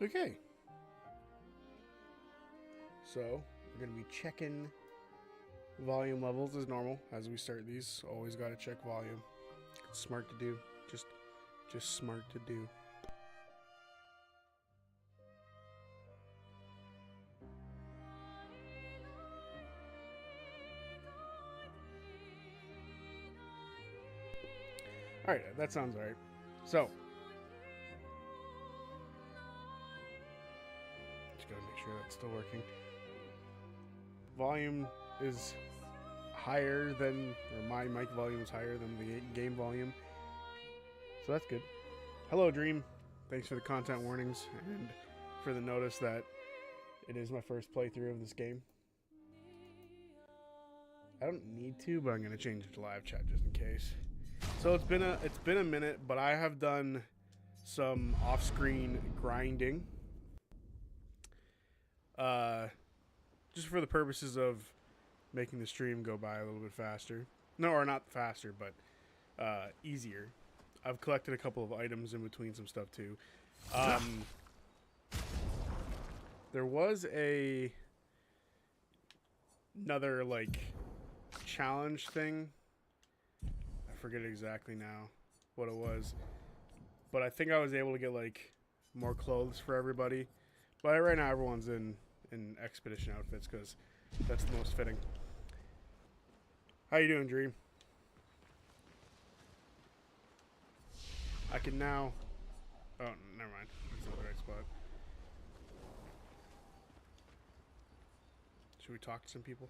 Okay. So, we're going to be checking volume levels as normal as we start these. Always got to check volume. It's smart to do. Just smart to do. Alright, that sounds alright. So, just gotta make sure that's still working. Volume is higher than, or my mic volume is higher than the game volume. So that's good. Hello, Dream. Thanks for the content warnings and for the notice that it is my first playthrough of this game. I don't need to, but I'm gonna change it to live chat just in case. So it's been a minute, but I have done some off-screen grinding. Just for the purposes of making the stream go by a little bit faster. No, or not faster, but easier. I've collected a couple of items in between some stuff too. There was another like challenge thing. I forget exactly now what it was, but I think I was able to get like more clothes for everybody. But right now everyone's in expedition outfits because that's the most fitting. How you doing, Dream? I can now... Oh, never mind. That's not the right spot. Should we talk to some people?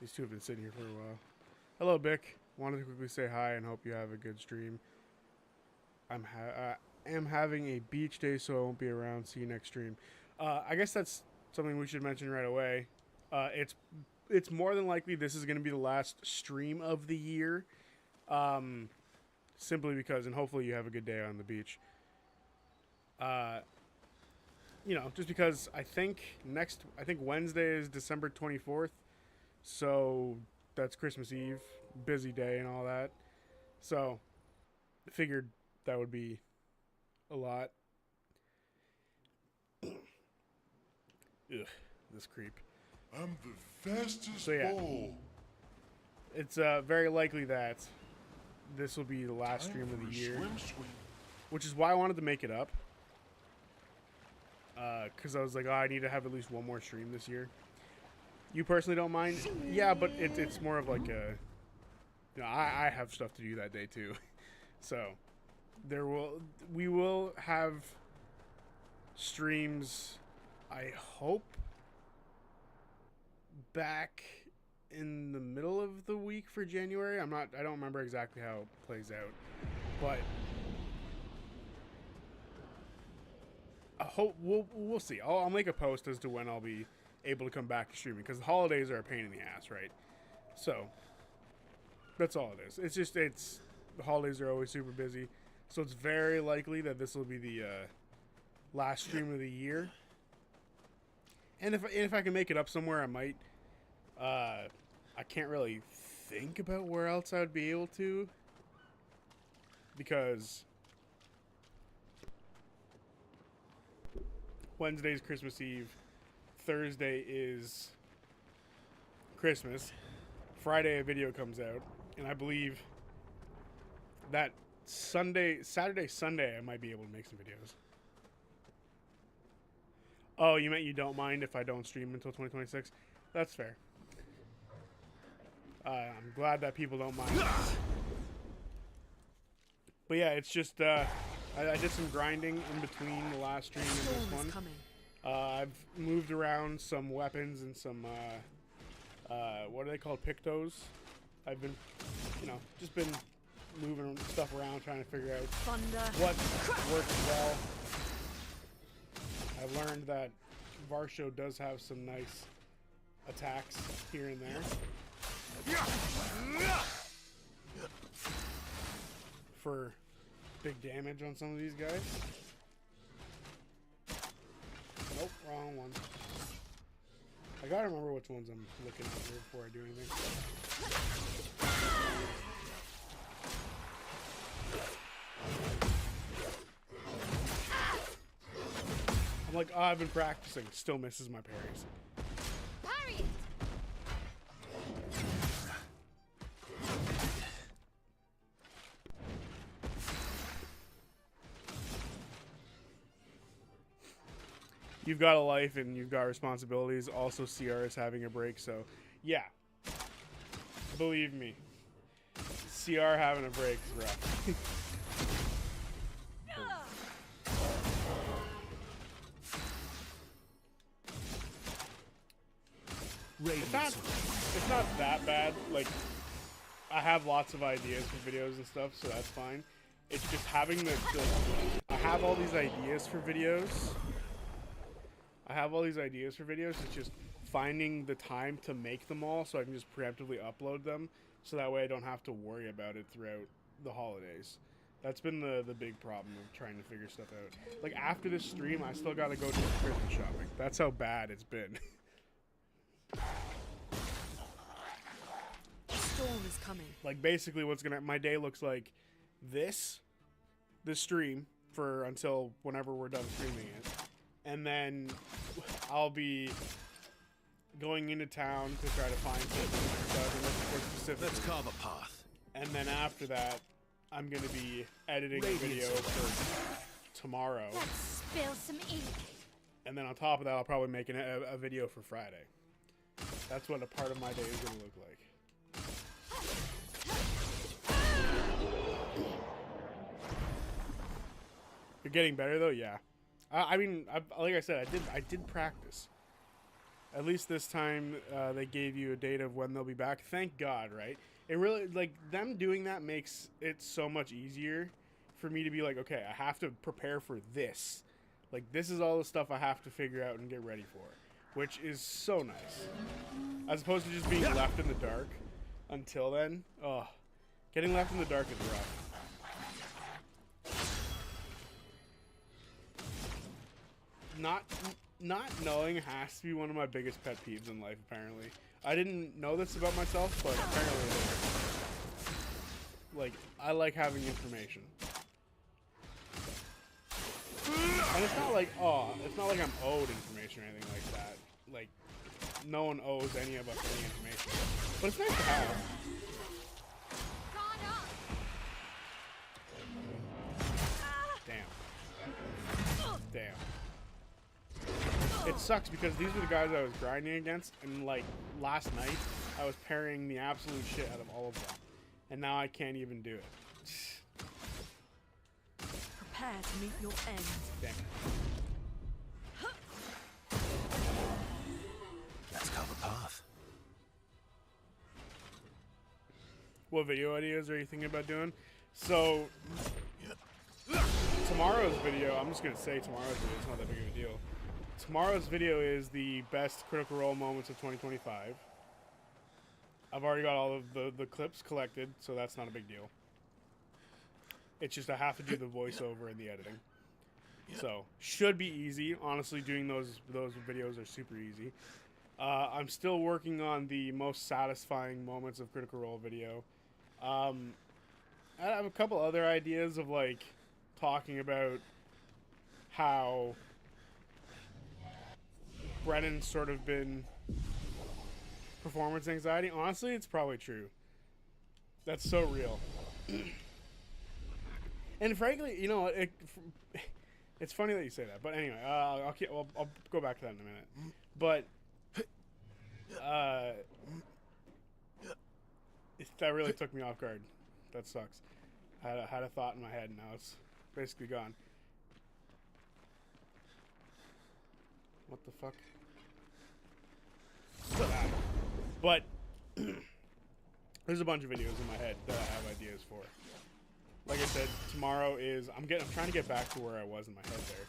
These two have been sitting here for a while. Hello, Bick. Wanted to quickly say hi and hope you have a good stream. I am having a beach day, so I won't be around. See you next stream. I guess that's something we should mention right away. It's more than likely this is going to be the last stream of the year. Simply because, and hopefully you have a good day on the beach. You know, just because I think Wednesday is December 24th. So that's Christmas Eve, busy day and all that. So I figured that would be a lot. Ugh, this creep. I'm the fastest ball. It's very likely that this will be the last stream of the year. Swim. Which is why I wanted to make it up. Because I was like, oh, I need to have at least one more stream this year. You personally don't mind? Yeah, but it's more of like a... You know, I have stuff to do that day too. So, we will have streams, I hope, back in the middle of the week for January. I don't remember exactly how it plays out, but I hope we'll see. I'll make a post as to when I'll be able to come back to streaming, because the holidays are a pain in the ass, right? So that's all it is. It's just the holidays are always super busy, so it's very likely that this will be the last stream of the year. And if I can make it up somewhere, I might. I can't really think about where else I would be able to, because Wednesday's Christmas Eve, Thursday is Christmas, Friday a video comes out, and I believe that Saturday, Sunday, I might be able to make some videos. Oh, you meant you don't mind if I don't stream until 2026? That's fair. I'm glad that people don't mind. But yeah, it's just, I did some grinding in between the last stream and this one. I've moved around some weapons and some, what are they called? Pictos. I've been, just been moving stuff around, trying to figure out what works well. I've learned that Varsho does have some nice attacks here and there. For big damage on some of these guys. Nope, wrong one. I gotta remember which ones I'm looking at here before I do anything. I'm like, oh, I've been practicing. Still misses my parries. Parry it. You've got a life and you've got responsibilities. Also, CR is having a break, so yeah. Believe me. CR having a break is rough. It's not that bad. Like, I have lots of ideas for videos and stuff, so that's fine. It's just having I have all these ideas for videos. It's just finding the time to make them all so I can just preemptively upload them, so that way I don't have to worry about it throughout the holidays. That's been the big problem of trying to figure stuff out. Like, after this stream, I still gotta go do Christmas shopping. That's how bad it's been. Storm is coming. Like, basically my day looks like this stream for until whenever we're done streaming it. And then I'll be going into town to try to find something. Let's carve a path. And then after that, I'm going to be editing a video for tomorrow. Let's spill some ink. And then on top of that, I'll probably make a video for Friday. That's what a part of my day is going to look like. You're getting better though, yeah. I mean, like I said, I did practice. At least this time, they gave you a date of when they'll be back. Thank God, right? It really, like, them doing that makes it so much easier for me to be like, okay, I have to prepare for this. Like, this is all the stuff I have to figure out and get ready for, which is so nice. As opposed to just being left in the dark until then. Oh, getting left in the dark is rough. Not knowing has to be one of my biggest pet peeves in life, apparently. I didn't know this about myself, but apparently it is. Like, I like having information. And it's not like, it's not like I'm owed information or anything like that. Like, no one owes any of us any information. But it's nice to have. Damn. It sucks because these were the guys I was grinding against, and like last night I was parrying the absolute shit out of all of them, and now I can't even do it. Prepare to meet your end. Damn it. Let's carve a path. What video ideas are you thinking about doing? So tomorrow's video, I'm just gonna say tomorrow's video, it's not that big of a deal. Tomorrow's video is the best Critical Role moments of 2025. I've already got all of the clips collected, so that's not a big deal. It's just I have to do the voiceover and the editing. So, should be easy. Honestly, doing those videos are super easy. I'm still working on the most satisfying moments of Critical Role video. I have a couple other ideas of, like, talking about how Brennan's sort of been performance anxiety. Honestly, it's probably true. That's so real. And frankly, you know, it's funny that you say that. But anyway, I'll go back to that in a minute. But that really took me off guard. That sucks. I had a thought in my head, and now it's basically gone. What the fuck? But there's a bunch of videos in my head that I have ideas for. Like I said, tomorrow is I'm trying to get back to where I was in my head there.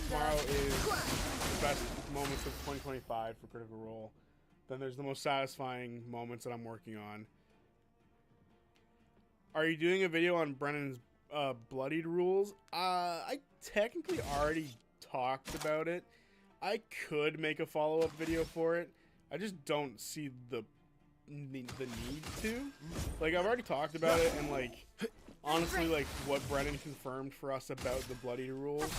Tomorrow is the best moments of 2025 for Critical Role. Then there's the most satisfying moments that I'm working on. Are you doing a video on Brennan's bloodied rules? I technically already talked about it. I could make a follow-up video for it. I just don't see the need to. Like, I've already talked about it, and like, honestly, like, what Brennan confirmed for us about the bloody rules,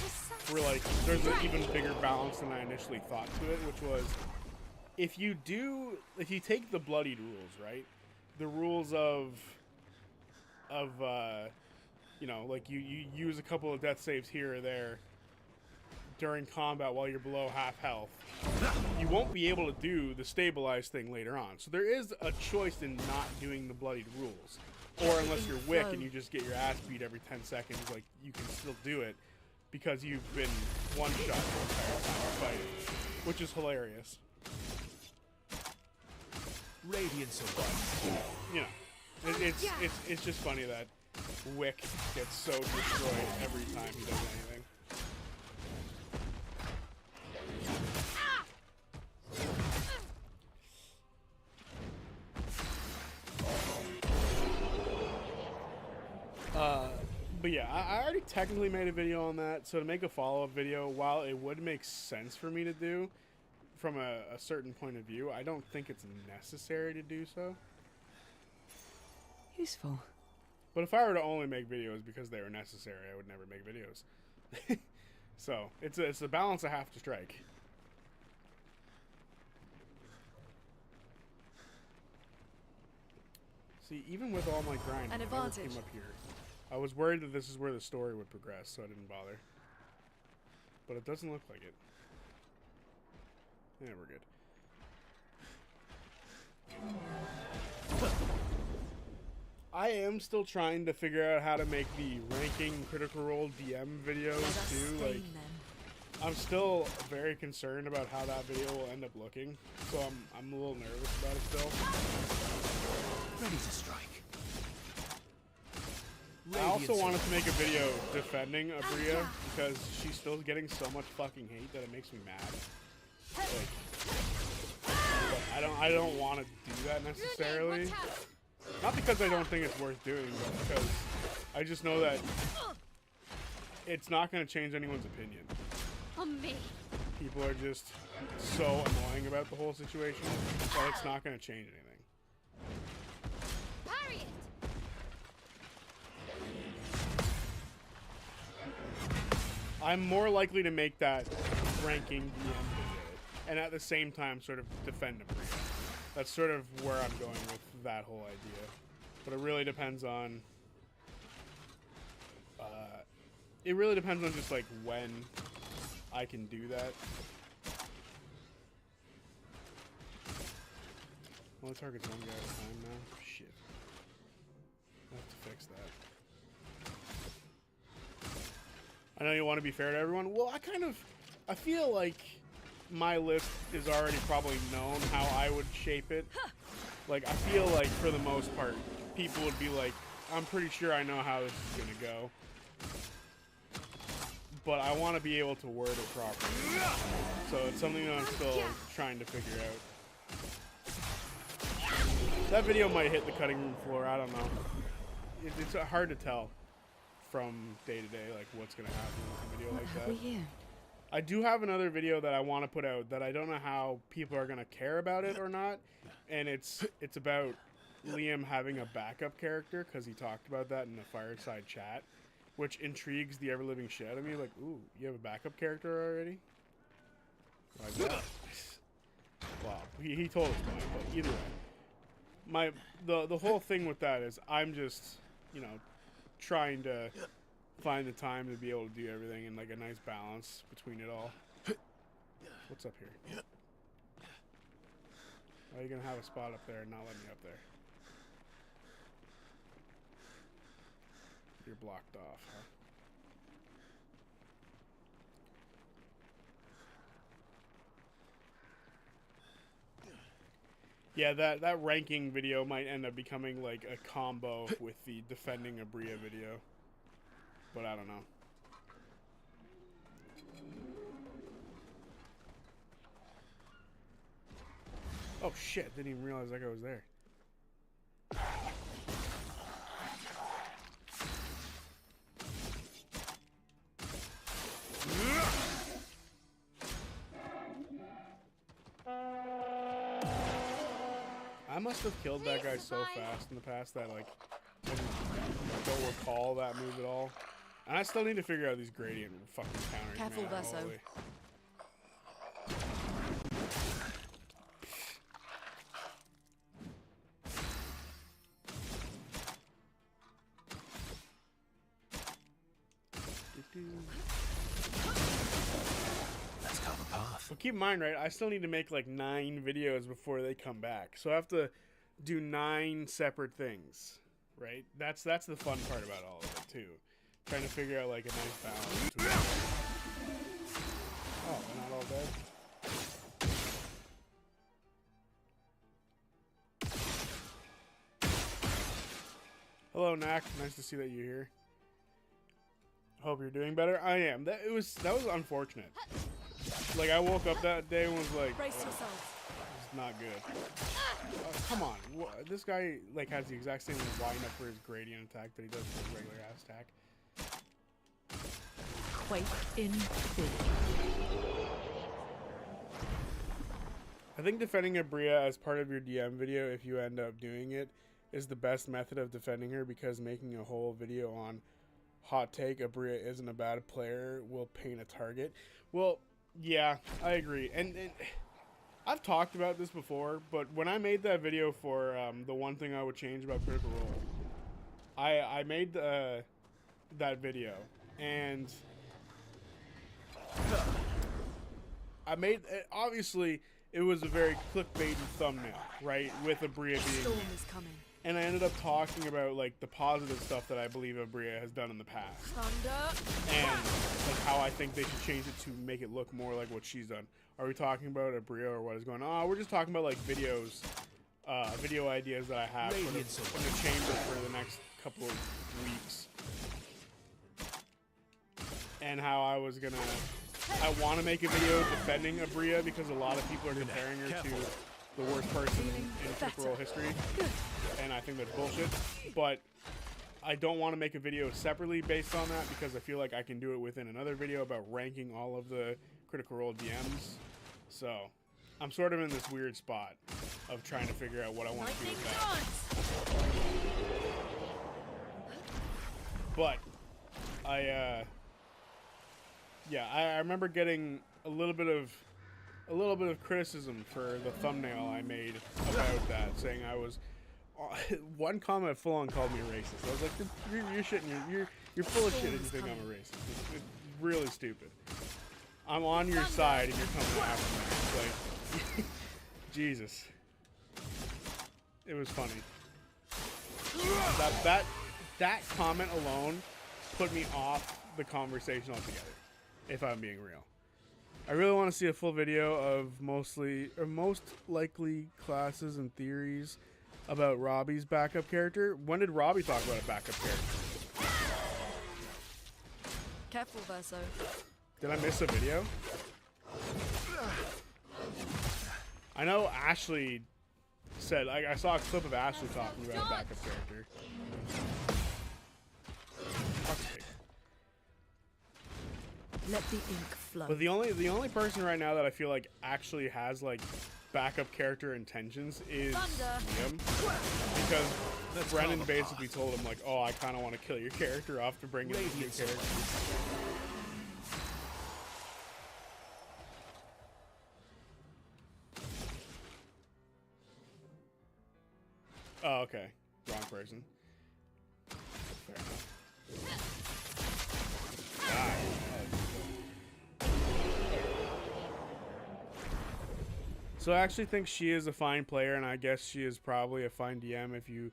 we're like, there's an even bigger balance than I initially thought to it, which was, if you take the bloodied rules, right? The rules of you know, like, you use a couple of death saves here or there during combat while you're below half health, you won't be able to do the stabilized thing later on. So there is a choice in not doing the bloodied rules. Or unless you're Wick and you just get your ass beat every 10 seconds, like, you can still do it because you've been one-shot the entire time you're fighting, which is hilarious. Radiance of You know, it's just funny that Wick gets so destroyed every time he does anything. But yeah, I already technically made a video on that, so to make a follow-up video, while it would make sense for me to do from a certain point of view, I don't think it's necessary to do so. Useful. But if I were to only make videos because they were necessary, I would never make videos. So, it's a balance I have to strike. See, even with all my grinding, I never came up here. I was worried that this is where the story would progress, so I didn't bother. But it doesn't look like it. Yeah, we're good. I am still trying to figure out how to make the ranking Critical Role DM videos too. Like, I'm still very concerned about how that video will end up looking, so I'm a little nervous about it still. ready to strike. I also wanted to make a video defending Abria because she's still getting so much fucking hate that it makes me mad. Like, but I don't want to do that necessarily. Not because I don't think it's worth doing, but because I just know that it's not going to change anyone's opinion. People are just so annoying about the whole situation that it's not going to change anything. I'm more likely to make that ranking DM video, and at the same time sort of defend Abria. That's sort of where I'm going with that whole idea. But it really depends on just like when I can do that. Well, the target's one guy at a time now. Shit. I have to fix that. I know you want to be fair to everyone. Well, I feel like my list is already probably known how I would shape it. Like, I feel like for the most part, people would be like, I'm pretty sure I know how this is going to go. But I want to be able to word it properly. So it's something that I'm still trying to figure out. That video might hit the cutting room floor, I don't know. It's hard to tell from day to day, like, what's going to happen with a video like that. I do have another video that I want to put out that I don't know how people are going to care about it or not. And it's about Liam having a backup character, because he talked about that in the fireside chat, which intrigues the ever-living shit out of me. Like, ooh, you have a backup character already? Like that. Wow. He told us mine, but either way. The whole thing with that is I'm just, you know, trying to find the time to be able to do everything in like a nice balance between it all. What's up here? Why are you gonna have a spot up there and not let me up there? You're blocked off, huh? Yeah, that ranking video might end up becoming like a combo with the defending Abria video. But I don't know. Oh shit, didn't even realize that guy was there. I must have killed that guy so fast in the past that like I didn't go don't recall that move at all. And I still need to figure out these gradient fucking counters. Careful, man. Verso. Holy. Let's carve a path. But keep in mind, right, I still need to make like 9 videos before they come back. So I have to do 9 separate things, right? That's the fun part about all of it, too. Trying to figure out like a nice balance between... Oh, they're not all dead? Hello, Knack. Nice to see that you're here. Hope you're doing better. I am. That was unfortunate. Like, I woke up that day and was like, Brace oh, yourselves. this is not good. Come on. This guy like has the exact same wind up for his gradient attack that he does for his regular ass attack. Quake in fear. I think defending a Bria as part of your DM video, if you end up doing it, is the best method of defending her, because making a whole video on hot take a Bria isn't a bad player will paint a target. Well, yeah, I agree. And I've talked about this before, but when I made that video for the one thing I would change about Critical Role, I made that video, and I made obviously it was a very clickbaity thumbnail, right, with a Bria being Storm there. is coming. And I ended up talking about like the positive stuff that I believe Abria has done in the past, Thunder. and like how I think they should change it to make it look more like what she's done. Are we talking about Abria or what is going on? Oh, we're just talking about like videos, video ideas that I have for in the chamber for the next couple of weeks, and how I want to make a video defending Abria because a lot of people are comparing her to the worst person in Critical Role history, and I think that's bullshit. But I don't want to make a video separately based on that, because I feel like I can do it within another video about ranking all of the Critical Role DMs. So I'm sort of in this weird spot of trying to figure out what I want to do with that. But I remember getting a little bit of criticism for the thumbnail I made about that, saying I was one comment full on called me a racist. I was like, you're shitting, you're full of shit and you think I'm a racist. It's really stupid. I'm on your side and you're coming after me. It's like, Jesus. It was funny. That comment alone put me off the conversation altogether, if I'm being real. I really want to see a full video of most likely classes and theories about Robbie's backup character. When did Robbie talk about a backup character? Careful, Verso. Did I miss a video? I know Ashley said, I saw a clip of Ashley talking about a backup character. Okay. Let the ink flow. But the only person right now that I feel like actually has like backup character intentions is Liam, because Brennan basically told him like, oh, I kind of want to kill your character off to bring in a new character. Oh, okay. Wrong person. Fair enough. So I actually think she is a fine player, and I guess she is probably a fine DM if you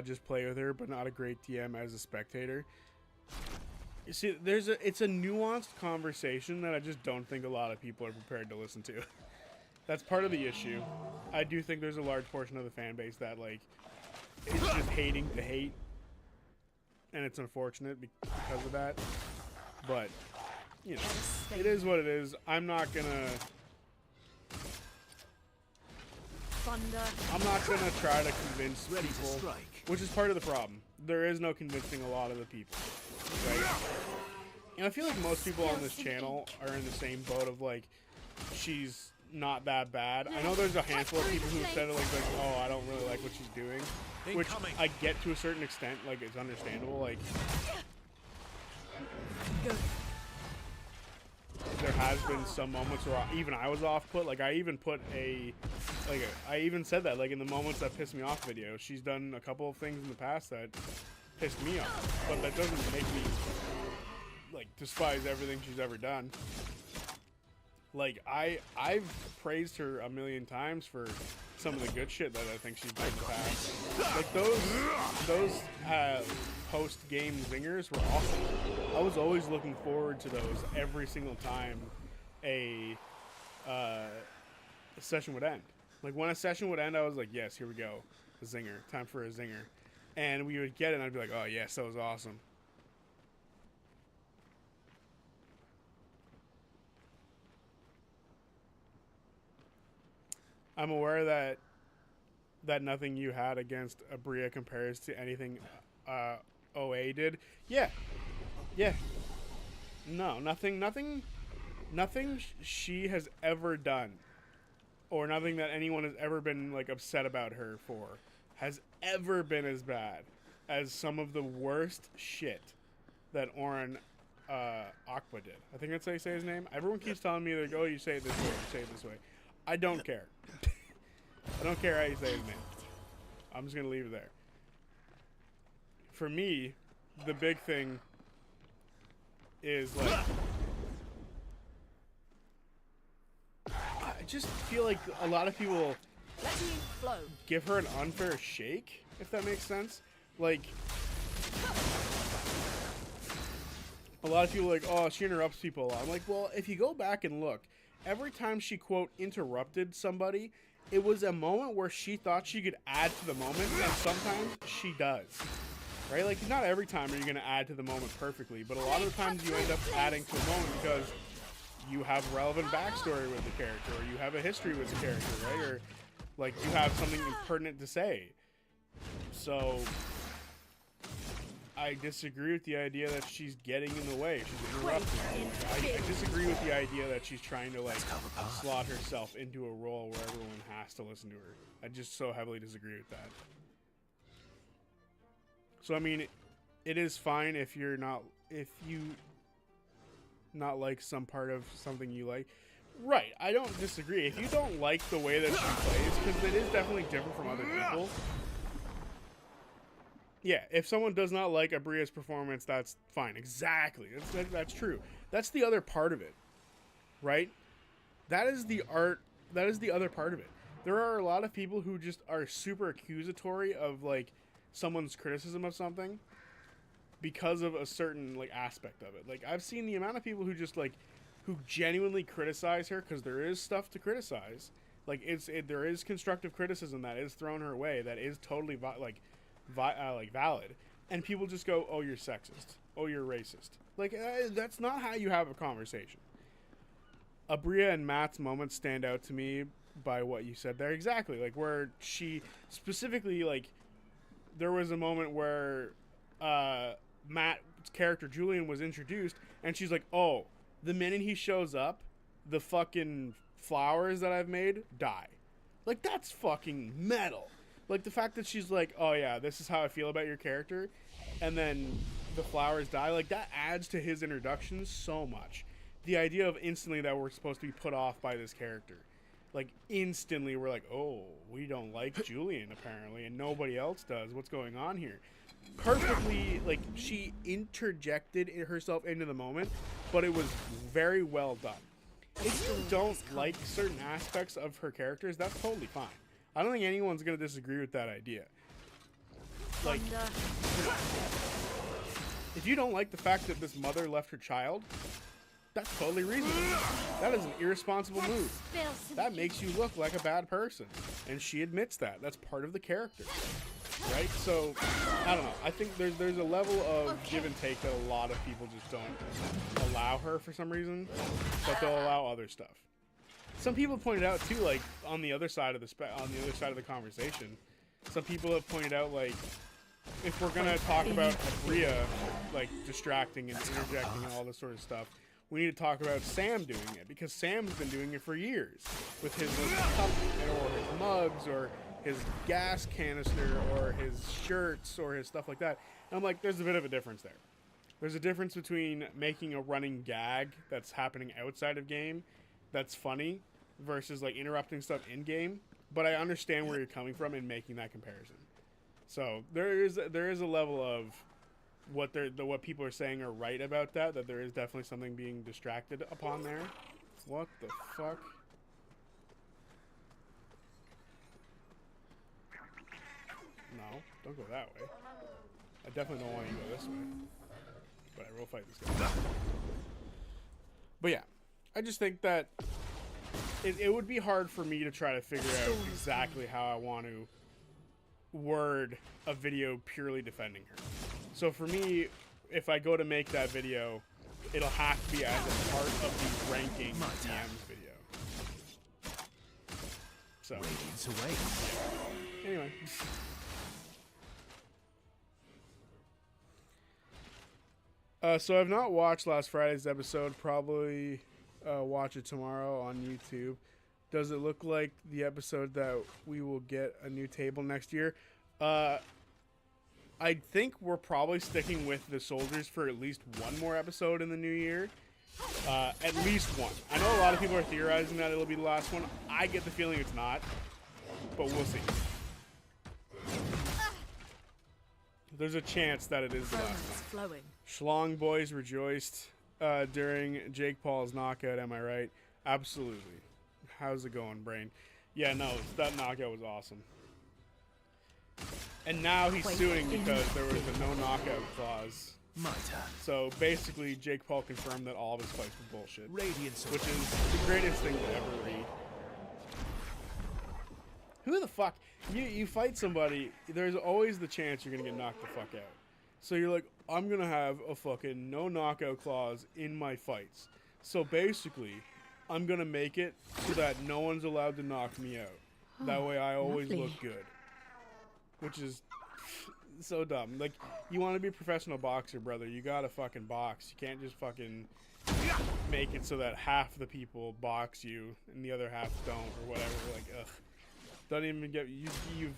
just play with her, but not a great DM as a spectator. You see, it's a nuanced conversation that I just don't think a lot of people are prepared to listen to. That's part of the issue. I do think there's a large portion of the fan base that like is just hating to hate, and it's unfortunate because of that. But you know, it is what it is. I'm not gonna try to convince people, which is part of the problem. There is no convincing a lot of the people, right? And I feel like most people on this channel are in the same boat of like, she's not that bad. I know there's a handful of people who said it like, oh, I don't really like what she's doing, which I get to a certain extent. Like, it's understandable. Like, Go. there has been some moments where even I was off put. Like, I even put I even said that, like, in the moments that pissed me off video. She's done a couple of things in the past that pissed me off, but that doesn't make me, like, despise everything she's ever done. Like, I've praised her a million times for some of the good shit that I think she's done in the past. Like, those post-game zingers were awesome. I was always looking forward to those every single time a session would end. Like, when a session would end, I was like, yes, here we go. A zinger. Time for a zinger. And we would get it, and I'd be like, oh, yes, that was awesome. I'm aware that nothing you had against Abria compares to anything OA did. Yeah. No, nothing she has ever done, or nothing that anyone has ever been, like, upset about her for, has ever been as bad as some of the worst shit that Oren Akba did. I think that's how you say his name. Everyone keeps telling me, like, oh, you say it this way, you say it this way. I don't care. I don't care how you say his name. I'm just going to leave it there. For me, the big thing is, like, I just feel like a lot of people give her an unfair shake, if that makes sense. Like, a lot of people are like, oh, she interrupts people a lot. I'm like, well, if you go back and look, every time she, quote, interrupted somebody, it was a moment where she thought she could add to the moment, and sometimes she does. Right? Like, not every time are you going to add to the moment perfectly, but a lot of the times you end up adding to a moment because you have relevant backstory with the character, or you have a history with the character, right? Or, like, you have something pertinent to say. So, I disagree with the idea that she's getting in the way. She's interrupting. I disagree with the idea that she's trying to, like, slot herself into a role where everyone has to listen to her. I just so heavily disagree with that. So, I mean, it is fine if you not like some part of something you like. Right, I don't disagree. If you don't like the way that she plays, because it is definitely different from other people. Yeah, if someone does not like Abria's performance, that's fine. Exactly. That's true. That's the other part of it, right? That is the art. That is the other part of it. There are a lot of people who just are super accusatory of, like, someone's criticism of something because of a certain, like, aspect of it. Like, I've seen the amount of people who just, like, who genuinely criticize her because there is stuff to criticize. Like, there is constructive criticism that is thrown her way that is totally valid, and people just go, oh, you're sexist, oh, you're racist. Like, that's not how you have a conversation. Abria and Matt's moments stand out to me by what you said there. Exactly. Like, where she specifically, like, there was a moment where Matt's character Julian was introduced, and she's like, oh, the minute he shows up, the fucking flowers that I've made die. Like, that's fucking metal. Like, the fact that she's like, oh, yeah, this is how I feel about your character, and then the flowers die, like, that adds to his introduction so much. The idea of instantly that we're supposed to be put off by this character. Like, instantly we're like, oh, we don't like Julian, apparently, and nobody else does. What's going on here? Perfectly, like, she interjected herself into the moment, but it was very well done. If you don't like certain aspects of her characters, that's totally fine. I don't think anyone's going to disagree with that idea. Like, if you don't like the fact that this mother left her child, that's totally reasonable. That is an irresponsible move. That makes you look like a bad person. And she admits that. That's part of the character. Right? So, I don't know. I think there's a level of give and take that a lot of people just don't allow her for some reason, but they'll allow other stuff. Some people pointed out too, like, on the other side of the conversation, some people have pointed out, like, if we're gonna talk about Abria, like, distracting and interjecting and all this sort of stuff, we need to talk about Sam doing it, because Sam's been doing it for years with his cup or his mugs or his gas canister or his shirts or his stuff like that. And I'm like, there's a bit of a difference there. There's a difference between making a running gag that's happening outside of game that's funny versus like interrupting stuff in game. But I understand where you're coming from in making that comparison. So there is a level of what people are saying are right about that there is definitely something being distracted upon there. What the fuck? No, don't go that way. I definitely don't want you to go this way. But I will fight this guy. But yeah, I just think that it would be hard for me to try to figure out exactly how I want to word a video purely defending her. So for me, if I go to make that video, it'll have to be as a part of the ranking DMs video. So anyway. So I've not watched last Friday's episode. Probably watch it tomorrow on YouTube. Does it look like the episode that we will get a new table next year? I think we're probably sticking with the soldiers for at least one more episode in the new year. At least one. I know a lot of people are theorizing that it'll be the last one. I get the feeling it's not, but we'll see. There's a chance that it is the last one. Schlong boys rejoiced during Jake Paul's knockout, am I right? Absolutely. How's it going, Brain? Yeah, no, that knockout was awesome. And now he's suing because there was a no knockout clause. So basically, Jake Paul confirmed that all of his fights were bullshit. Which is the greatest thing to ever read. Who the fuck? You fight somebody, there's always the chance you're gonna get knocked the fuck out. So you're like, I'm gonna have a fucking no knockout clause in my fights. So basically, I'm gonna make it so that no one's allowed to knock me out. That way I always look good. Which is so dumb. Like, you want to be a professional boxer, brother. You gotta fucking box. You can't just fucking make it so that half the people box you and the other half don't or whatever. Like, ugh. Don't even get... You've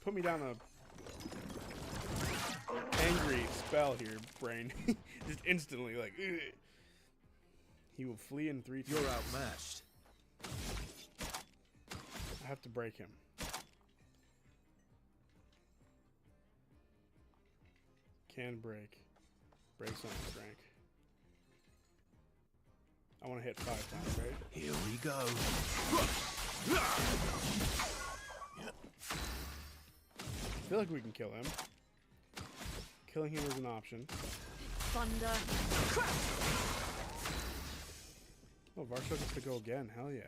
put me down a angry spell here, Brain. Just instantly, like, ugh. He will flee in 3 turns. You're outmatched. I have to break him. Can break. Breaks on his rank. I want to hit 5 times, right? Here we go. I feel like we can kill him. Killing him is an option. Thunder. Oh, Varsho gets to go again. Hell yeah.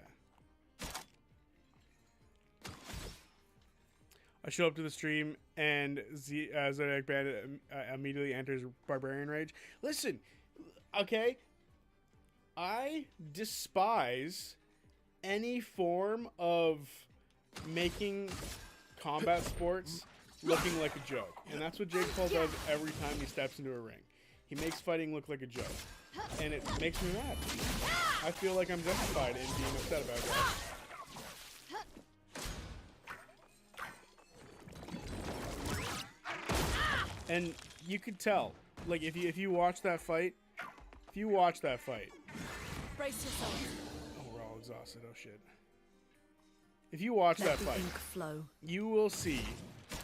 I show up to the stream and Zodiac Bandit immediately enters Barbarian Rage. Listen, okay, I despise any form of making combat sports looking like a joke. And that's what Jake Paul does every time he steps into a ring. He makes fighting look like a joke. And it makes me mad. I feel like I'm justified in being upset about that. And you could tell, like, if you watch that fight, brace yourself. Oh, we're all exhausted. Oh shit. If you watch that fight, you will see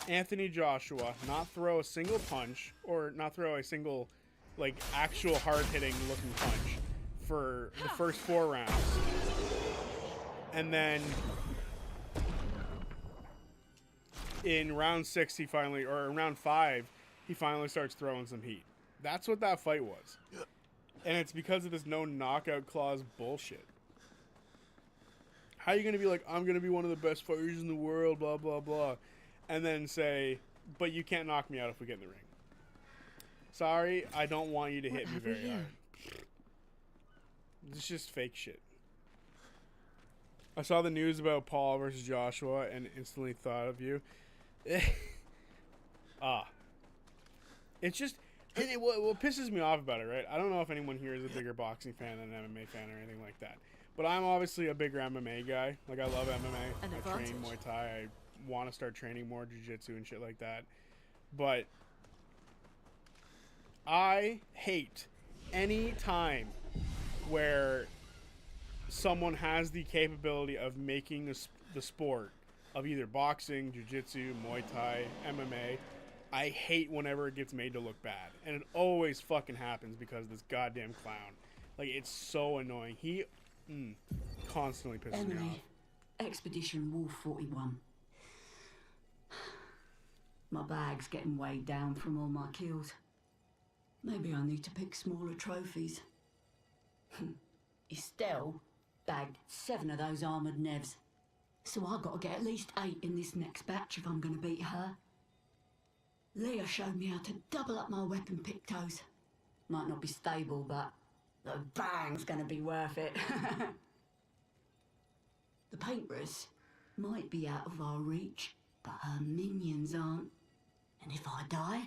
Anthony Joshua not throw a single punch or not throw a single, like, actual hard-hitting looking punch for the first 4 rounds. And then in round 6 or in round 5, he finally starts throwing some heat. That's what that fight was. And it's because of this no knockout clause bullshit. How are you going to be like, I'm going to be one of the best fighters in the world, blah, blah, blah, and then say, but you can't knock me out if we get in the ring. Sorry, I don't want you to hit me very hard. It's just fake shit. I saw the news about Paul versus Joshua and instantly thought of you. It's just, And what pisses me off about it, right? I don't know if anyone here is a bigger boxing fan than an MMA fan or anything like that. But I'm obviously a bigger MMA guy. Like, I love MMA. An I advantage. train Muay Thai. I want to start training more jiu-jitsu and shit like that. But I hate any time where someone has the capability of making the sport of either boxing, jiu-jitsu, Muay Thai, MMA. I hate whenever it gets made to look bad. And it always fucking happens because of this goddamn clown. Like, it's so annoying. He constantly pisses me off. Emily, Expedition Wolf 41. My bag's getting weighed down from all my kills. Maybe I need to pick smaller trophies. Estelle bagged 7 of those armoured nevs. So I've got to get at least 8 in this next batch if I'm going to beat her. Leah showed me how to double up my weapon pictos. Might not be stable, but the bang's going to be worth it. The paintbrus might be out of our reach, but her minions aren't. And if I die,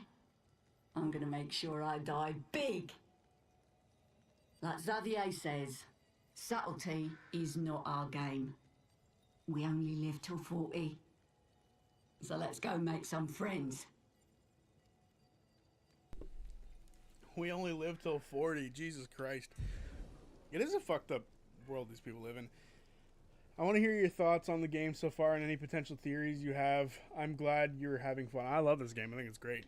I'm going to make sure I die big. Like Zodiac says, subtlety is not our game. We only live till 40. So let's go make some friends. We only live till 40. Jesus Christ. It is a fucked up world these people live in. I want to hear your thoughts on the game so far and any potential theories you have. I'm glad you're having fun. I love this game. I think it's great.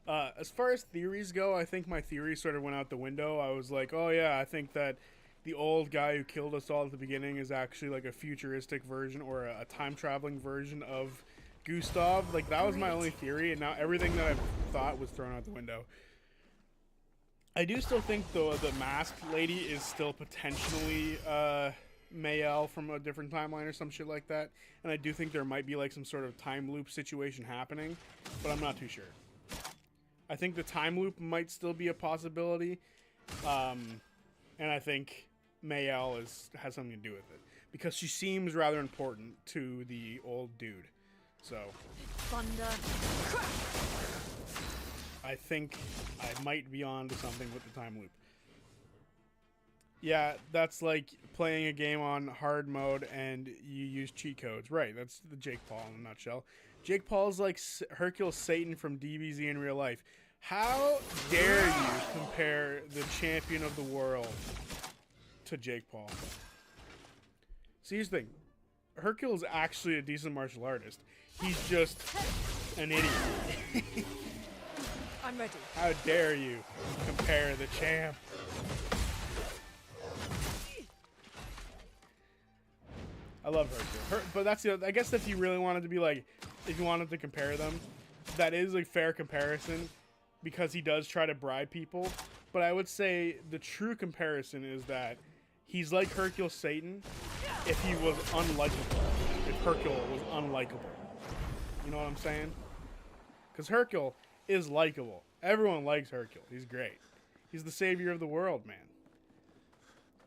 As far as theories go, I think my theory sort of went out the window. I was like, oh yeah, I think that the old guy who killed us all at the beginning is actually like a futuristic version or a time-traveling version of Gustav. Like, that was my only theory, and now everything that I thought was thrown out the window. I do still think, though, the masked lady is still potentially Mayel from a different timeline or some shit like that. And I do think there might be like some sort of time loop situation happening, but I'm not too sure. I think the time loop might still be a possibility, and I think Mayel has something to do with it because she seems rather important to the old dude. So Thunder. I think I might be on to something with the time loop. Yeah, that's like playing a game on hard mode and you use cheat codes. Right, that's the Jake Paul in a nutshell. Jake Paul's like Hercule Satan from DBZ in real life. How dare you compare the champion of the world to Jake Paul? See, here's the thing. Hercule's actually a decent martial artist. He's just an idiot. I'm ready. How dare you compare the champ? I love Hercule. But that's I guess if you really wanted to be like, if you wanted to compare them, that is a fair comparison because he does try to bribe people. But I would say the true comparison is that he's like Hercule Satan if he was unlikable. If Hercule was unlikable. You know what I'm saying? Because Hercule is likable. Everyone likes Hercule. He's great. He's the savior of the world, man.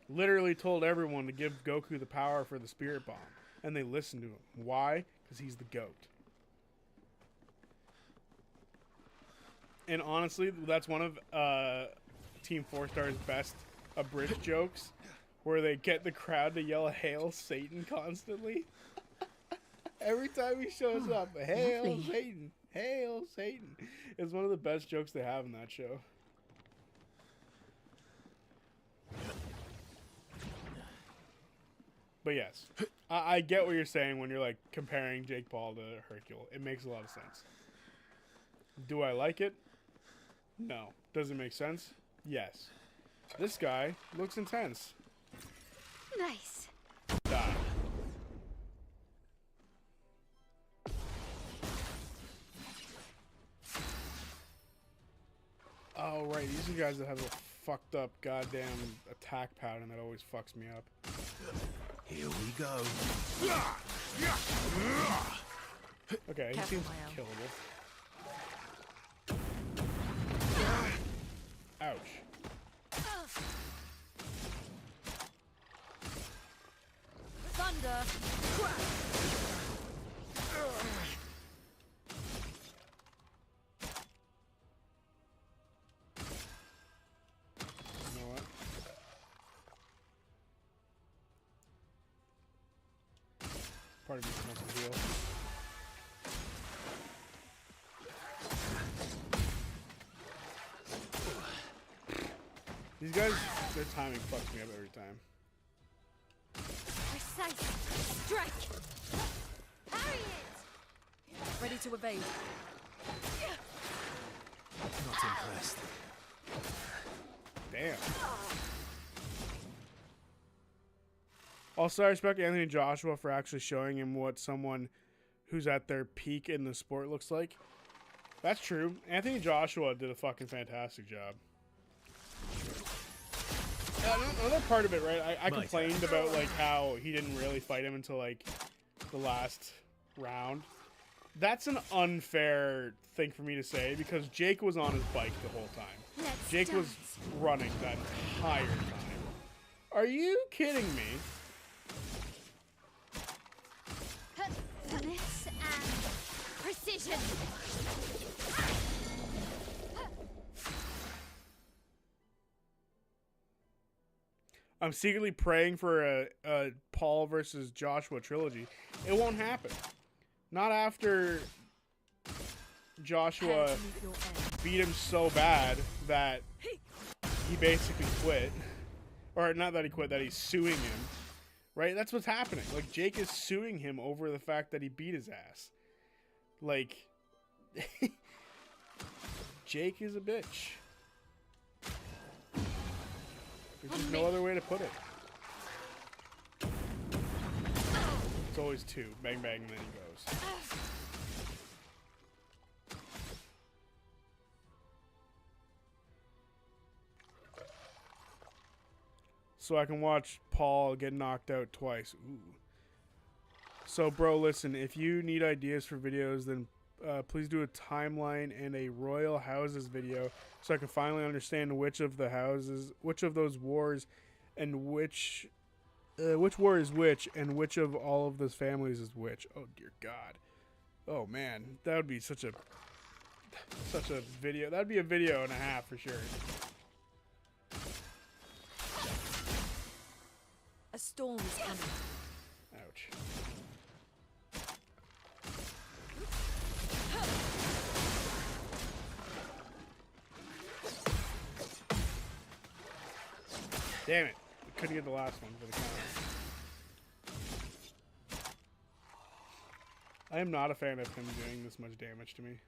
Literally told everyone to give Goku the power for the Spirit Bomb. And they listened to him. Why? Because he's the GOAT. And honestly, that's one of Team 4-Star's best abridged jokes. Where they get the crowd to yell, "Hail Satan," constantly. Every time he shows up, "Hail lovely. Satan! Hail Satan!" It's one of the best jokes they have in that show. But yes, I get what you're saying when you're like comparing Jake Paul to Hercule. It makes a lot of sense. Do I like it? No. Does it make sense? Yes. This guy looks intense. Nice. Die. Oh, right. These are guys that have a fucked up goddamn attack pattern that always fucks me up. Here we go. Okay, he Careful, seems Mael. killable. Ouch. Thunder. Part of me wants to heal. These guys, their timing fucks me up every time. Precise. Strike. Parry it. Ready to evade. Not impressed. Damn. Also, I respect Anthony Joshua for actually showing him what someone who's at their peak in the sport looks like. That's true. Anthony Joshua did a fucking fantastic job. Another part of it, right? I complained about like how he didn't really fight him until like the last round. That's an unfair thing for me to say because Jake was on his bike the whole time. Jake was running that entire time. Are you kidding me? Finesse and precision. I'm secretly praying for a Paul versus Joshua trilogy. It won't happen. Not after Joshua beat him so bad that he basically quit. Or not that he quit, that he's suing him. Right? That's what's happening. Like, Jake is suing him over the fact that he beat his ass. Like, Jake is a bitch. There's just no other way to put it. It's always two. Bang, bang, and then he goes. So I can watch Paul get knocked out twice. Ooh. So, bro, listen. If you need ideas for videos, then please do a timeline and a royal houses video, so I can finally understand which of the houses, which of those wars, and which war is which, and which of all of those families is which. Oh dear God. Oh man, that would be such a video. That'd be a video and a half for sure. A storm is coming. Ouch. Damn it. We couldn't get the last one for the counter. I am not a fan of him doing this much damage to me.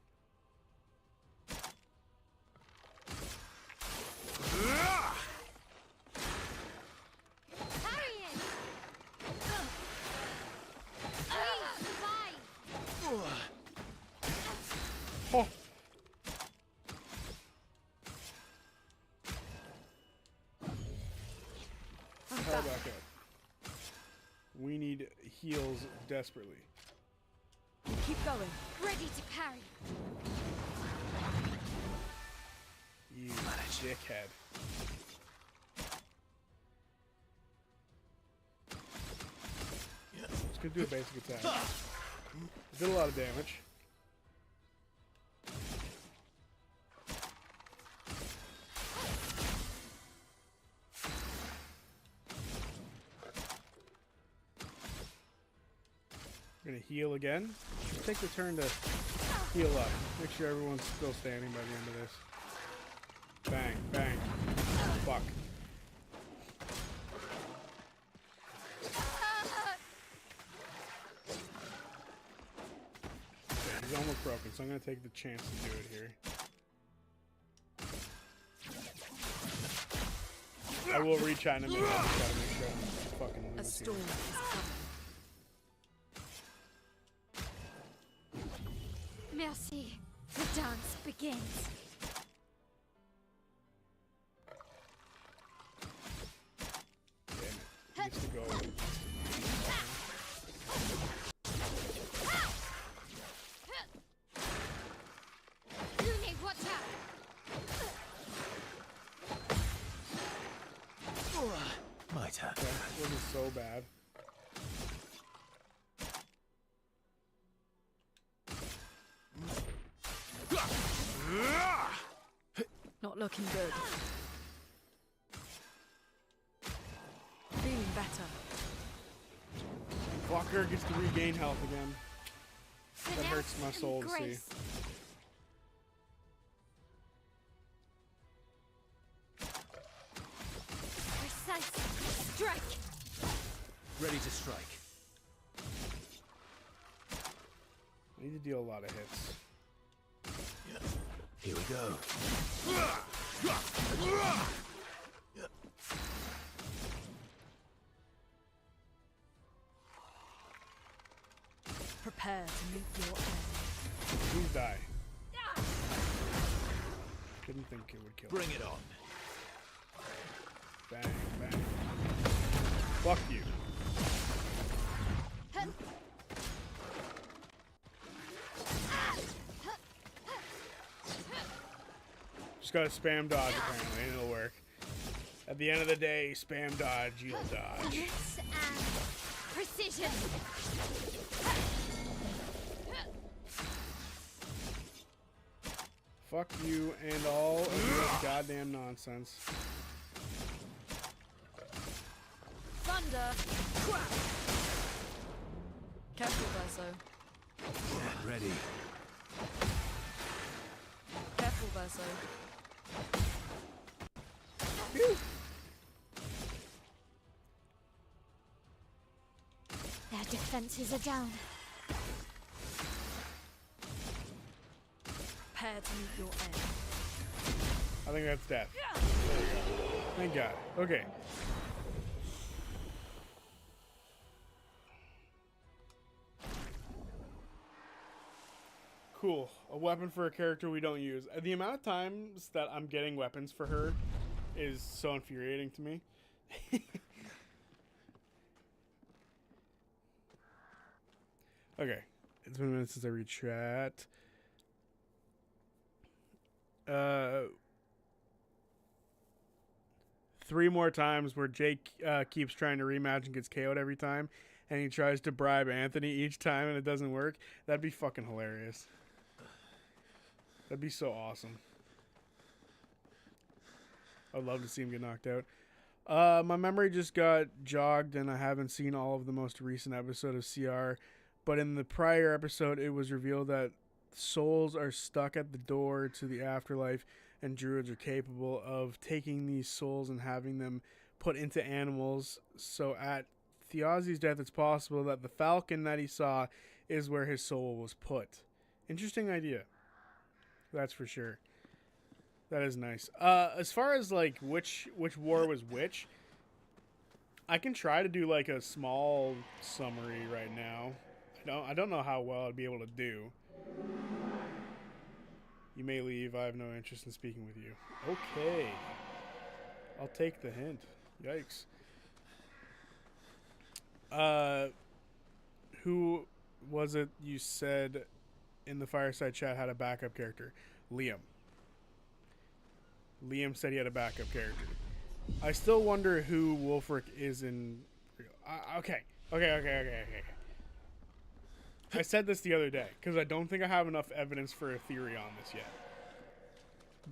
Oh. Hell back up. We need heals desperately. Keep going. Ready to parry. You dickhead. Let's go do a basic attack. Did a lot of damage. We're gonna heal again. Let's take the turn to heal up. Make sure everyone's still standing by the end of this. Bang, bang. Fuck. Okay, he's almost broken, so I'm gonna take the chance to do it here. I will reach out in a minute. I just gotta make sure I don't fucking lose A storm here. is coming. Merci. The dance begins. Damn it. He gets to go. My turn. That wasn't so bad. Not looking good. Feeling better. Fuck. fucker gets to regain health again. That hurts my soul to see. Grace. Precise. Strike. Ready to strike. I need to deal a lot of hits. Here we go. Prepare to meet your end. Please die. Didn't think it would kill me. Bring it on. Bang, bang. Fuck you. Just gotta spam dodge apparently, and it'll work. At the end of the day, spam dodge, you'll dodge. Finesse and precision. Fuck you and all of your goddamn nonsense. Thunder. Careful, Verso. Ready. Careful, Verso. Their defenses are down. Prepare to meet your end. I think that's death. There you go. Thank God. Okay. Cool. A weapon for a character we don't use. The amount of times that I'm getting weapons for her is so infuriating to me. Okay. It's been a minute since I read chat. 3 more times where Jake keeps trying to rematch and gets KO'd every time, and he tries to bribe Anthony each time and it doesn't work. That'd be fucking hilarious. That'd be so awesome. I'd love to see him get knocked out. My memory just got jogged and I haven't seen all of the most recent episode of CR, but in the prior episode it was revealed that souls are stuck at the door to the afterlife, and druids are capable of taking these souls and having them put into animals. So at Theozi's death, it's possible that the falcon that he saw is where his soul was put. Interesting idea. That's for sure. That is nice. As far as like which war was which, I can try to do like a small summary right now. I don't know how well I'd be able to do. You may leave. I have no interest in speaking with you. Okay. I'll take the hint. Yikes. Who was it you said in the fireside chat had a backup character? Liam. Liam said he had a backup character. I still wonder who Wulfric is in real. Okay. I said this the other day because I don't think I have enough evidence for a theory on this yet.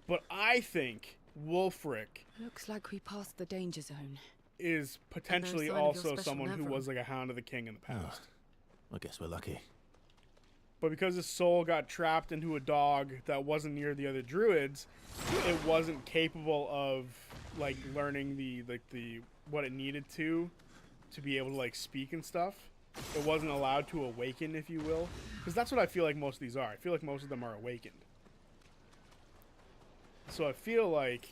But I think Wulfric Looks like we passed the danger zone. is potentially sign of your also special someone who nerve was like a Hound of the King in the past. I guess we're lucky. But because his soul got trapped into a dog that wasn't near the other druids, it wasn't capable of like learning the what it needed to be able to like speak and stuff. It wasn't allowed to awaken, if you will, because that's what I feel like most of these are. I feel like most of them are awakened. So I feel like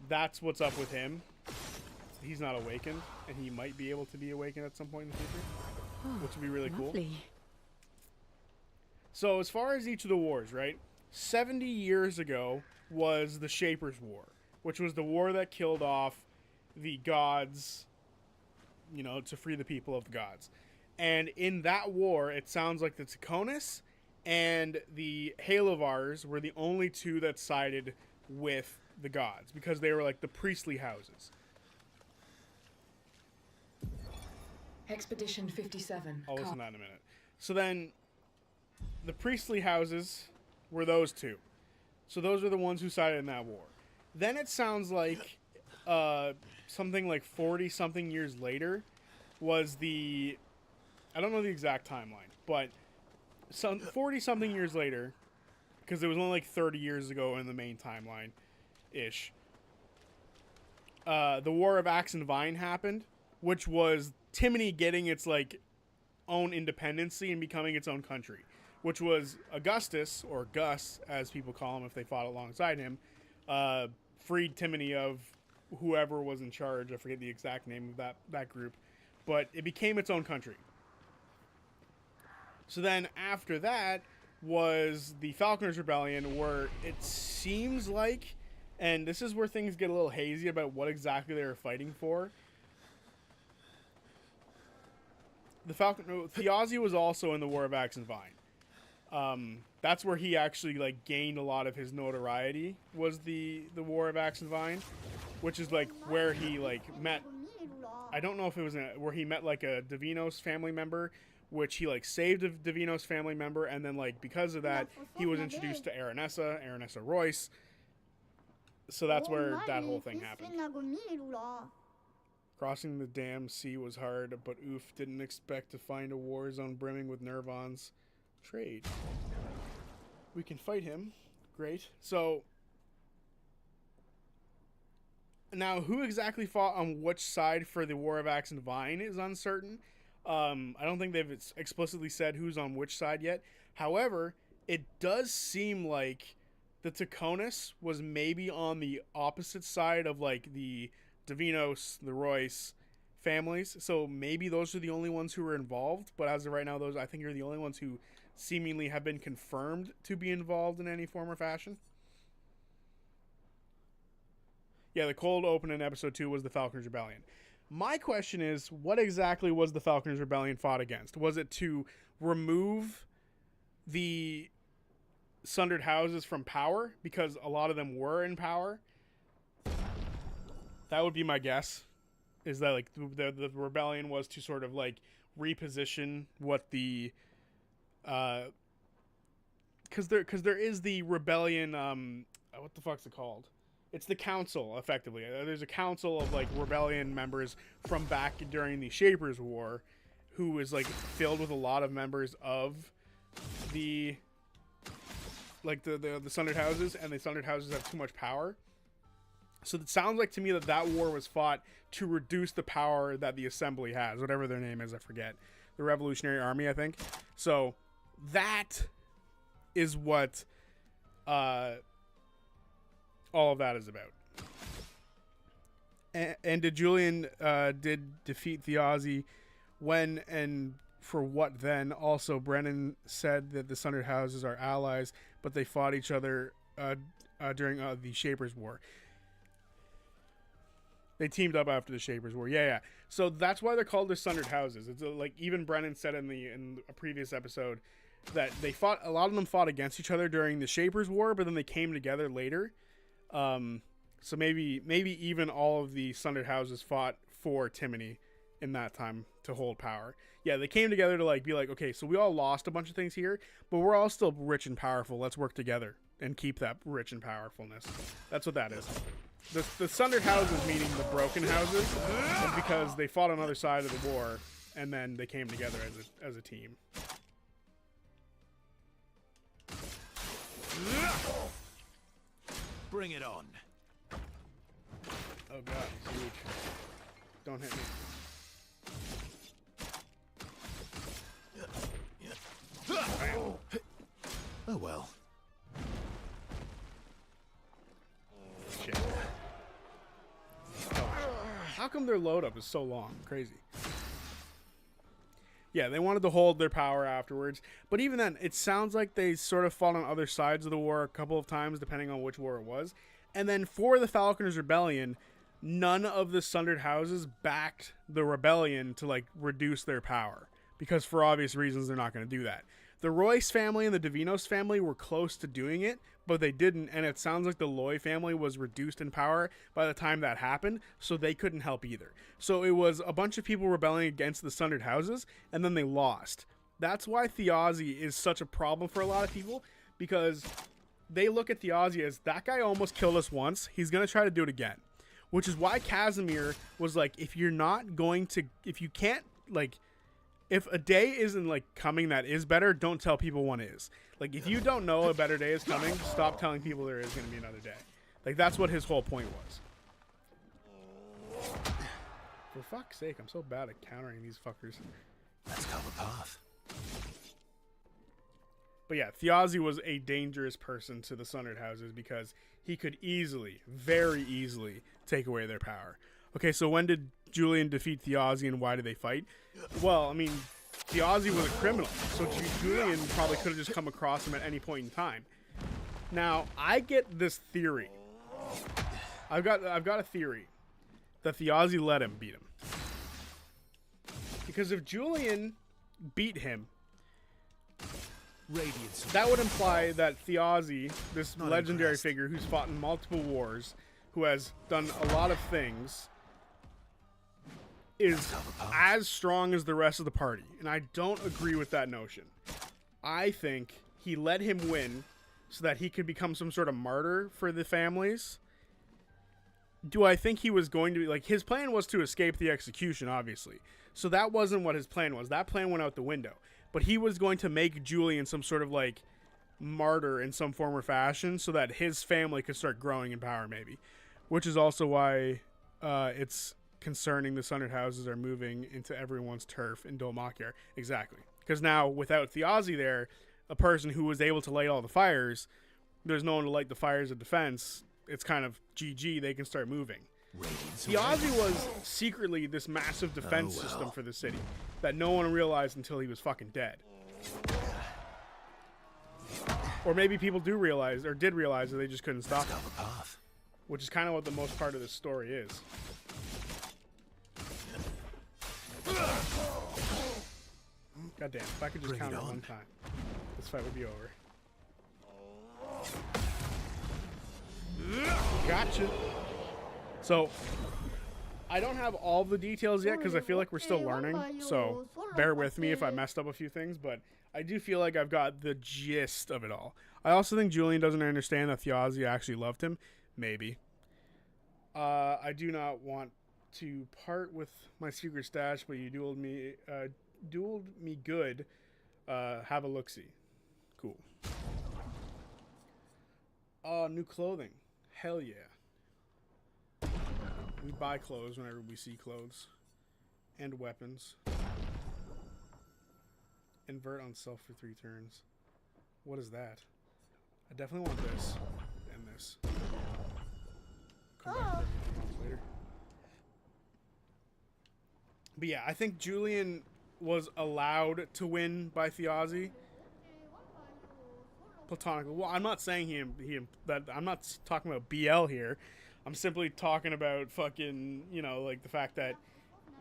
that's what's up with him. He's not awakened, and he might be able to be awakened at some point in the future, which would be really cool. So as far as each of the wars, right? 70 years ago was the Shaper's War, which was the war that killed off the gods, you know, to free the people of the gods. And in that war, it sounds like the Taconis and the Halovars were the only two that sided with the gods, because they were like the priestly houses. Expedition 57. I'll listen to that in a minute. So then, the priestly houses were those two. So those are the ones who sided in that war. Then it sounds like something like 40-something years later was the I don't know the exact timeline, but some 40-something years later, because it was only like 30 years ago in the main timeline-ish, the War of Axe and Vine happened, which was Timony getting its, like, own independency and becoming its own country, which was Augustus, or Gus, as people call him if they fought alongside him, freed Timony of whoever was in charge. I forget the exact name of that group, but it became its own country. So then after that was the Falconers Rebellion, where it seems like, and this is where things get a little hazy about what exactly they were fighting for. Thjazi was also in the War of Axe and Vine. That's where he actually like gained a lot of his notoriety, was the War of Axe and Vine, which is like where he like met. I don't know if it was where he met like a Divinos family member, which he like saved a Divinos family member, and then like because of that he was introduced to Aranessa Royce. So that's where that whole thing happened. Crossing the damn sea was hard, but oof, didn't expect to find a war zone brimming with Nervons. Trade. We can fight him. Great. So now who exactly fought on which side for the War of Axe and Vine is uncertain. I don't think they've explicitly said who's on which side yet. However, it does seem like the Taconis was maybe on the opposite side of like the Divinos, the Royce families. So maybe those are the only ones who were involved. But as of right now, those I think are the only ones who seemingly have been confirmed to be involved in any form or fashion. Yeah, the cold open in episode 2 was the Falconers Rebellion. My question is, what exactly was the Falconers Rebellion fought against? Was it to remove the Sundered Houses from power? Because a lot of them were in power. That would be my guess. Is that like the rebellion was to sort of like reposition what the because there is the rebellion, what the fuck's it called? It's the council, effectively. There's a council of like rebellion members from back during the Shapers War, who is like filled with a lot of members of the like the Sundered Houses, and the Sundered Houses have too much power. So it sounds like to me that war was fought to reduce the power that the Assembly has, whatever their name is, I forget. The Revolutionary Army, I think. So that is what all of that is about. And did Julian did defeat Thjazi when and for what then? Also, Brennan said that the Sundered Houses are allies, but they fought each other during the Shapers War. They teamed up after the Shapers War. Yeah. So that's why they're called the Sundered Houses. It's like even Brennan said in a previous episode that they fought. A lot of them fought against each other during the Shapers War, but then they came together later. So maybe even all of the Sundered Houses fought for Timony in that time to hold power. Yeah, they came together to like be like, okay, so we all lost a bunch of things here, but we're all still rich and powerful. Let's work together and keep that rich and powerfulness. That's what that is. The Sundered Houses, meaning the broken houses, is because they fought on the other side of the war, and then they came together as a team. Bring it on. Oh god, he's huge. Don't hit me. Oh well. Shit. How come their load up is so long? Crazy. Yeah, they wanted to hold their power afterwards. But even then, it sounds like they sort of fought on other sides of the war a couple of times, depending on which war it was. And then for the Falconers Rebellion, none of the Sundered Houses backed the rebellion to, like, reduce their power. Because for obvious reasons, they're not going to do that. The Royce family and the Divinos family were close to doing it, but they didn't, and it sounds like the Loy family was reduced in power by the time that happened, so they couldn't help either. So it was a bunch of people rebelling against the Sundered Houses, and then they lost. That's why Thjazi is such a problem for a lot of people, because they look at Thjazi as, that guy almost killed us once, he's going to try to do it again. Which is why Casimir was like, if you can't, like, if a day isn't like coming that is better, don't tell people one is. Like, if you don't know a better day is coming, stop telling people there is going to be another day. Like, that's what his whole point was. For fuck's sake, I'm so bad at countering these fuckers. Let's cover path. But yeah, Thjazi was a dangerous person to the Sundered Houses because he could easily, very easily, take away their power. Okay, so when did Julian defeat Thjazi and why did they fight? Well, I mean, Thjazi was a criminal, so Julian probably could have just come across him at any point in time. Now, I get this theory. I've got a theory that Thjazi let him beat him. Because if Julian beat him, that would imply that Thjazi, this legendary figure who's fought in multiple wars, who has done a lot of things, is as strong as the rest of the party. And I don't agree with that notion. I think he let him win so that he could become some sort of martyr for the families. Do I think he was going to be, like, his plan was to escape the execution, obviously. So that wasn't what his plan was. That plan went out the window. But he was going to make Julian some sort of, like, martyr in some form or fashion so that his family could start growing in power, maybe. Which is also why it's concerning the Sundered Houses are moving into everyone's turf in Dol Makyar. Exactly. Because now, without Thjazi there, a person who was able to light all the fires, there's no one to light the fires of defense. It's kind of GG. They can start moving. Thjazi was secretly this massive defense system for the city that no one realized until he was fucking dead. Or maybe people do realize, or did realize, that they just couldn't stop him. Which is kind of what the most part of this story is. God damn, if I could just counter one time, this fight would be over. Gotcha. So, I don't have all the details yet because I feel like we're still learning, so bear with me if I messed up a few things, but I do feel like I've got the gist of it all. I also think Julian doesn't understand that Thjazi actually loved him. Maybe. I do not want to part with my secret stash, but you dueled me good. Have a look-see. Cool. Oh, new clothing. Hell yeah. We buy clothes whenever we see clothes. And weapons. Invert on self for 3 turns. What is that? I definitely want this. And this. Come back for everything else later. But yeah, I think Julian was allowed to win by Thjazi. Platonically. Well, I'm not saying I'm not talking about BL here. I'm simply talking about fucking, you know, like the fact that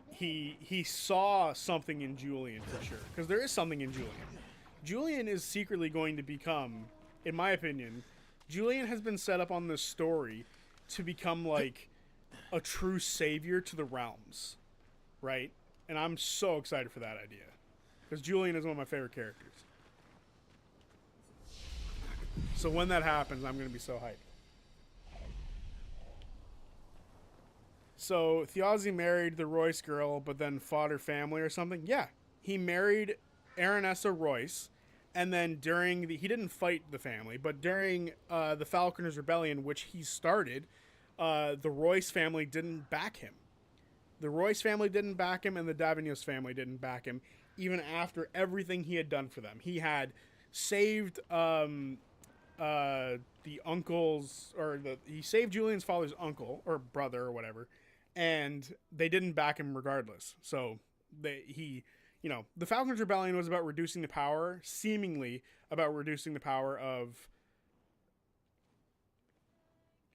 he saw something in Julian for sure. Because there is something in Julian. Julian is secretly going to become, in my opinion, Julian has been set up on this story to become like a true savior to the realms. Right? And I'm so excited for that idea. Because Julian is one of my favorite characters. So when that happens, I'm going to be so hyped. So Thjazi married the Royce girl, but then fought her family or something? Yeah. He married Aranessa Royce, and then he didn't fight the family, but during the Falconers' Rebellion, which he started, the Royce family didn't back him. The Royce family didn't back him, and the Davignos family didn't back him, even after everything he had done for them. He had saved the uncle's, he saved Julian's father's uncle, or brother, or whatever, and they didn't back him regardless. So, the Falconers' Rebellion was about reducing the power, seemingly about reducing the power of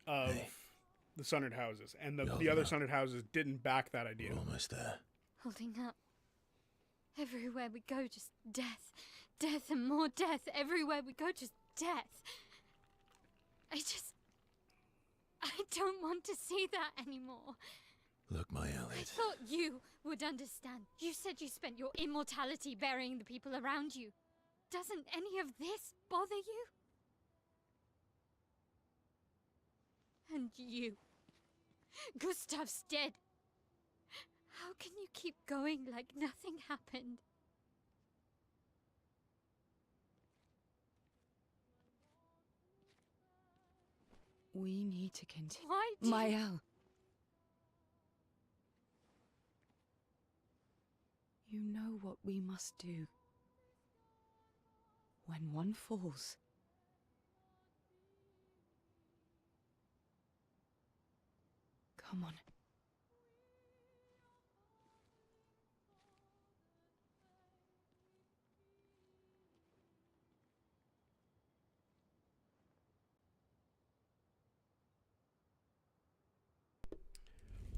the Sundered Houses, and the other Sundered Houses didn't back that idea. We're almost there. Holding up. Everywhere we go, just death. Death and more death. Everywhere we go, just death. I don't want to see that anymore. Look, my I Elliot. thought you would understand. You said you spent your immortality burying the people around you. Doesn't any of this bother you? And you. Gustav's dead. How can you keep going like nothing happened? We need to continue. Why do you... Mael. You know what we must do. When one falls, come on.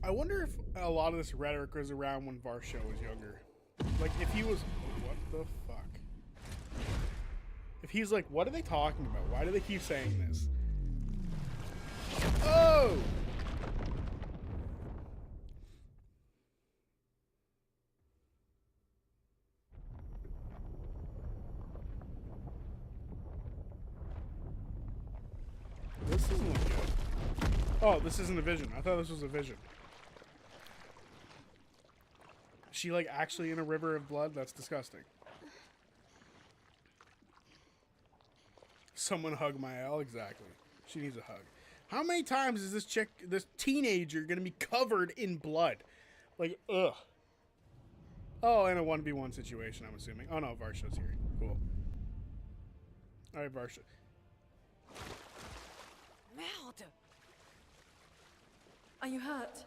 I wonder if a lot of this rhetoric was around when Varsho was younger. Like, if he was... What the fuck? If he's like, what are they talking about? Why do they keep saying this? Oh! This doesn't look good. Oh, this isn't a vision. I thought this was a vision. Is she, like, actually in a river of blood? That's disgusting. Someone hug Mael? Exactly. She needs a hug. How many times is this teenager gonna be covered in blood? Like, ugh. Oh, in a 1v1 situation, I'm assuming. Oh no, Varsho's here. Cool. Alright, Varsho. Merde! Are you hurt?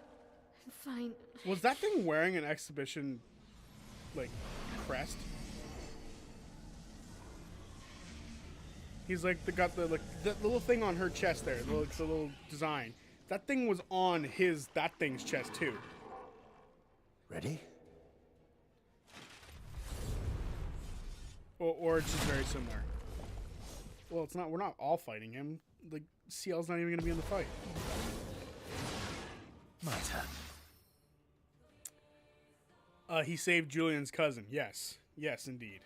I'm fine. Was that thing wearing an exhibition, like, crest? He's like, got the, like, the little thing on her chest there, the little design. That thing was on that thing's chest too. Ready? Or it's just very similar. Well, it's not. We're not all fighting him. Like, CL's not even going to be in the fight. My turn. He saved Julian's cousin. Yes. Yes, indeed.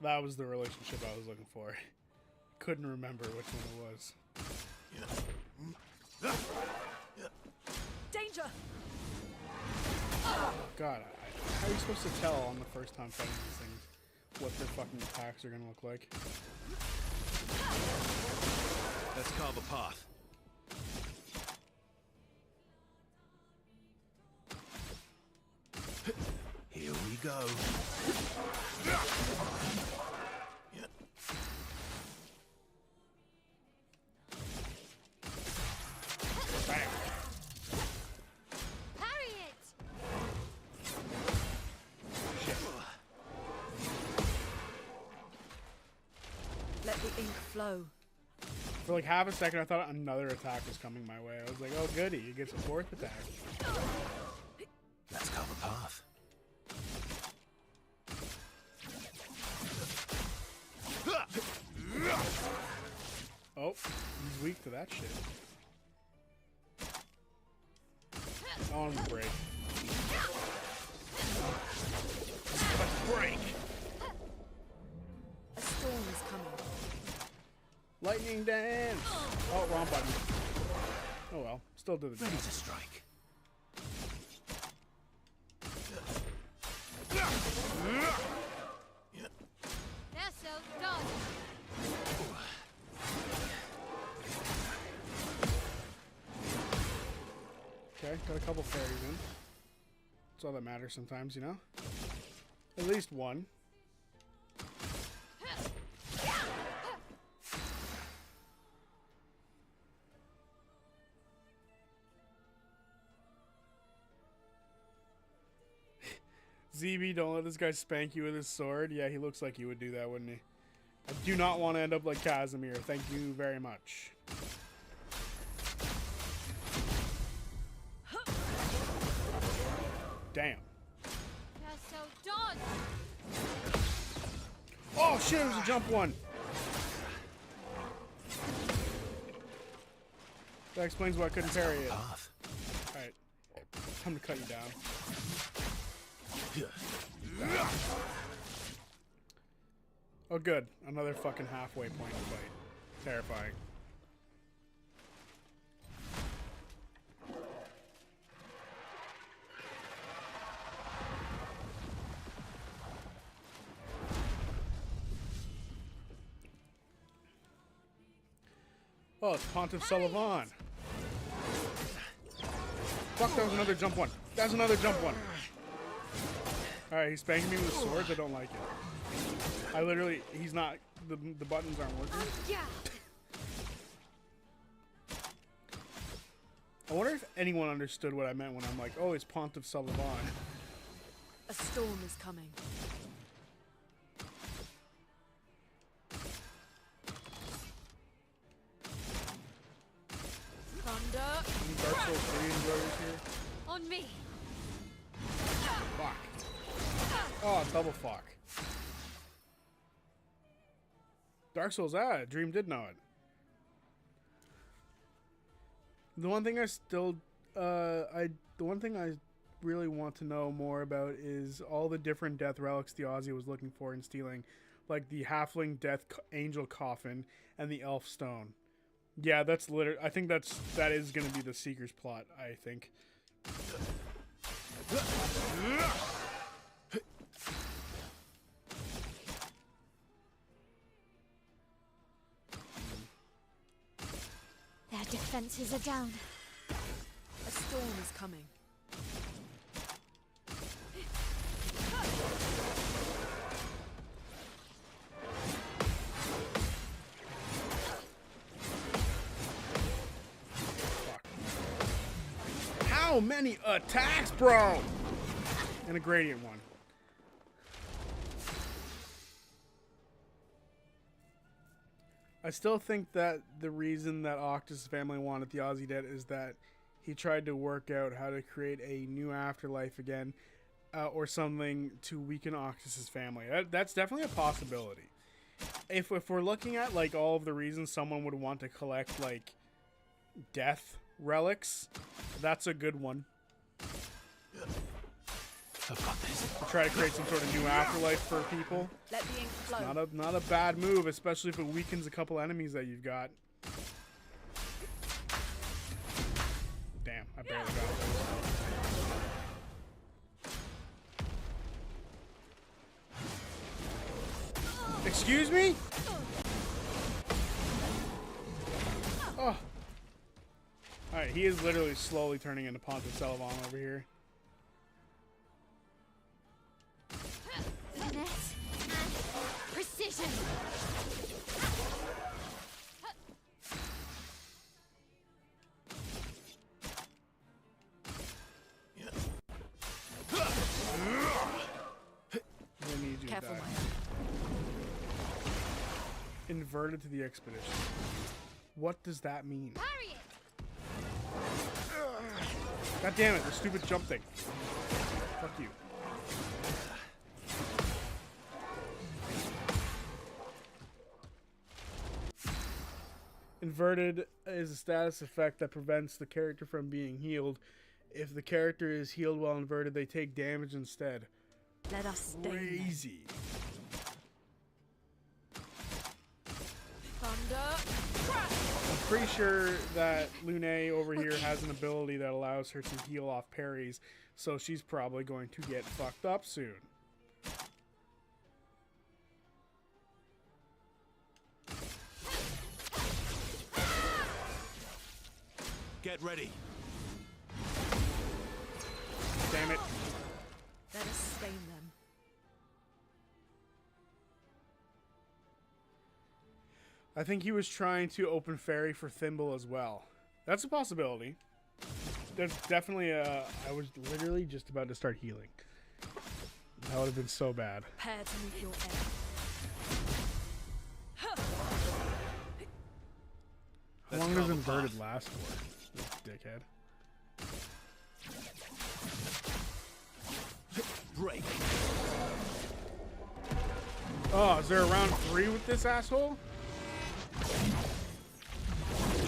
That was the relationship I was looking for. Couldn't remember which one it was. Danger! God, how are you supposed to tell on the first time fighting these things what their fucking attacks are going to look like? Let's carve a path. Here we go. Parry it! Let the ink flow. For like half a second, I thought another attack was coming my way. I was like, oh goody, he gets a fourth attack. Let's carve a path. Oh, he's weak to that shit. Oh, and break. Let's break! A storm is coming. Lightning dance! Oh, wrong button. Oh well, still do the Ready job. to strike. They're so done. Okay, got a couple fairies in. That's all that matters sometimes, you know? At least one. ZB, don't let this guy spank you with his sword. Yeah, he looks like he would do that, wouldn't he? I do not want to end up like Casimir. Thank you very much. Damn. They're so done. Oh shit, it was a jump one. That explains why I couldn't parry it. Path. Alright. Time to cut you down. Oh good. Another fucking halfway point to fight. Terrifying. Oh, it's Pontiff Sullivan. Fuck, that was another jump one. That's another jump one. Alright, he's spanking me with swords. I don't like it. I literally, he's not, the buttons aren't working. Yeah. I wonder if anyone understood what I meant when I'm like, oh, it's Pontiff Sullivan. A storm is coming. Thunder. Any Dark Souls 3 enjoyers here? On me. Fuck. Oh, double fuck. Dark Souls, Dream did know it. The one thing I still, the one thing I really want to know more about is all the different death relics the Aussie was looking for and stealing, like the Halfling Death Angel Coffin and the Elf Stone. Yeah, that's I think that is going to be the Seeker's plot, I think. Their defenses are down. A storm is coming. How many attacks, bro? And a gradient one. I still think that the reason that Octus' family wanted the Aussie dead is that he tried to work out how to create a new afterlife again, or something to weaken Octus' family. That's definitely a possibility. If we're looking at like all of the reasons someone would want to collect like death relics, that's a good one. I've got this. To try to create some sort of new afterlife for people. Let the ink flow. Not a bad move, especially if it weakens a couple enemies that you've got. Damn, I barely got it. Excuse me? Oh. Alright, he is literally slowly turning into Pontiff Sullivan over here. Finesse and precision. I need you to Careful, die. my Inverted to the expedition. What does that mean? Parry it. God damn it, the stupid jump thing. Fuck you. Inverted is a status effect that prevents the character from being healed. If the character is healed while inverted, they take damage instead. Let us stay. Crazy. Thunder. I'm pretty sure that Lune over here has an ability that allows her to heal off parries, so she's probably going to get fucked up soon. Get ready. Damn it. Let us stain them. I think he was trying to open Fairy for Thimble as well. That's a possibility. There's definitely a... I was literally just about to start healing. That would have been so bad. Prepare to meet your end. How long does inverted last for? This dickhead. Break. Oh, is there a round 3 with this asshole?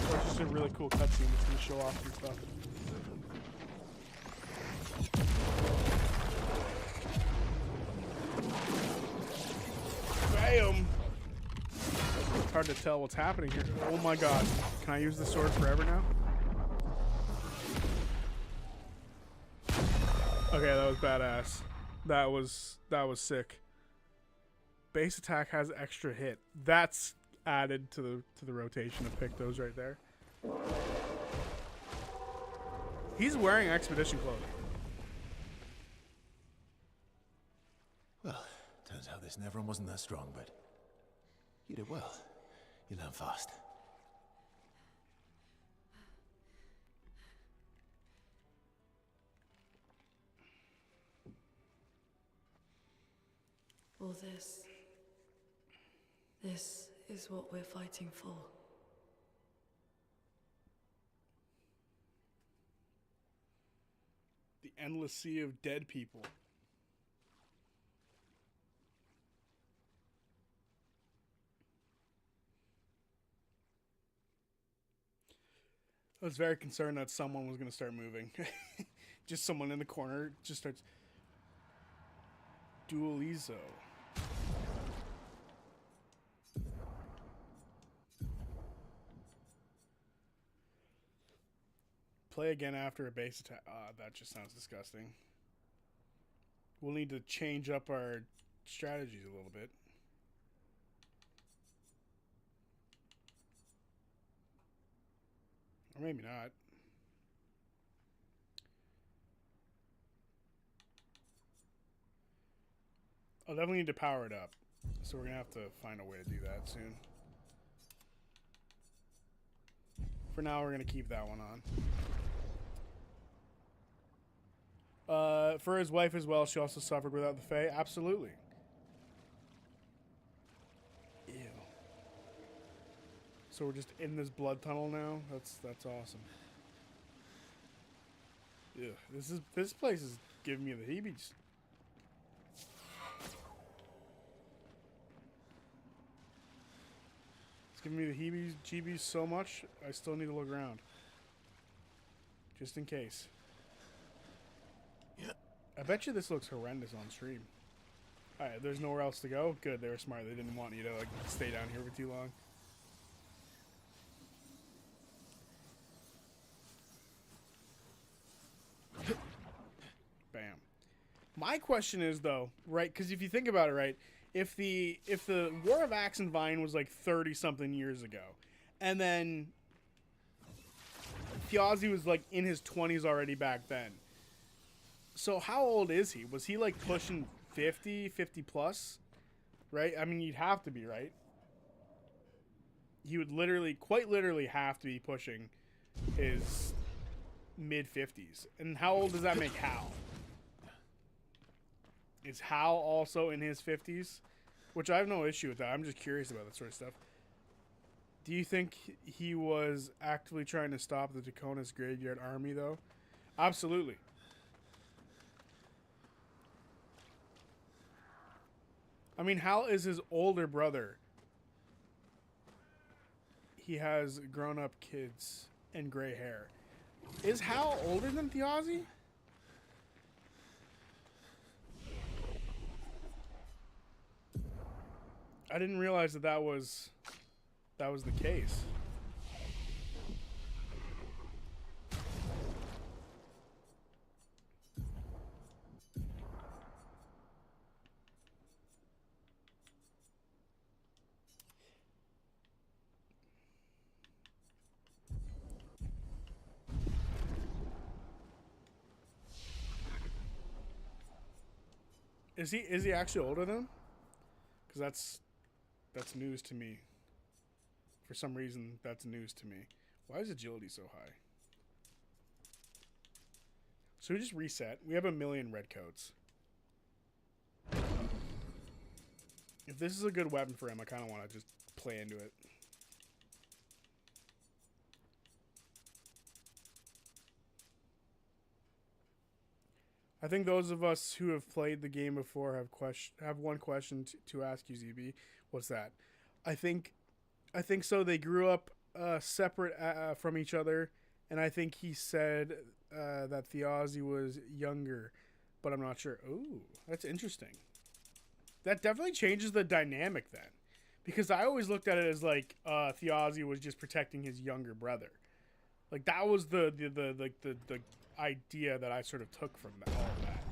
Or it's just a really cool cutscene that's gonna show off your stuff. Bam! It's hard to tell what's happening here. Oh my god. Can I use the sword forever now? Okay, that was badass. That was sick. Base attack has extra hit. That's added to the rotation to pick those right there. He's wearing expedition clothing. Well, turns out this Nevron wasn't that strong, but you did well. You learn fast. All this is what we're fighting for. The endless sea of dead people. I was very concerned that someone was going to start moving. Just someone in the corner just starts. Dualizo. Play again after a base attack. That just sounds disgusting. We'll need to change up our strategies a little bit. Or maybe not. I'll definitely need to power it up. So we're going to have to find a way to do that soon. For now, we're going to keep that one on. For his wife as well, she also suffered without the Fae. Absolutely. Ew. So we're just in this blood tunnel now? That's awesome. Yeah, this place is giving me the heebies. It's giving me the heebies so much, I still need to look around. Just in case. I bet you this looks horrendous on stream. Alright, there's nowhere else to go. Good, they were smart. They didn't want you to like stay down here for too long. Bam. My question is though, right? Because if you think about it, right, if the War of Axe and Vine was like 30 something years ago, and then Thiazi was like in his 20s already back then. So how old is he? Was he like pushing 50 plus? Right? I mean, you'd have to be, right? He would quite literally have to be pushing his mid-50s. And how old does that make Hal? Is Hal also in his 50s? Which I have no issue with that. I'm just curious about that sort of stuff. Do you think he was actively trying to stop the Dakonis Graveyard Army, though? Absolutely. I mean, Hal is his older brother. He has grown-up kids and gray hair. Is Hal older than Thiazi? I didn't realize that was the case. Is he actually older than him? Because that's news to me. For some reason, that's news to me. Why is agility so high? So we just reset. We have 1 million red coats. If this is a good weapon for him, I kind of want to just play into it. I think those of us who have played the game before have one question to ask you, ZB. What's that? I think so. They grew up separate from each other, and I think he said that Thiazi was younger, but I'm not sure. Ooh, that's interesting. That definitely changes the dynamic then, because I always looked at it as like Thiazi was just protecting his younger brother. Like that was the idea that I sort of took from all of that.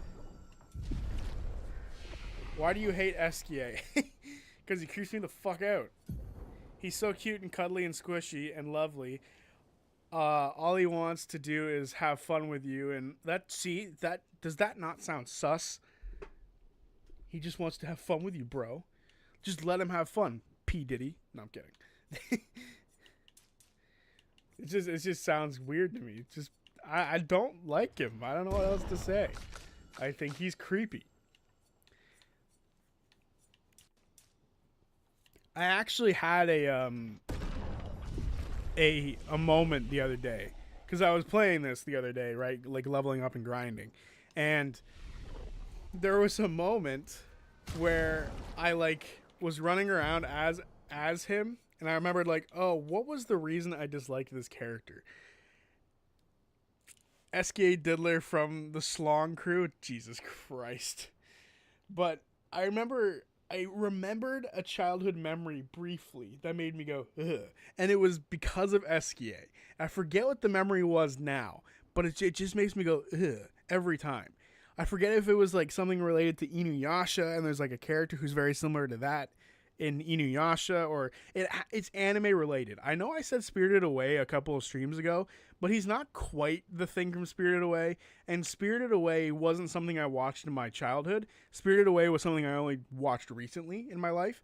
Why do you hate Esquier? Because he creeps me the fuck out. He's so cute and cuddly and squishy and lovely. All he wants to do is have fun with you, and does that not sound sus? He just wants to have fun with you, bro. Just let him have fun, P. Diddy. No, I'm kidding. It just sounds weird to me. It's just I don't like him. I don't know what else to say. I think he's creepy. I actually had a moment the other day, because I was playing this the other day, right? Like leveling up and grinding. And there was a moment where I like was running around as him, and I remembered like, oh, what was the reason I disliked this character? SKA Diddler from the Slong crew. Jesus Christ. But I remembered a childhood memory briefly that made me go, ugh. And it was because of SKA. I forget what the memory was now, but it just makes me go, ugh, every time. I forget if it was like something related to Inuyasha, and there's like a character who's very similar to that in Inuyasha, or it's anime related. I know I said Spirited Away a couple of streams ago, but he's not quite the thing from Spirited Away, and Spirited Away wasn't something I watched in my childhood. Spirited Away was something I only watched recently in my life,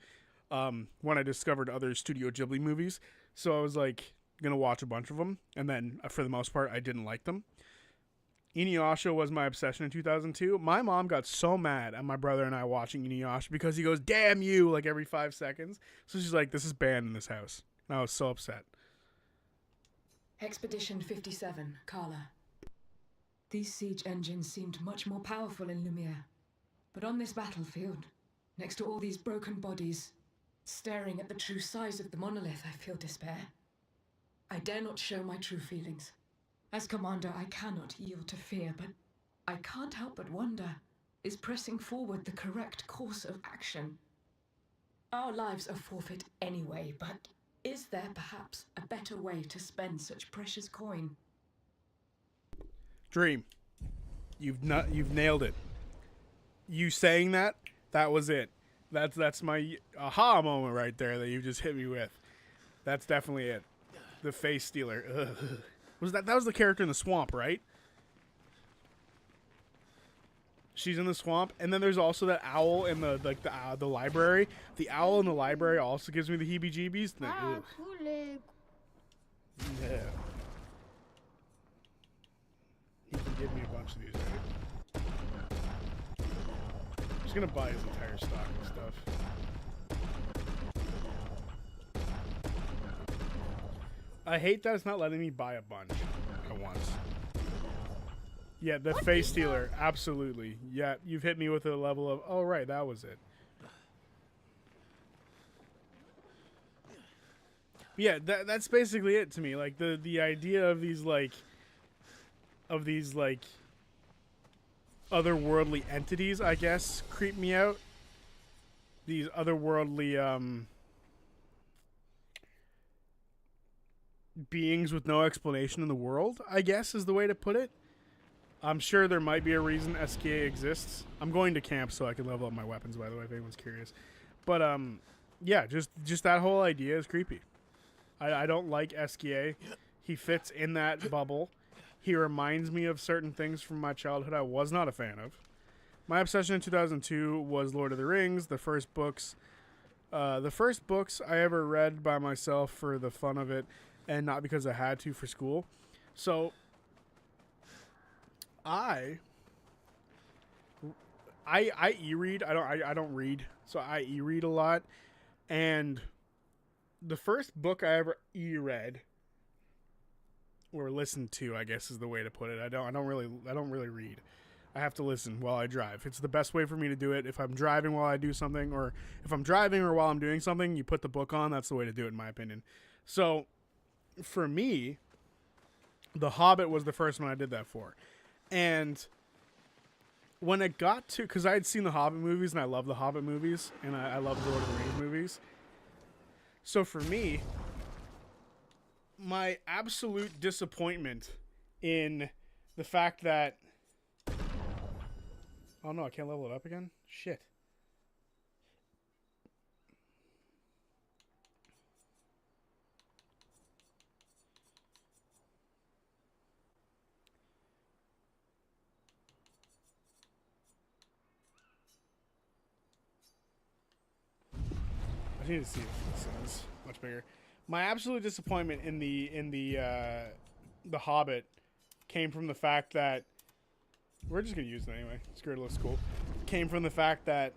when I discovered other Studio Ghibli movies. So I was like gonna watch a bunch of them, and then for the most part I didn't like them. Inuyasha was my obsession in 2002. My mom got so mad at my brother and I watching Inuyasha because he goes, "Damn you," like every 5 seconds. So she's like, "This is banned in this house." And I was so upset. Expedition 57, Carla. These siege engines seemed much more powerful in Lumiere. But on this battlefield, next to all these broken bodies, staring at the true size of the monolith, I feel despair. I dare not show my true feelings. As commander, I cannot yield to fear, but I can't help but wonder, is pressing forward the correct course of action? Our lives are forfeit anyway, but is there perhaps a better way to spend such precious coin? Dream, you've nailed it. You saying that was it. That's my aha moment right there that you just hit me with. That's definitely it. The face stealer. Ugh. That was the character in the swamp, right? She's in the swamp, and then there's also that owl in the library. The owl in the library also gives me the heebie-jeebies. Yeah. He can give me a bunch of these, right? I'm just gonna buy his entire stock of stuff. I hate that it's not letting me buy a bunch at once. Yeah, the face stealer, absolutely. Yeah, you've hit me with a level of, oh right, that was it. Yeah, that's basically it to me. Like the idea of these otherworldly entities, I guess, creep me out. These otherworldly beings with no explanation in the world, I guess is the way to put it. I'm sure there might be a reason SKA exists. I'm going to camp so I can level up my weapons, by the way, if anyone's curious. But yeah, just that whole idea is creepy. I don't like SKA. He fits in that bubble. He reminds me of certain things from my childhood I was not a fan of. My obsession in 2002 was Lord of the Rings, the first books. The first books I ever read by myself for the fun of it, and not because I had to for school. So I e-read. I don't read, so I e-read a lot. And the first book I ever e-read or listened to, I guess is the way to put it. I don't really read. I have to listen while I drive. It's the best way for me to do it. If I'm driving while I do something, or if I'm driving or while I'm doing something, you put the book on. That's the way to do it, in my opinion. So for me, The Hobbit was the first one I did that for. And when it got to, because I had seen the Hobbit movies, and I love the Hobbit movies, and I love the Lord of the Rings movies. So for me, my absolute disappointment in the fact that, oh no, I can't level it up again? Shit. I need to see if this is much bigger. My absolute disappointment in the Hobbit came from the fact that we're just gonna use it anyway. Screw it, looks cool. Came from the fact that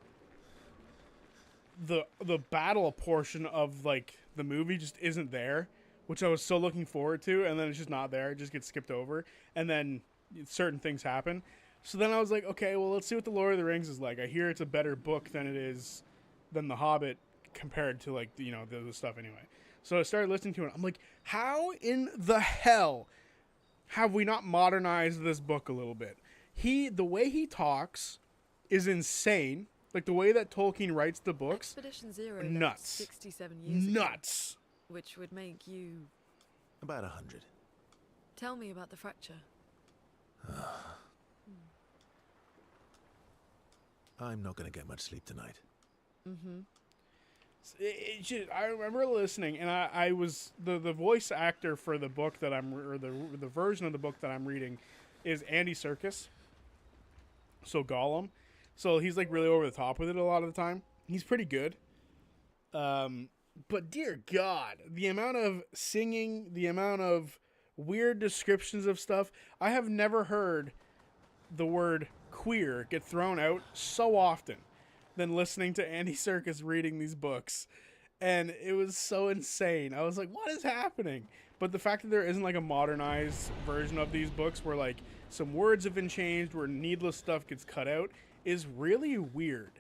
the battle portion of like the movie just isn't there, which I was so looking forward to, and then it's just not there. It just gets skipped over, and then certain things happen. So then I was like, okay, well, let's see what the Lord of the Rings is like. I hear it's a better book than The Hobbit compared to like the stuff anyway. So I started listening to it. I'm like, how in the hell have we not modernized this book a little bit? The way he talks is insane. Like the way that Tolkien writes the books, Expedition Zero left nuts, 67 years ago, nuts. which would make you... About 100. Tell me about the fracture. I'm not going to get much sleep tonight. I remember listening, and I was the voice actor for the book that the version of the book that I'm reading is Andy Serkis. So Gollum, so he's like really over the top with it a lot of the time. He's pretty good. But dear God, the amount of singing, the amount of weird descriptions of stuff. I have never heard the word queer get thrown out so often than listening to Andy Serkis reading these books. And it was so insane. I was like, what is happening? But the fact that there isn't like a modernized version of these books where like some words have been changed, where needless stuff gets cut out, is really weird.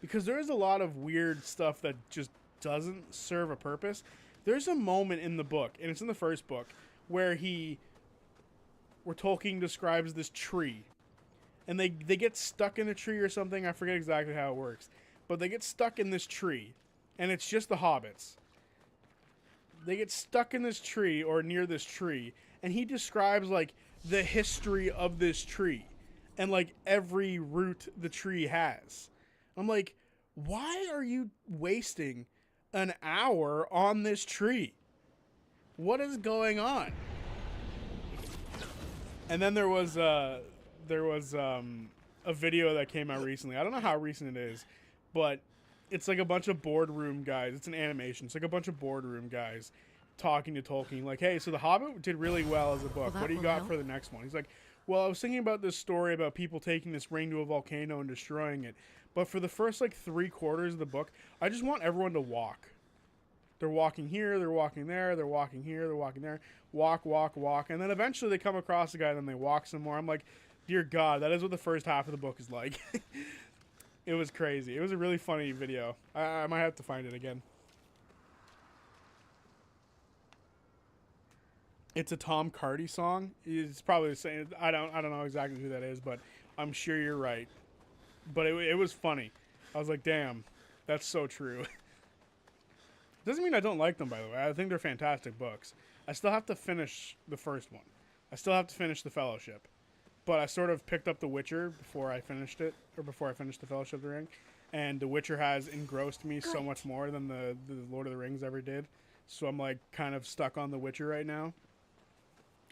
Because there is a lot of weird stuff that just doesn't serve a purpose. There's a moment in the book, and it's in the first book, where Tolkien describes this tree. And they get stuck in a tree or something. I forget exactly how it works. But they get stuck in this tree. And it's just the hobbits. They get stuck in this tree or near this tree. And he describes like the history of this tree. And like every root the tree has. I'm like, why are you wasting an hour on this tree? What is going on? And then there was a video that came out recently. I don't know how recent it is, but it's like a bunch of boardroom guys. It's an animation. It's like a bunch of boardroom guys talking to Tolkien. Like, hey, so The Hobbit did really well as a book. What do you got for the next one? He's like, well, I was thinking about this story about people taking this ring to a volcano and destroying it. But for the first like 3/4 of the book, I just want everyone to walk. They're walking here, they're walking there, they're walking here, they're walking there. Walk, walk, walk. And then eventually they come across the guy, and then they walk some more. I'm like, dear God, that is what the first half of the book is like. It was crazy. It was a really funny video. I might have to find it again. It's a Tom Cardy song. It's probably the same. I don't know exactly who that is, but I'm sure you're right. But it was funny. I was like, damn, that's so true. Doesn't mean I don't like them, by the way. I think they're fantastic books. I still have to finish the first one. I still have to finish The Fellowship. But I sort of picked up The Witcher before I finished it, or before I finished The Fellowship of the Ring. And The Witcher has engrossed me so much more than the Lord of the Rings ever did. So I'm like kind of stuck on The Witcher right now.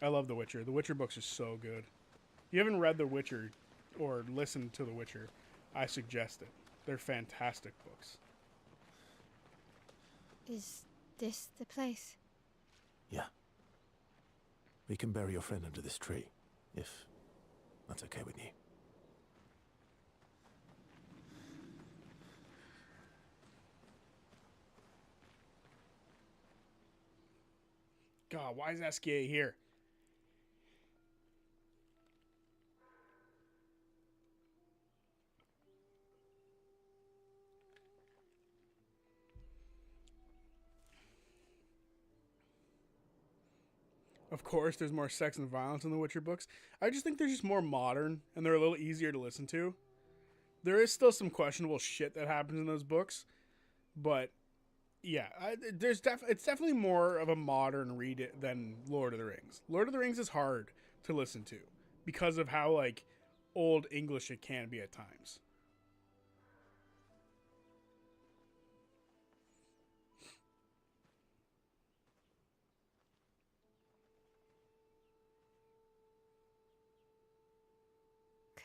I love The Witcher. The Witcher books are so good. If you haven't read The Witcher or listened to The Witcher, I suggest it. They're fantastic books. Is this the place? Yeah. We can bury your friend under this tree, if that's okay with you. God, why is SKA here? Of course, there's more sex and violence in the Witcher books. I just think they're just more modern, and they're a little easier to listen to. There is still some questionable shit that happens in those books, but yeah, it's definitely more of a modern read than Lord of the Rings. Lord of the Rings is hard to listen to because of how like old English it can be at times.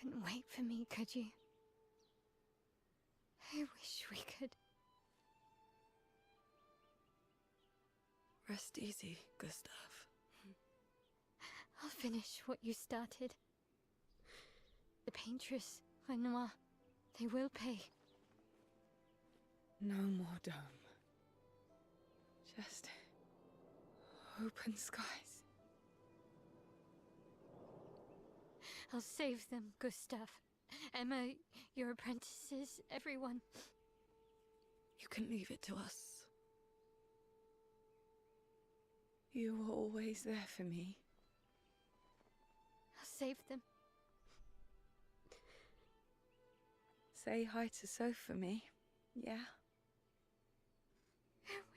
Couldn't wait for me, could you? I wish we could. Rest easy, Gustav. I'll finish what you started. The paintress, Renoir, they will pay. No more dome. Just open skies. I'll save them, Gustav. Emma, your apprentices, everyone. You can leave it to us. You were always there for me. I'll save them. Say hi to Soph for me, yeah?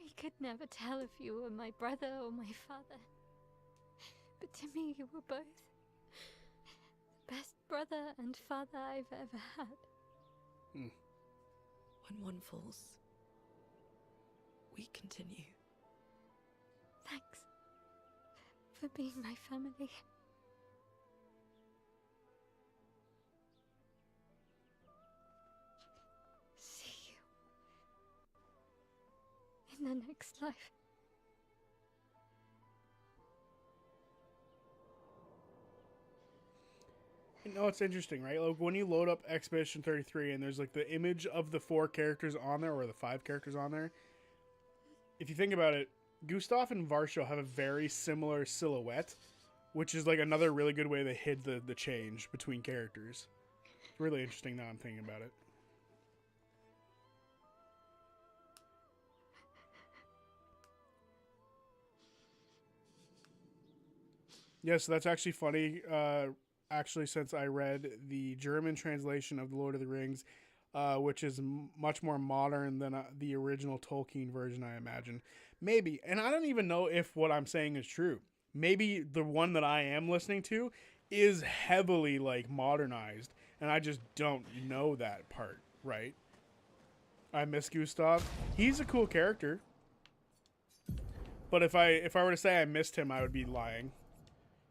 We could never tell if you were my brother or my father. But to me, you were both. The best brother and father I've ever had. When one falls, we continue. Thanks for being my family. See you in the next life. You know, it's interesting, right? Like when you load up Expedition 33 and there's like the image of the 4 characters on there, or the 5 characters on there. If you think about it, Gustav and Varsho have a very similar silhouette, which is like another really good way they hid the change between characters. It's really interesting now I'm thinking about it. Yeah, so that's actually funny. Actually, since I read the German translation of The Lord of the Rings, which is much more modern than the original Tolkien version, I imagine. Maybe. And I don't even know if what I'm saying is true. Maybe the one that I am listening to is heavily, like, modernized. And I just don't know that part, right? I miss Gustav. He's a cool character. But if I were to say I missed him, I would be lying.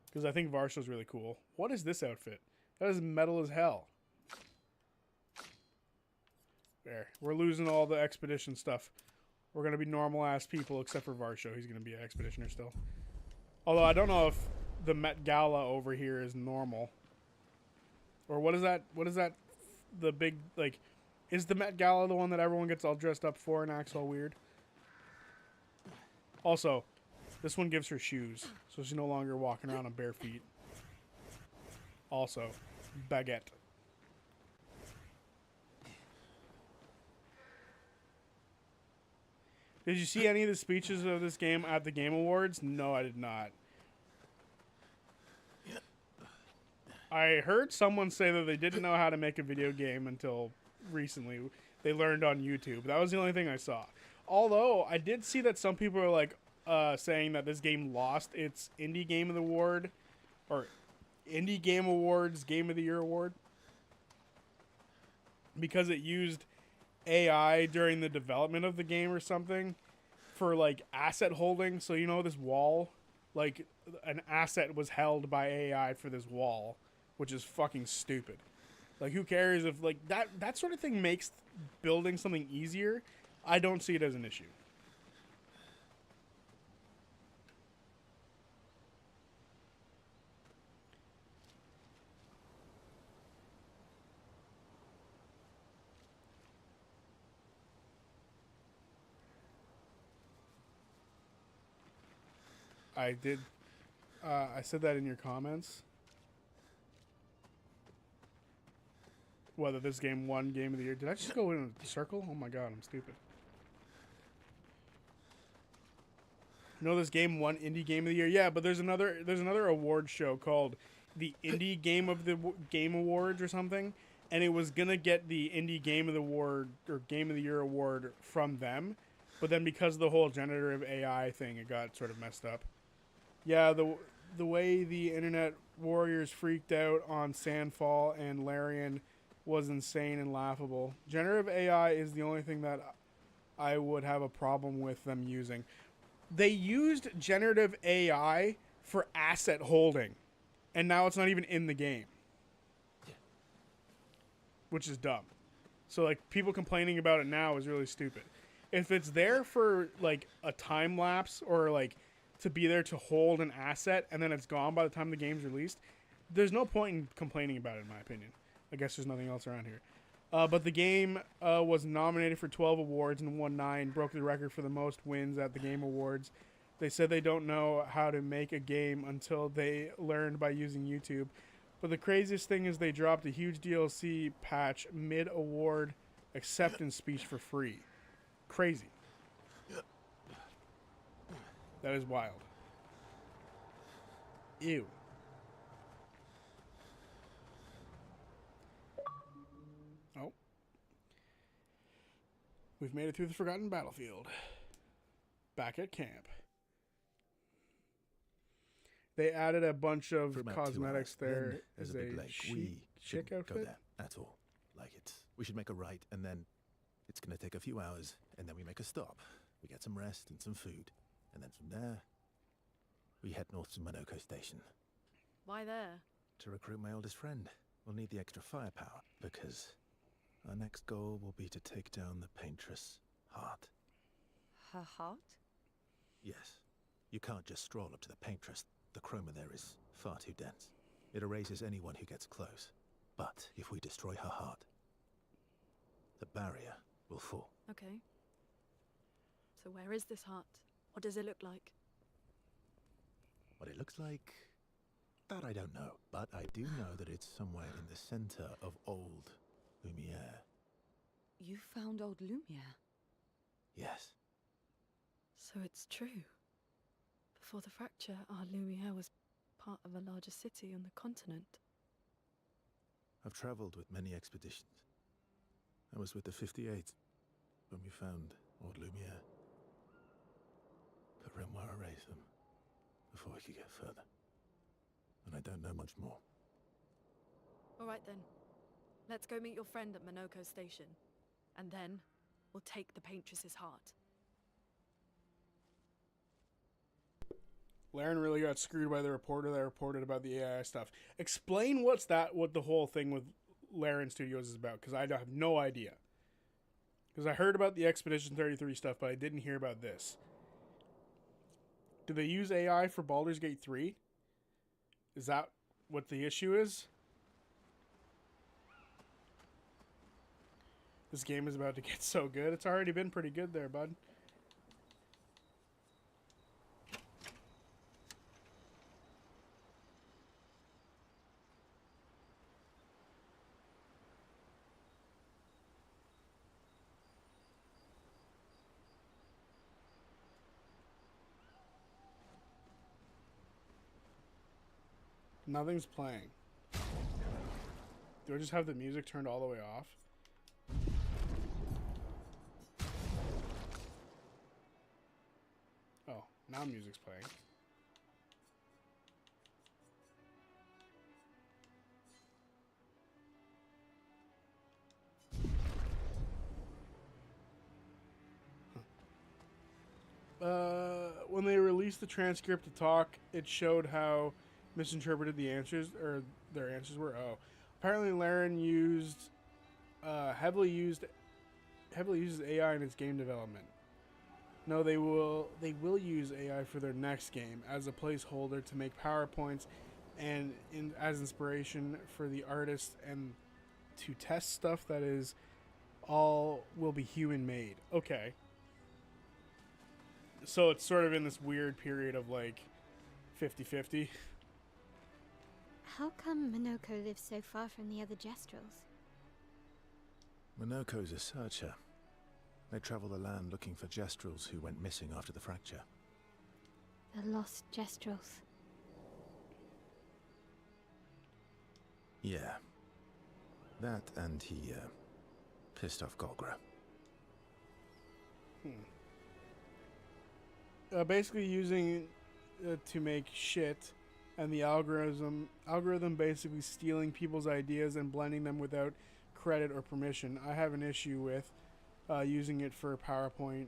Because I think Varsho's really cool. What is this outfit? That is metal as hell. There. We're losing all the expedition stuff. We're going to be normal-ass people except for Varsho. He's going to be an expeditioner still. Although I don't know if the Met Gala over here is normal. Or what is that? What is that? The big, like... Is the Met Gala the one that everyone gets all dressed up for and acts all weird? Also... This one gives her shoes, so she's no longer walking around on bare feet. Also, baguette. Did you see any of the speeches of this game at the Game Awards? No, I did not. I heard someone say that they didn't know how to make a video game until recently. They learned on YouTube. That was the only thing I saw. Although, I did see that some people are like, saying that this game lost its Indie Game of the Award, or Indie Game Awards Game of the Year award, because it used AI during the development of the game or something for like asset holding. So you know this wall, like an asset was held by AI for this wall, which is fucking stupid. Like who cares if like that sort of thing makes building something easier. I don't see it as an issue. I did. I said that in your comments. Whether this game won Game of the Year. Did I just go in a circle? Oh my god, I'm stupid. You know this game won Indie Game of the Year? Yeah, but there's another award show called the Indie Game of the Game Awards or something, and it was gonna get the Indie Game of the Award or Game of the Year award from them, but then because of the whole generative AI thing, it got sort of messed up. Yeah, the way the internet warriors freaked out on Sandfall and Larian was insane and laughable. Generative AI is the only thing that I would have a problem with them using. They used generative AI for asset holding, and now it's not even in the game, which is dumb. So like people complaining about it now is really stupid. If it's there for like a time lapse or like to be there to hold an asset and then it's gone by the time the game's released, there's no point in complaining about it, in my opinion. I guess there's nothing else around here. But the game was nominated for 12 awards and won 9, broke the record for the most wins at the Game Awards. They said they don't know how to make a game until they learned by using YouTube. But the craziest thing is they dropped a huge DLC patch mid-award acceptance speech for free. Crazy. That is wild. Ew. Oh. We've made it through the Forgotten Battlefield. Back at camp. They added a bunch of cosmetics there. There's a big lake. We chick shouldn't outfit? go there at all. Like we should make a right, and then it's going to take a few hours, and then we make a stop. We get some rest and some food, and then from there, we head north to Monoko Station. Why there? To recruit my oldest friend. We'll need the extra firepower, because our next goal will be to take down the Paintress Heart. Her heart? Yes. You can't just stroll up to the Paintress. The chroma there is far too dense. It erases anyone who gets close. But if we destroy her heart, the barrier will fall. Okay. So where is this heart? What does it look like? What it looks like, that I don't know. But I do know that it's somewhere in the center of old Lumiere. You found old Lumiere? Yes. So it's true. Before the fracture, our Lumiere was part of a larger city on the continent. I've traveled with many expeditions. I was with the 58th when we found old Lumiere. But Renoir erased them before we could get further. And I don't know much more. All right then. Let's go meet your friend at Monoko Station. And then, we'll take the Paintress's heart. Laren really got screwed by the reporter that reported about the AI stuff. Explain what the whole thing with Laren Studios is about, because I have no idea. Because I heard about the Expedition 33 stuff, but I didn't hear about this. Do they use AI for Baldur's Gate 3? Is that what the issue is? This game is about to get so good. It's already been pretty good there, bud. Nothing's playing. Do I just have the music turned all the way off? Oh, now music's playing. When they released the transcript to talk, it showed how misinterpreted the answers, or their answers were. Oh, apparently Laren heavily uses AI in its game development. No, they will use AI for their next game as a placeholder to make PowerPoints and as inspiration for the artists and to test stuff that is all will be human made. Okay. So it's sort of in this weird period of like 50-50. How come Monoko lives so far from the other Jestrels? Monoko's a searcher. They travel the land looking for Jestrels who went missing after the fracture. The lost Jestrels. Yeah. That and he, pissed off Golgra. Basically using to make shit, and the algorithm basically stealing people's ideas and blending them without credit or permission. I have an issue with using it for PowerPoint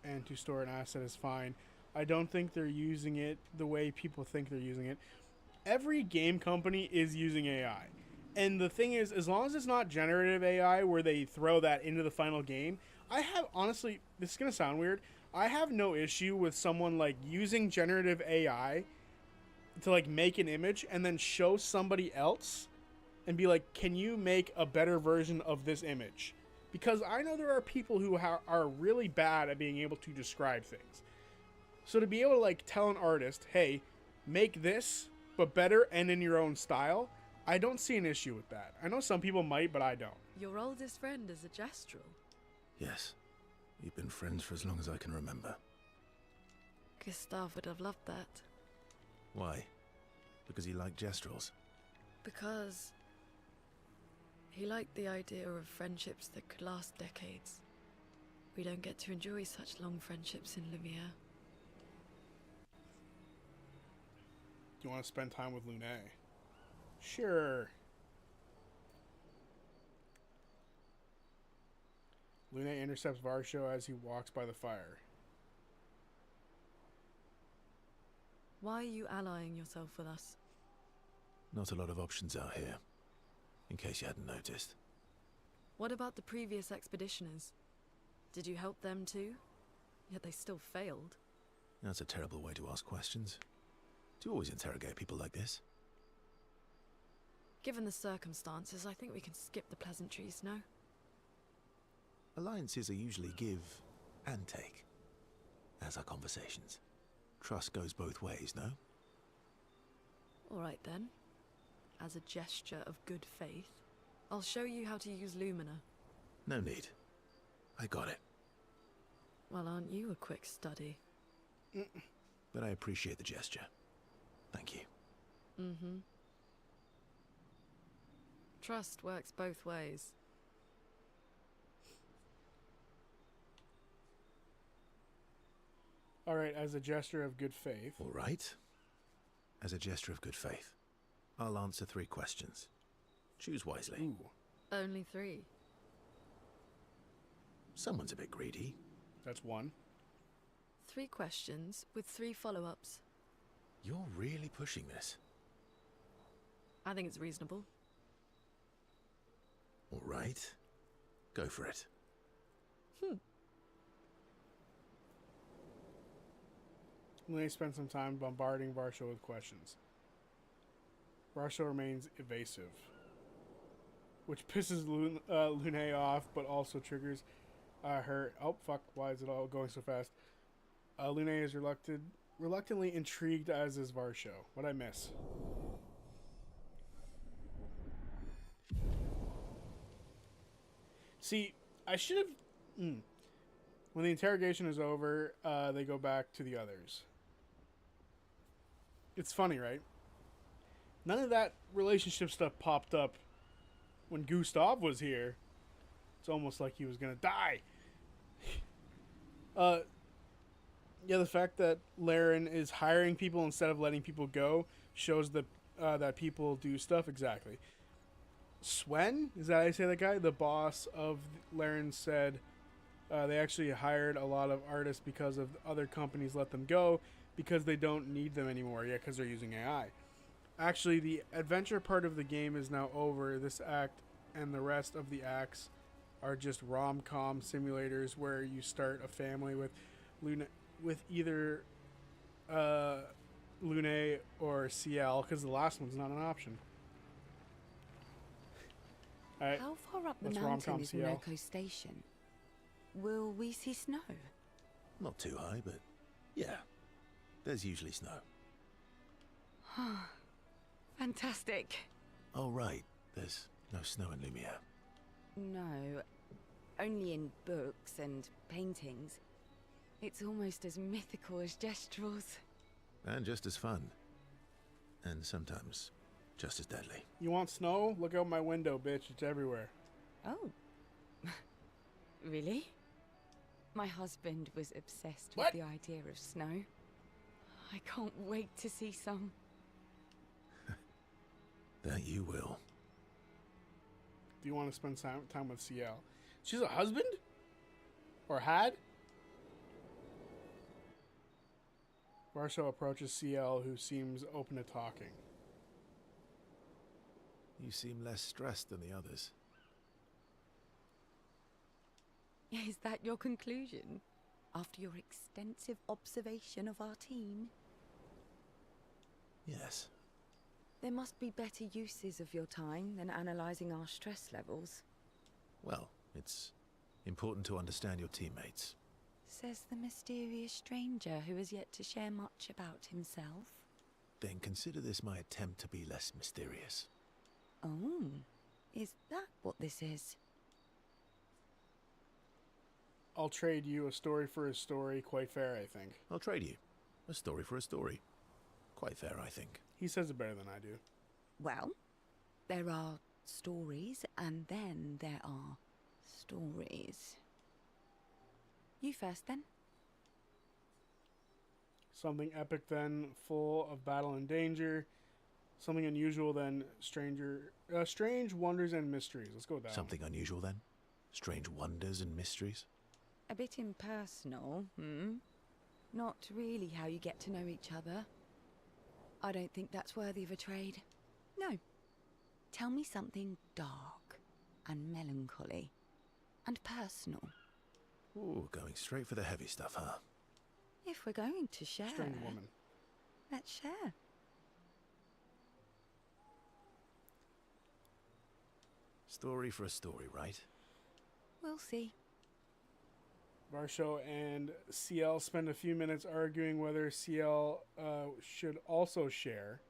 and to store an asset is fine. I don't think they're using it the way people think they're using it. Every game company is using AI. And the thing is, as long as it's not generative AI where they throw that into the final game, I have, honestly, this is going to sound weird. I have no issue with someone, like, using generative AI to, like, make an image and then show somebody else and be like, can you make a better version of this image? Because I know there are people who are really bad at being able to describe things. So to be able to, like, tell an artist, hey, make this, but better and in your own style, I don't see an issue with that. I know some people might, but I don't. Your oldest friend is a gestural. Yes. We've been friends for as long as I can remember. Gustav would have loved that. Why? Because he liked gestrels? Because he liked the idea of friendships that could last decades. We don't get to enjoy such long friendships in Lumiere. Do you want to spend time with Lune? Sure. Lune intercepts Varsho as he walks by the fire. Why are you allying yourself with us? Not a lot of options out here, in case you hadn't noticed. What about the previous expeditioners? Did you help them too? Yet they still failed. That's a terrible way to ask questions. Do you always interrogate people like this? Given the circumstances, I think we can skip the pleasantries, no? Alliances are usually give and take, as are conversations. Trust goes both ways, no? Alright then. As a gesture of good faith, I'll show you how to use Lumina. No need. I got it. Well, aren't you a quick study? But I appreciate the gesture. Thank you. Mm-hmm. Trust works both ways. All right, as a gesture of good faith. All right. As a gesture of good faith, I'll answer 3 questions. Choose wisely. Ooh. Only 3. Someone's a bit greedy. That's 1. 3 questions with 3 follow-ups. You're really pushing this. I think it's reasonable. All right. Go for it. Lune spends some time bombarding Varsho with questions. Varsho remains evasive, which pisses Lune off, but also triggers her. Oh fuck! Why is it all going so fast? Lune is reluctantly intrigued, as is Varsho. What'd I miss? See, I should have. When the interrogation is over, they go back to the others. It's funny, right? None of that relationship stuff popped up when Gustav was here. It's almost like he was gonna die. Yeah, the fact that Laren is hiring people instead of letting people go shows that that people do stuff. Exactly. Swen, is that how you say that guy? The boss of Laren said they actually hired a lot of artists because of other companies let them go because they don't need them anymore. Yeah, because they're using AI. Actually, the adventure part of the game is now over. This act and the rest of the acts are just rom-com simulators where you start a family with either Lune or CL, because the last one's not an option. Right, how far up the what's mountain rom-com is CL? Minoko Station? Will we see snow? Not too high, but yeah. There's usually snow. Fantastic. Oh, right. There's no snow in Lumiere. No, only in books and paintings. It's almost as mythical as Gestrels. And just as fun. And sometimes just as deadly. You want snow? Look out my window, bitch. It's everywhere. Oh. Really? My husband was obsessed What? with the idea of snow. I can't wait to see some. That you will. Do you want to spend time with CL? She's a husband? Or had? Varsho approaches CL, who seems open to talking. You seem less stressed than the others. Is that your conclusion? After your extensive observation of our team? Yes. There must be better uses of your time than analysing our stress levels. Well, it's important to understand your teammates. Says the mysterious stranger who has yet to share much about himself. Then consider this my attempt to be less mysterious. Oh, is that what this is? I'll trade you a story for a story. Quite fair, I think. I'll trade you. A story for a story. Quite fair, I think. He says it better than I do. Well, there are stories, and then there are stories. You first, then. Something epic, then, full of battle and danger. Something unusual, then, strange wonders and mysteries. Let's go with that. Something unusual, then? Strange wonders and mysteries? A bit impersonal, Not really how you get to know each other. I don't think that's worthy of a trade. No. Tell me something dark and melancholy and personal. Ooh, going straight for the heavy stuff, huh? If we're going to share, Strange woman. let's share. Story for a story, right? We'll see. Varsho and CL spend a few minutes arguing whether CL should also share.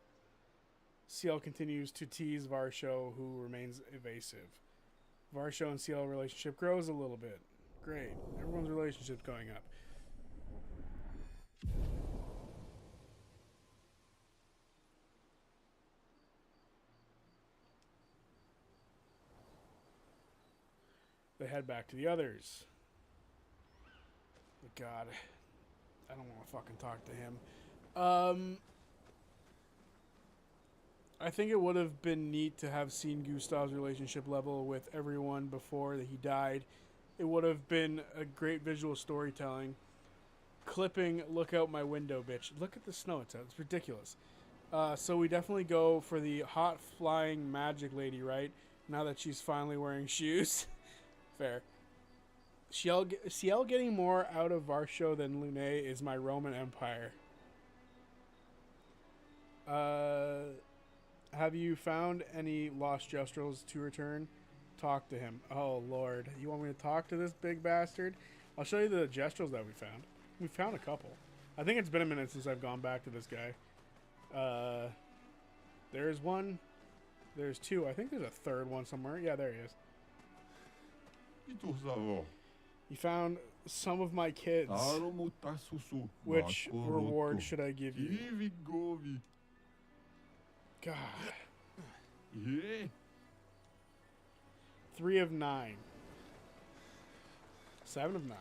CL continues to tease Varsho, who remains evasive. Varsho and CL relationship grows a little bit. Great. Everyone's relationship's going up. They head back to the others. God, I don't want to fucking talk to him. I think it would have been neat to have seen Gustav's relationship level with everyone before that he died. It would have been a great visual storytelling. Clipping, look out my window, bitch. Look at the snow it's out. It's ridiculous. So we definitely go for the hot flying magic lady, right? Now that she's finally wearing shoes. Fair. CL getting more out of Varsho than Lune is my Roman Empire. Have you found any lost Jestrels to return? Talk to him. Oh, Lord. You want me to talk to this big bastard? I'll show you the Jestrels that we found. We found a couple. I think it's been a minute since I've gone back to this guy. There's one. There's two. I think there's a third one somewhere. Yeah, there he is. You found some of my kids. Which reward should I give you? God. 3 of 9. 7 of 9.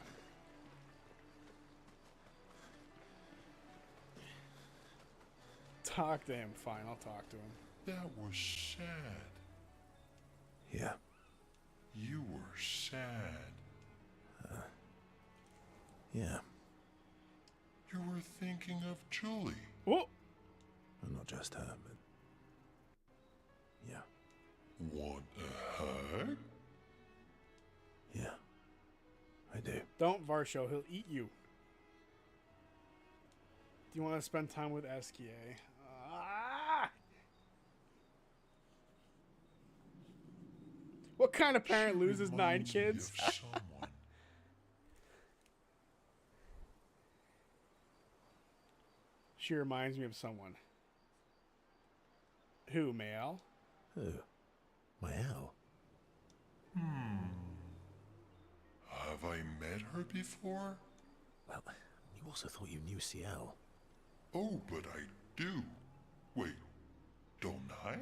Talk to him. Fine, I'll talk to him. That was sad. Yeah. You were sad. Yeah. You were thinking of Julie. Whoa! Well, not just her, but... Yeah. Want a hug? Yeah. I do. Don't, Varsho. He'll eat you. Do you want to spend time with SKA? What kind of parent loses 9 kids? She reminds me of someone. Who, Mayal? Who? Mayal? Have I met her before? Well, you also thought you knew CL. Oh, but I do. Wait, don't I?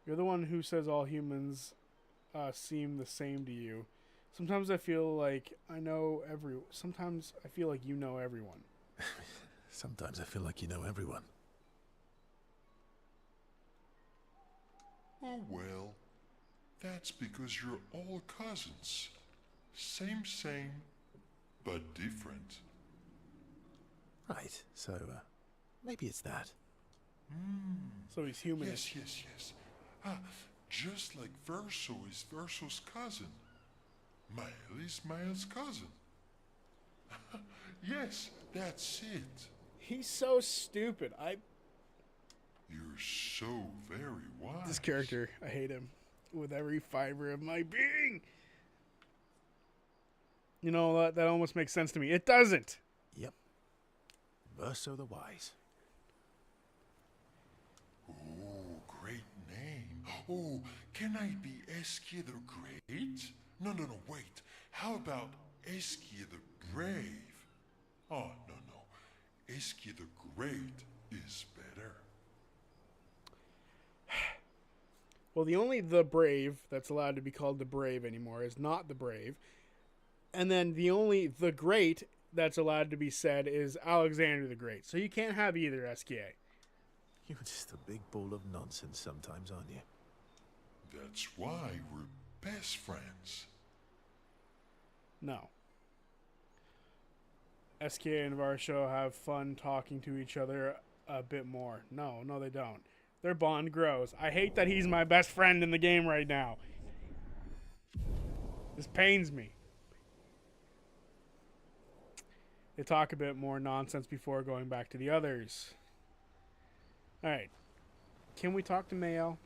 You're the one who says all humans seem the same to you. Sometimes I feel like I know Sometimes I feel like you know everyone. Sometimes I feel like you know everyone. Oh, well. That's because you're all cousins. Same, but different. Right, so, maybe it's that. So he's human. Yes. Just like Verso is Verso's cousin. Mael is Mael's cousin. Yes, that's it. He's so stupid. You're so very wise. This character, I hate him with every fiber of my being. You know, that almost makes sense to me. It doesn't. Yep. Verso the Wise. Oh, great name. Oh, can I be Eskia the Great? No, wait. How about Eskia the Brave? Oh, no. Eskia the Great is better. Well, the only the Brave that's allowed to be called the Brave anymore is not the Brave. And then the only the Great that's allowed to be said is Alexander the Great. So you can't have either, SKA. You're just a big ball of nonsense sometimes, aren't you? That's why we're best friends. No. SKA and Varsho have fun talking to each other a bit more. No, they don't. Their bond grows. I hate that he's my best friend in the game right now. This pains me. They talk a bit more nonsense before going back to the others. Alright. Can we talk to Mael?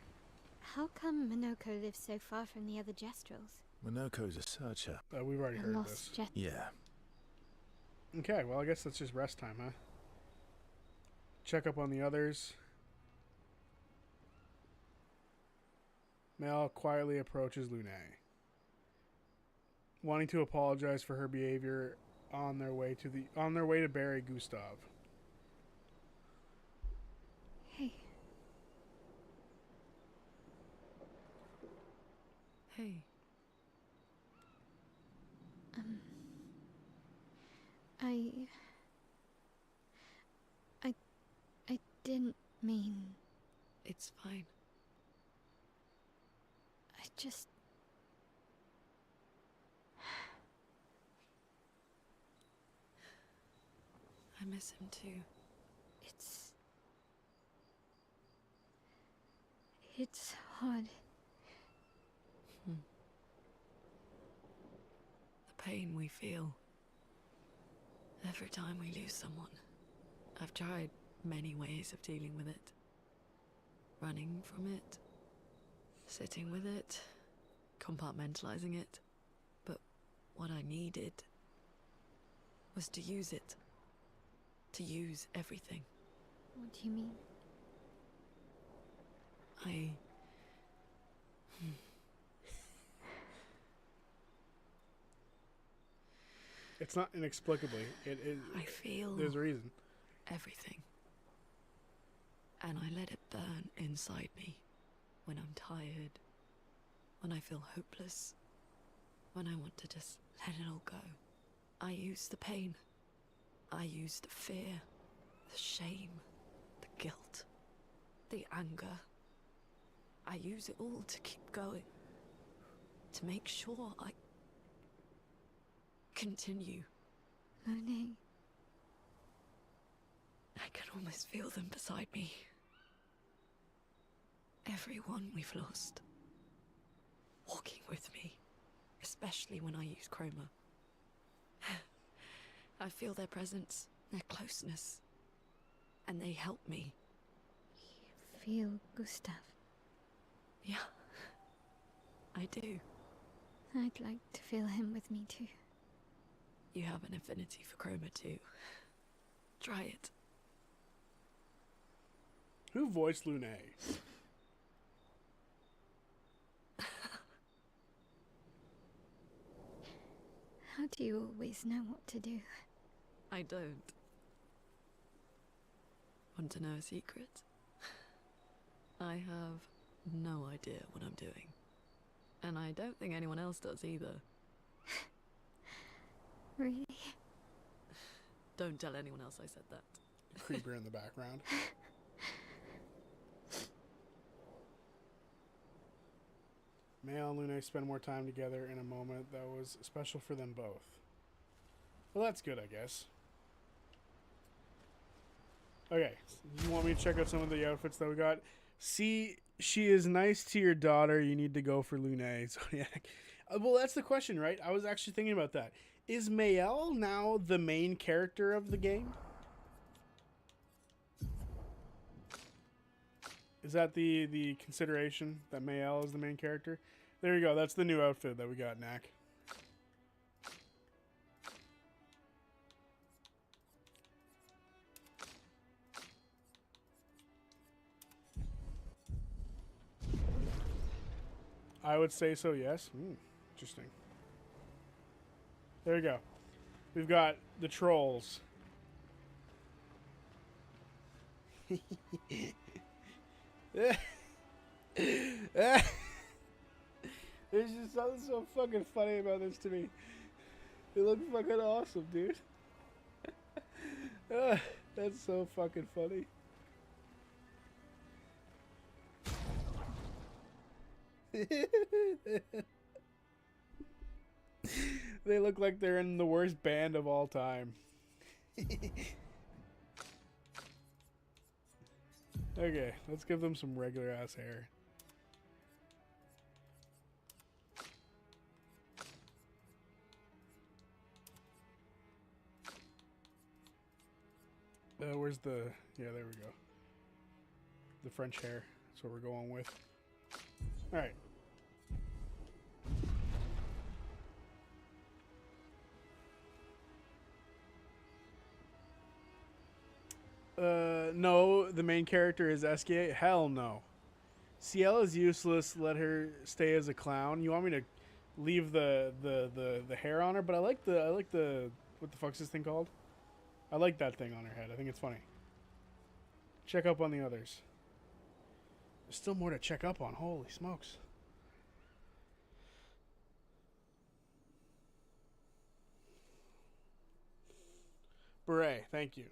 How come Minoko lives so far from the other Jestrels? Minoko's a searcher. We've already A heard lost this. Yeah. Okay, well, I guess that's just rest time, huh? Check up on the others. Mael quietly approaches Lune, wanting to apologize for her behavior on their way to bury Gustav. Hey. Hey. I didn't mean... It's fine. I just... I miss him too. It's hard. The pain we feel every time we lose someone. I've tried many ways of dealing with it. Running from it, sitting with it, compartmentalizing it. But what I needed was to use it. To use everything. What do you mean? It's not inexplicably. I feel there's a reason. Everything. And I let it burn inside me when I'm tired, when I feel hopeless, when I want to just let it all go. I use the pain. I use the fear, the shame, the guilt, the anger. I use it all to keep going, to make sure I continue. Lune. I can almost feel them beside me. Everyone we've lost. Walking with me. Especially when I use Chroma. I feel their presence, their closeness. And they help me. You feel Gustav? Yeah. I do. I'd like to feel him with me too. You have an affinity for Chroma too. Try it. Who voiced Lune? How do you always know what to do? I don't. Want to know a secret? I have no idea what I'm doing. And I don't think anyone else does either. Really? Don't tell anyone else I said that. Creeper in the background. Mael and Lune spend more time together in a moment that was special for them both. Well, that's good, I guess. Okay, you want me to check out some of the outfits that we got? See, she is nice to your daughter. You need to go for Lune, Zodiac. Well, that's the question, right? I was actually thinking about that. Is Mayel now the main character of the game? Is that the consideration, that Mayel is the main character? There you go. That's the new outfit that we got, Knack. I would say so, yes. Interesting. There you go. We've got the trolls. There's just something so fucking funny about this to me. They look fucking awesome, dude. That's so fucking funny. They look like they're in the worst band of all time. Okay, let's give them some regular ass hair. Where's the... Yeah, there we go. The French hair. That's what we're going with. Alright. No, the main character is Eskia. Hell no. Ciel is useless. Let her stay as a clown. You want me to leave the hair on her? But I like the what the fuck's this thing called? I like that thing on her head. I think it's funny. Check up on the others. There's still more to check up on. Holy smokes. Beret, thank you.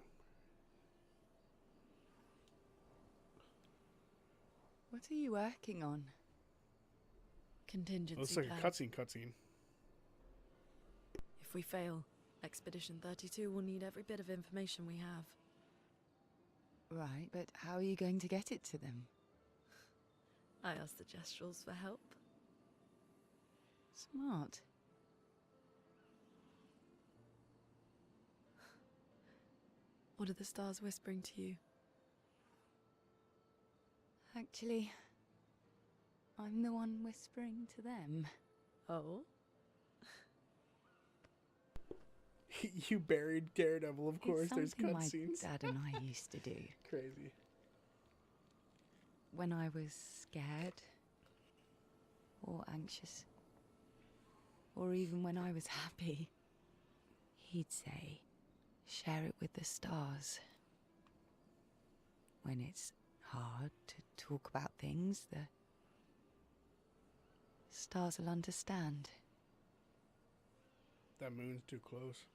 What are you working on? Contingency Looks like a plan. cutscene. If we fail, Expedition 32 will need every bit of information we have. Right, but how are you going to get it to them? I asked the Gestrals for help. Smart. What are the stars whispering to you? Actually, I'm the one whispering to them. Oh? You buried Daredevil, of course. It's There's something my cutscenes. dad and I used to do. Crazy. When I was scared, or anxious, or even when I was happy, he'd say, share it with the stars. When it's hard to talk about things, the stars will understand. That moon's too close.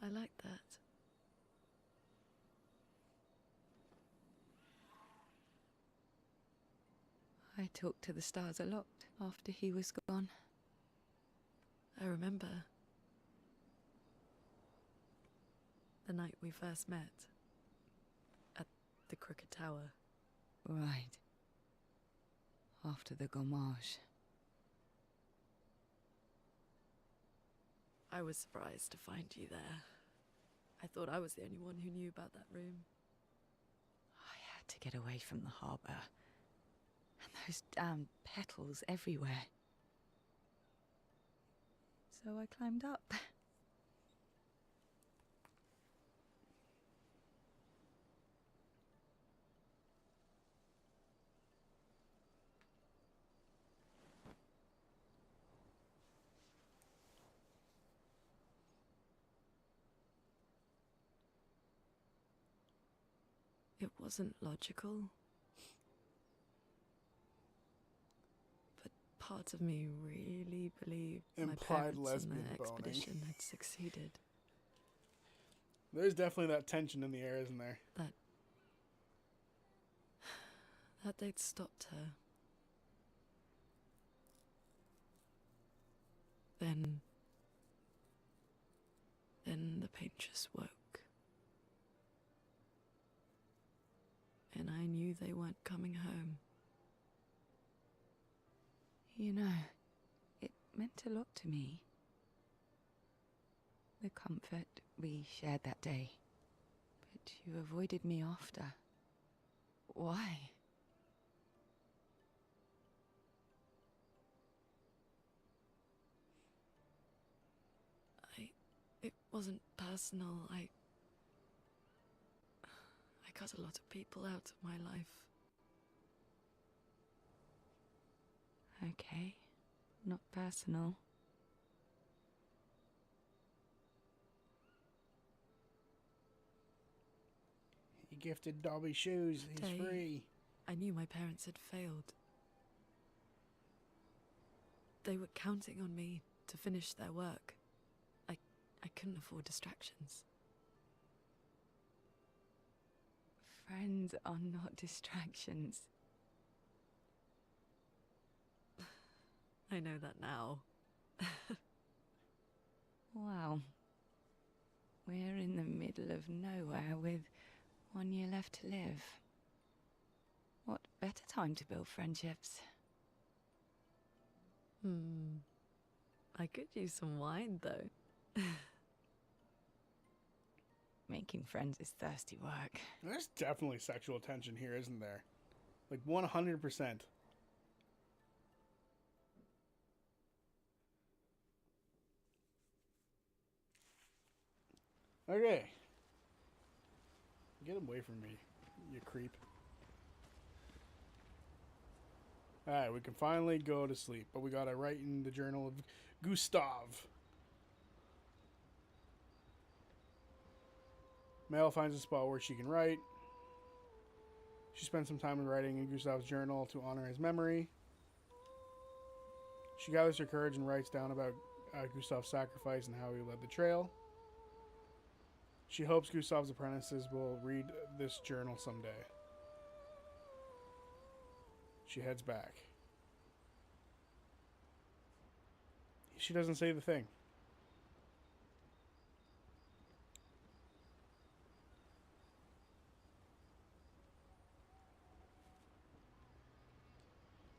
I like that. I talked to the stars a lot after he was gone. I remember the night we first met at the Crooked Tower. Right. After the gommage. I was surprised to find you there. I thought I was the only one who knew about that room. I had to get away from the harbour. And those damn petals everywhere. So I climbed up. It wasn't logical. But parts of me really believed my Implied parents and lesbian their boning. expedition had succeeded. There's definitely that tension in the air, isn't there? That they'd stopped her. Then the paintress woke. and I knew they weren't coming home. You know, it meant a lot to me. The comfort we shared that day. But you avoided me after. Why? It wasn't personal. I cut a lot of people out of my life. Okay, not personal. He gifted Dobby shoes. He's Today, free. I knew my parents had failed. They were counting on me to finish their work. I couldn't afford distractions. Friends are not distractions. I know that now. Wow. We're in the middle of nowhere with 1 year left to live. What better time to build friendships? I could use some wine, though. Making friends is thirsty work. There's definitely sexual tension here, isn't there? Like 100%. Okay. Get away from me, you creep. Alright, we can finally go to sleep, but we gotta write in the journal of Gustav. Mel finds a spot where she can write. She spends some time writing in Gustav's journal to honor his memory. She gathers her courage and writes down about Gustav's sacrifice and how he led the trail. She hopes Gustav's apprentices will read this journal someday. She heads back. She doesn't say the thing.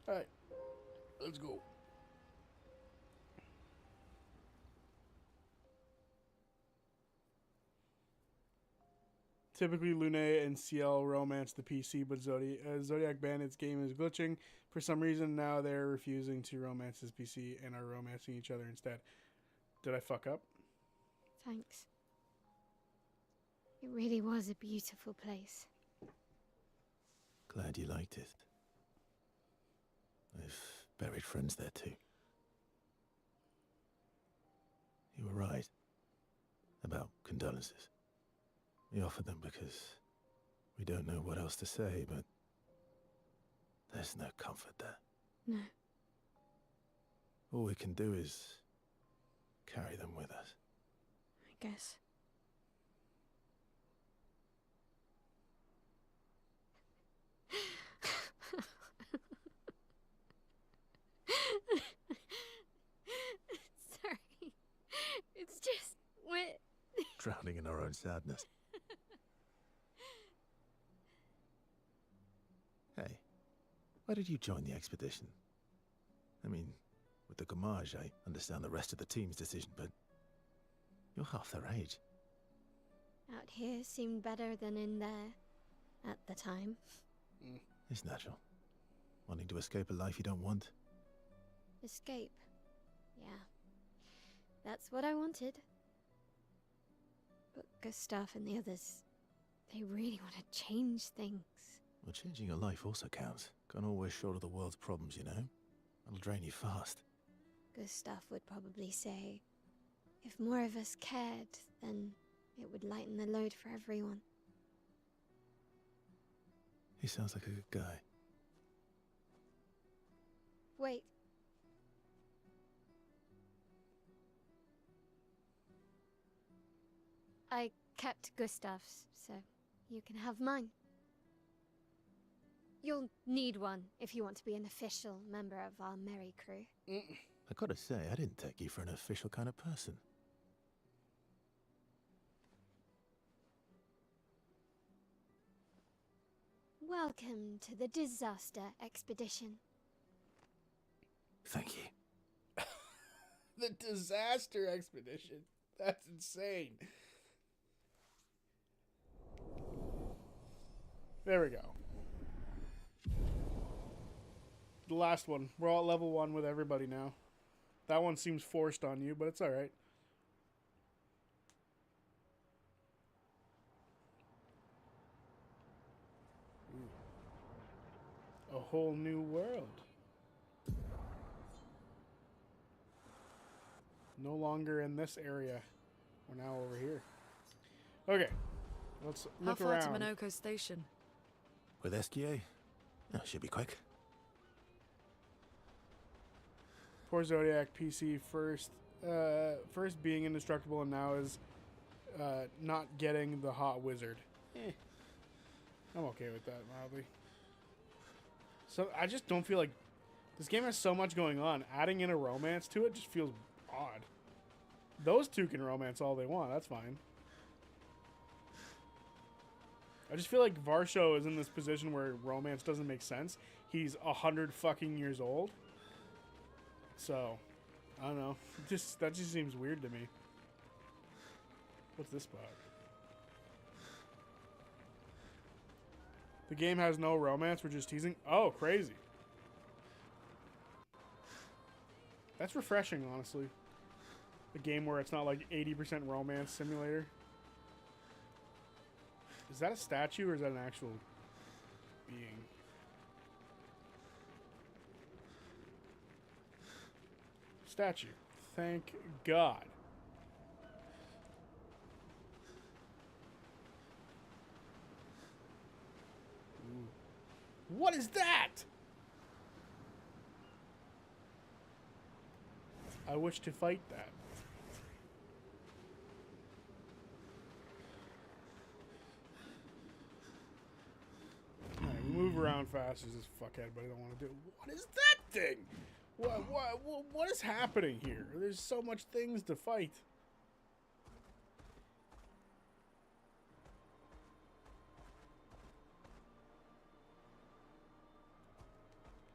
Alright, let's go. Typically, Lune and CL romance the PC, but Zodiac Bandit's game is glitching. For some reason, now they're refusing to romance his PC and are romancing each other instead. Did I fuck up? Thanks. It really was a beautiful place. Glad you liked it. I've buried friends there too. You were right about condolences. We offered them because we don't know what else to say, but there's no comfort there. No. All we can do is carry them with us. I guess. Sorry. It's just wet. Drowning in our own sadness. Hey, why did you join the expedition? I mean, with the Gamage, I understand the rest of the team's decision, but you're half their age. Out here seemed better than in there at the time. It's natural. Wanting to escape a life you don't want. Escape. Yeah. That's what I wanted. But Gustav and the others, they really want to change things. Well, changing your life also counts. Can't always shoulder the world's problems, you know? That'll drain you fast. Gustav would probably say, if more of us cared, then it would lighten the load for everyone. He sounds like a good guy. Wait. I kept Gustav's, so you can have mine. You'll need one if you want to be an official member of our merry crew. I gotta say, I didn't take you for an official kind of person. Welcome to the disaster expedition. Thank you. The disaster expedition. That's insane. There we go. The last one. We're all at level 1 with everybody now. That one seems forced on you, but it's alright. A whole new world. No longer in this area. We're now over here. Okay. Let's look How far around. to Minoko Station? With SGA? Oh, should be quick. Poor Zodiac PC first being indestructible and now is not getting the hot wizard. I'm okay with that mildly. So I just don't feel like this game has so much going on. Adding in a romance to it just feels odd. Those two can romance all they want. That's fine. I just feel like Varsho is in this position where romance doesn't make sense. He's 100 fucking years old. So, I don't know. That just seems weird to me. What's this spot? The game has no romance. We're just teasing. Oh, crazy. That's refreshing, honestly. A game where it's not like 80% romance simulator. Is that a statue or is that an actual being? Statue. Thank God. Ooh. What is that? I wish to fight that. Alright, we move around fast as this fuckhead, but I don't want to do it. What is that thing? What is happening here? There's so much things to fight.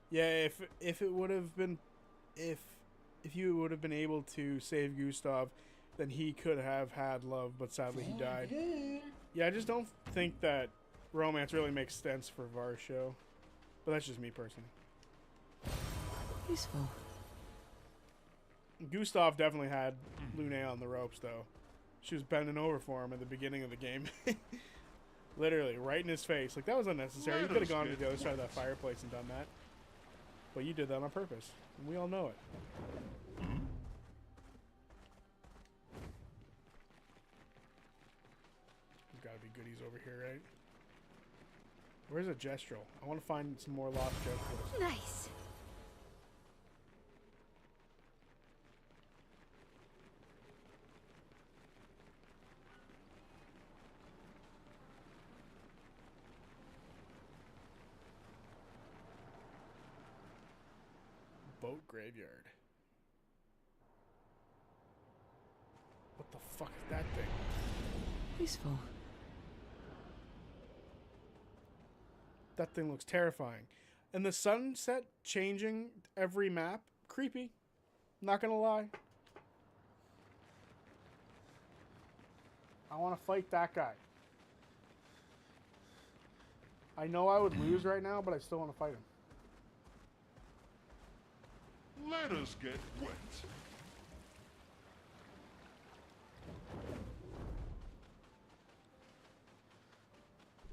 Yeah, if it would have been if you would have been able to save Gustav, then he could have had love, but sadly he died. Yeah, I just don't think that romance really makes sense for Varsho. But that's just me personally. Useful. Gustav definitely had Lune on the ropes, though. She was bending over for him at the beginning of the game. Literally, right in his face. Like, that was unnecessary. You could have gone to the other side of that fireplace and done that. But you did that on purpose. And we all know it. There's gotta be goodies over here, right? Where's a Gestrel? I want to find some more lost Gestrels. Nice. Boat graveyard. What the fuck is that thing? Useful. That thing looks terrifying. And the sunset changing every map, creepy. Not gonna lie. I want to fight that guy. I know I would lose right now, but I still want to fight him. Let us get wet.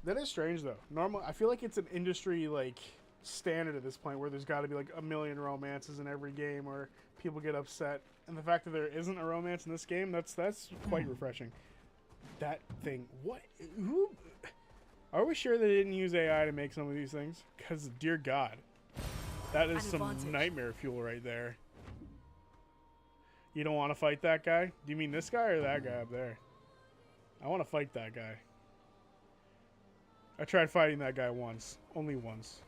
That is strange, though. Normal. I feel like it's an industry like standard at this point, where there's got to be like a million romances in every game, or people get upset. And the fact that there isn't a romance in this game, that's quite refreshing. That thing. What? Who? Are we sure they didn't use AI to make some of these things? Because, dear God, that is some nightmare fuel right there. You don't want to fight that guy? Do you mean this guy or that guy up there? I want to fight that guy. I tried fighting that guy once. Only once.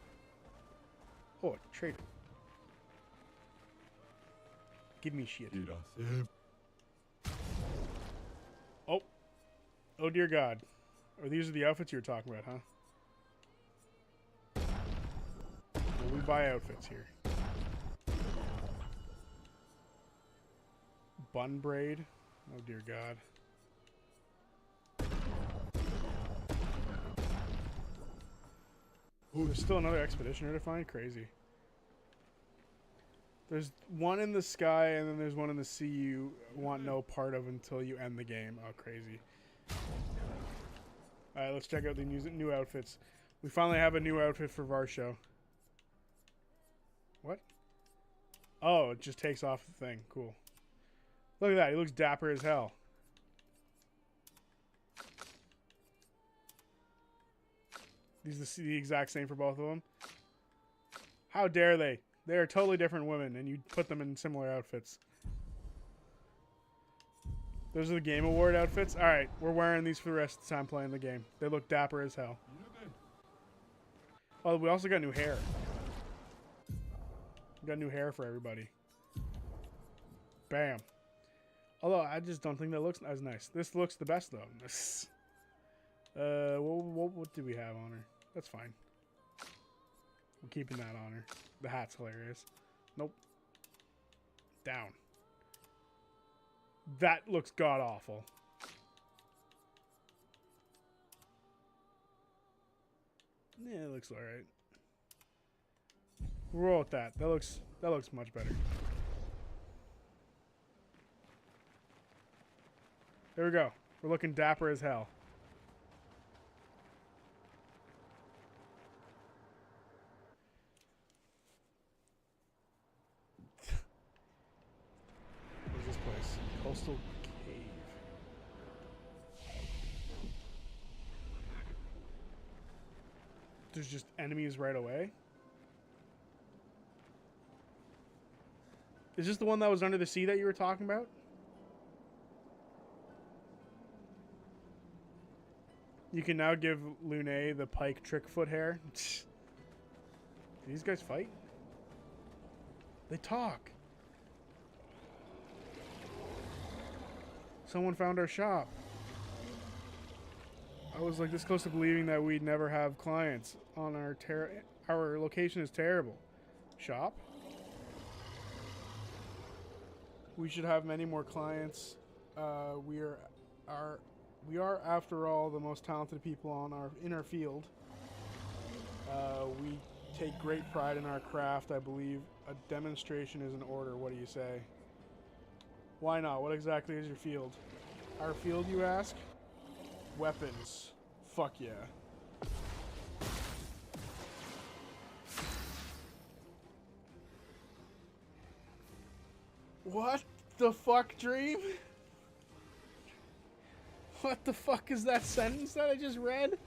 Oh, traitor. Give me shit. Oh. Oh, dear God. Oh, these are the outfits you were talking about, huh? buy outfits here. Bun braid. Oh dear God. Ooh, there's still another expeditioner to find? Crazy. There's one in the sky and then there's one in the sea you want no part of until you end the game. Oh, crazy. Alright, let's check out the new outfits. We finally have a new outfit for Varsho. What? Oh, it just takes off the thing. Cool. Look at that. He looks dapper as hell. These are the exact same for both of them. How dare they? They are totally different women, and you put them in similar outfits. Those are the Game Award outfits? Alright, we're wearing these for the rest of the time playing the game. They look dapper as hell. Oh, we also got new hair. We got new hair for everybody. Bam. Although, I just don't think that looks as nice. This looks the best, though. What do we have on her? That's fine. We're keeping that on her. The hat's hilarious. Nope. Down. That looks god-awful. Yeah, it looks alright. We'll roll with that. That looks much better. There we go. We're looking dapper as hell. Where's this place? Coastal Cave. There's just enemies right away? Is this the one that was under the sea that you were talking about? You can now give Lune the pike trick foot hair. Do these guys fight? They talk. Someone found our shop. I was like this close to believing that we'd never have clients on our location is terrible. Shop? We should have many more clients. We are after all the most talented people in our field. We take great pride in our craft. I believe a demonstration is in order. What do you say? Why not? What exactly is your field? Our field, you ask? Weapons. Fuck yeah. What the fuck, Dream? What the fuck is that sentence that I just read?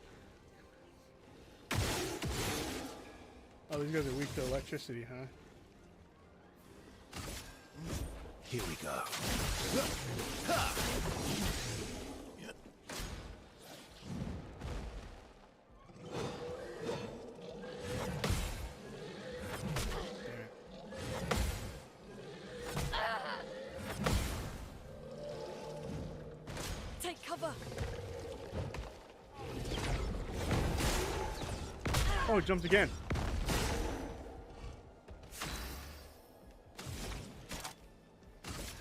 Oh, these guys are weak to electricity, huh? Here we go. Take cover. Oh, it jumped again.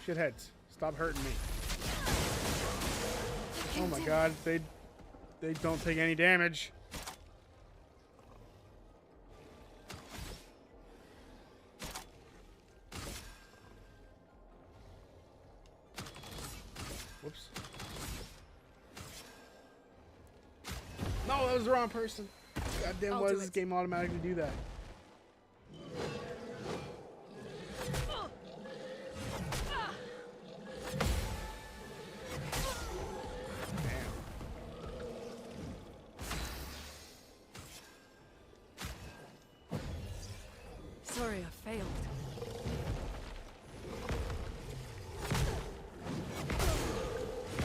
Shitheads, stop hurting me. Oh my god, they don't take any damage. Whoops. No, that was the wrong person. Goddamn, why does this game automatically do that? Sorry, I failed.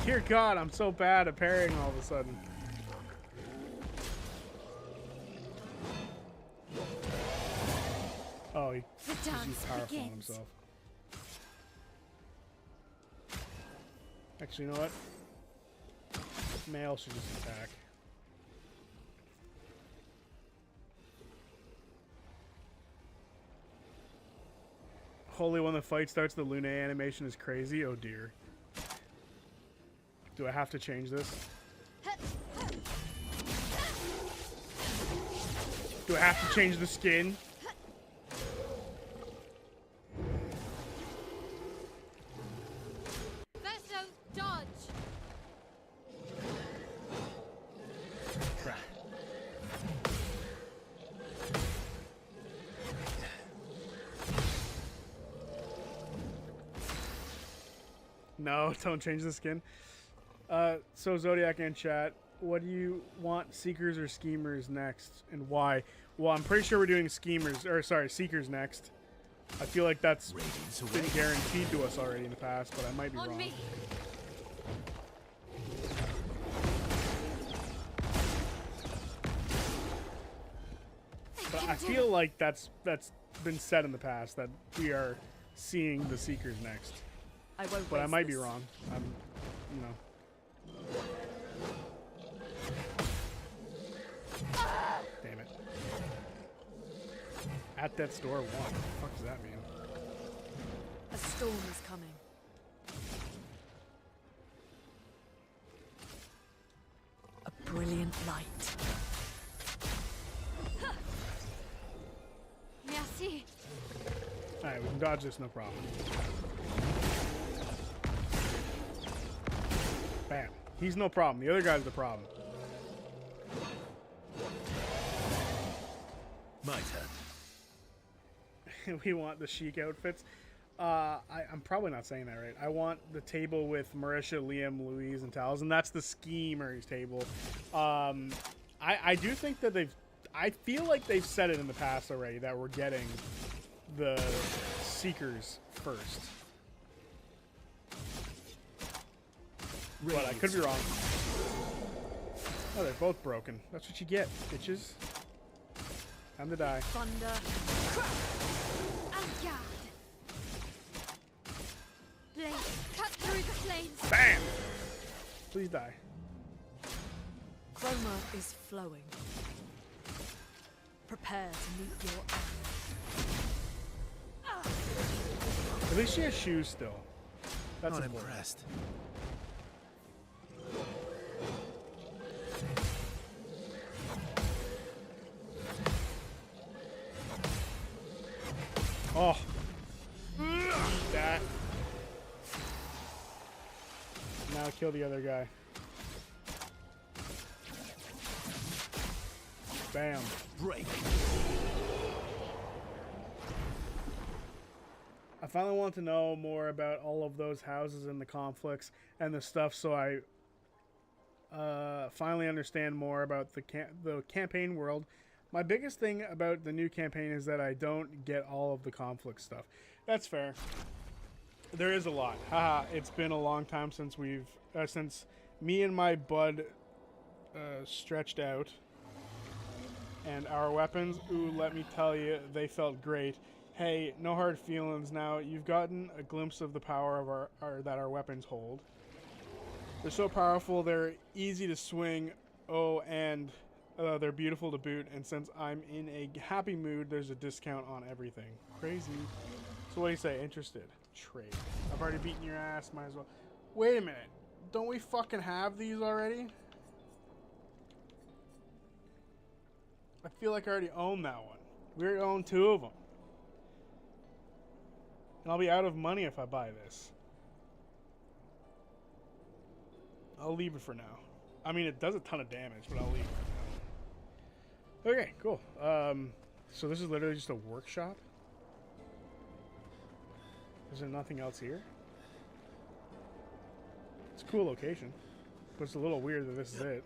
Dear God, I'm so bad at parrying all of a sudden. Oh, he's powerful on himself. Actually, you know what? Male should just attack. Holy, when the fight starts, the Lune animation is crazy. Oh dear. Do I have to change this? Do I have to change the skin? Besto, dodge! No, don't change the skin. So Zodiac and chat, what do you want, Seekers or Schemers next, and why? Well, I'm pretty sure we're doing Seekers next. I feel like that's been guaranteed to us already in the past, but I might be wrong. Me. But I feel like that's been said in the past that we are seeing the Seekers next. I won't. But I waste might be this. wrong. You know. Damn it. At death's door, what the fuck does that mean? A storm is coming. A brilliant light. Merci. Alright, we can dodge this, no problem. Bam. He's no problem. The other guy's the problem. My turn. We want the chic outfits. I'm probably not saying that right. I want the table with Marisha, Liam, Louise, and Tals, and that's the Schemers table. I do think that I feel like they've said it in the past already that we're getting the Seekers first. But I could be wrong. Oh, they're both broken. That's what you get, bitches. Time to die. Thunder. Asgard. Blade, cut through the flames. Bam! Please die. Chroma is flowing. Prepare to meet your end. At least she has shoes still. That's Not important. impressed. Oh. That. Now kill the other guy. Bam. Break. I finally want to know more about all of those houses and the conflicts and the stuff, so I finally understand more about the campaign world. My biggest thing about the new campaign is that I don't get all of the conflict stuff. That's fair. There is a lot. Haha, it's been a long time since since me and my bud stretched out. And our weapons, ooh, let me tell you, they felt great. Hey, no hard feelings now. You've gotten a glimpse of the power of that our weapons hold. They're so powerful, they're easy to swing. Oh, and they're beautiful to boot. And since I'm in a happy mood, there's a discount on everything. Crazy. So what do you say? Interested? Trade. I've already beaten your ass. Might as well. Wait a minute. Don't we fucking have these already? I feel like I already own that one. We already own 2 of them. And I'll be out of money if I buy this. I'll leave it for now. I mean, it does a ton of damage, but I'll leave it for now. Okay, cool. So this is literally just a workshop? Is there nothing else here? It's a cool location. But it's a little weird that this is it.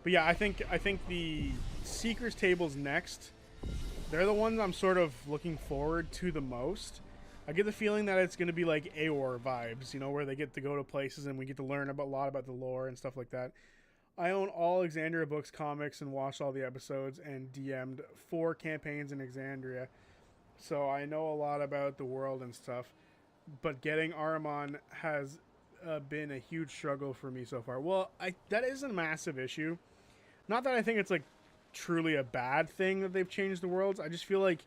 But yeah, I think the Seekers tables next. They're the ones I'm sort of looking forward to the most. I get the feeling that it's going to be like AOR vibes, you know, where they get to go to places and we get to learn a lot about the lore and stuff like that. I own all Exandria books, comics, and watched all the episodes and DM'd 4 campaigns in Exandria. So I know a lot about the world and stuff. But getting Ahriman has been a huge struggle for me so far. Well, that is a massive issue. Not that I think it's like truly a bad thing that they've changed the worlds. I just feel like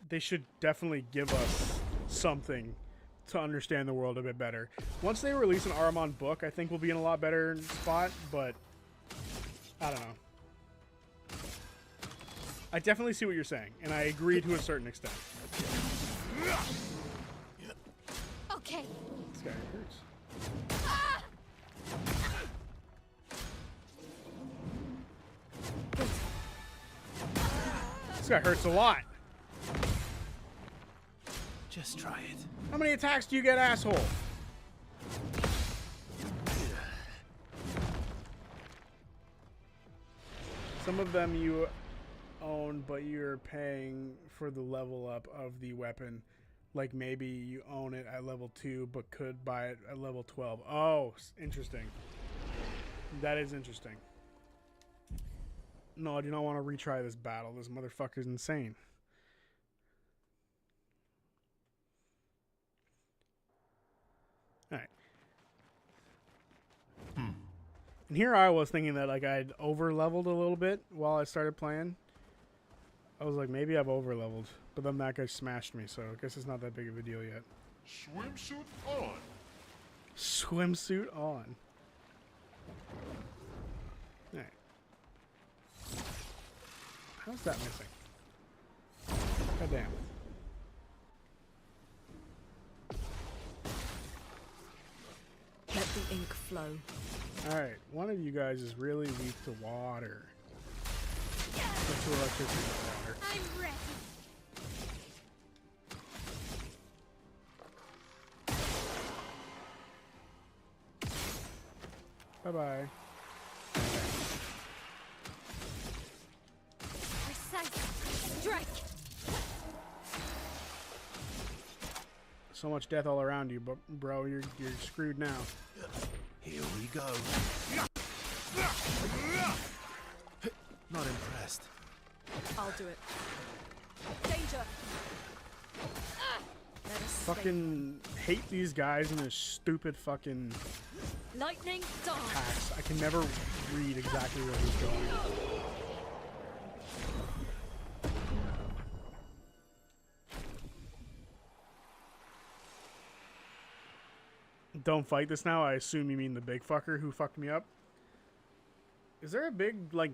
they should definitely give us something to understand the world a bit better. Once they release an Ahriman book, I think we'll be in a lot better spot, but I don't know. I definitely see what you're saying, and I agree to a certain extent. Okay. This guy hurts. This guy hurts a lot. Just try it. How many attacks do you get, asshole? Some of them you own, but you're paying for the level up of the weapon. Like maybe you own it at level 2, but could buy it at level 12. Oh, interesting. That is interesting. No, I do not want to retry this battle. This motherfucker's insane. Alright. And here I was thinking that like I'd over-leveled a little bit while I started playing. I was like, maybe I've over-leveled. But then that guy smashed me, so I guess it's not that big of a deal yet. Swimsuit on. Swimsuit on. Alright. How's that missing? God damn. Let the ink flow. Alright, one of you guys is really weak to water. Or to electricity, water. I'm ready. Bye-bye. Precise. Strike. So much death all around you, but bro, you're screwed now. Here we go. Not impressed. I'll do it. Danger. Let us Fucking hate these guys and their stupid fucking lightning dart. attacks. I can never read exactly where he's going. Don't fight this now. I assume you mean the big fucker who fucked me up. Is there a big, like,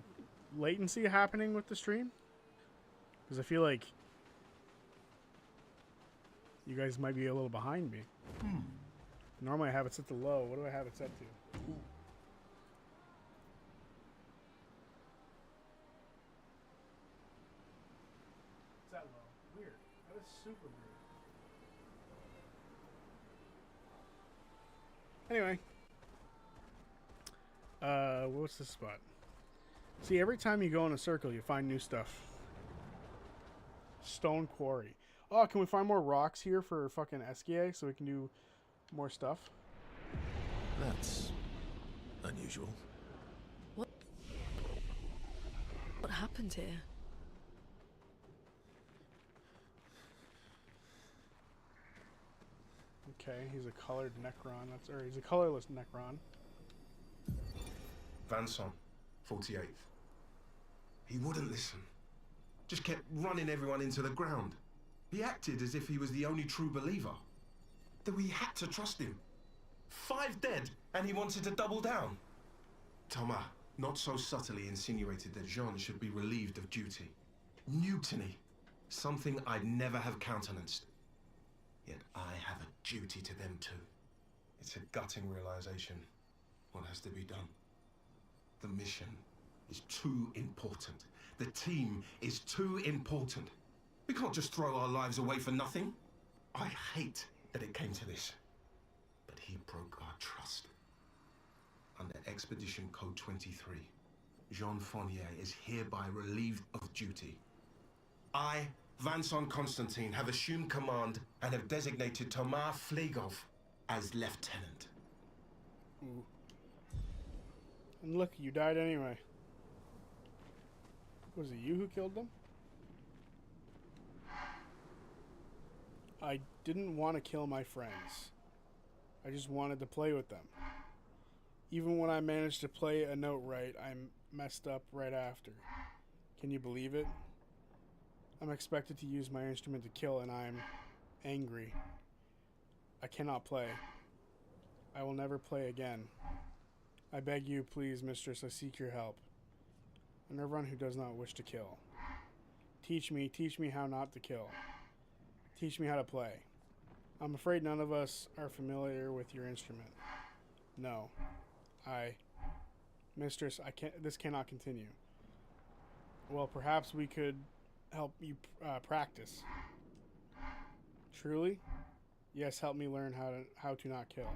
latency happening with the stream? Because I feel like you guys might be a little behind me. Normally I have it set to low. What do I have it set to? It's that low. Weird. That is super weird. Anyway. What's this spot? See, every time you go in a circle, you find new stuff. Stone quarry. Oh, can we find more rocks here for fucking Eskia so we can do more stuff? That's unusual. What happened here? Okay, he's a colored Necron. He's a colorless Necron. Vanson, 48th. He wouldn't listen. Just kept running everyone into the ground. He acted as if he was the only true believer. That we had to trust him. 5 dead, and he wanted to double down. Thomas, not so subtly insinuated that Jean should be relieved of duty. Mutiny. Something I'd never have countenanced. Yet I have a duty to them too. It's a gutting realization. What has to be done? The mission is too important. The team is too important. We can't just throw our lives away for nothing. I hate that it came to this. But he broke our trust. Under Expedition Code 23, Jean Fournier is hereby relieved of duty. I, Vanson Constantine, have assumed command and have designated Thomas Flegov as lieutenant. Ooh. And look, you died anyway. Was it you who killed them? I didn't want to kill my friends. I just wanted to play with them. Even when I managed to play a note right, I messed up right after. Can you believe it? I'm expected to use my instrument to kill, and I'm angry. I cannot play. I will never play again. I beg you, please, mistress, I seek your help. And everyone who does not wish to kill. Teach me how not to kill. Teach me how to play. I'm afraid none of us are familiar with your instrument. No. Mistress, this cannot continue. Well, perhaps we could help you practice. Truly? Yes, help me learn how to not kill.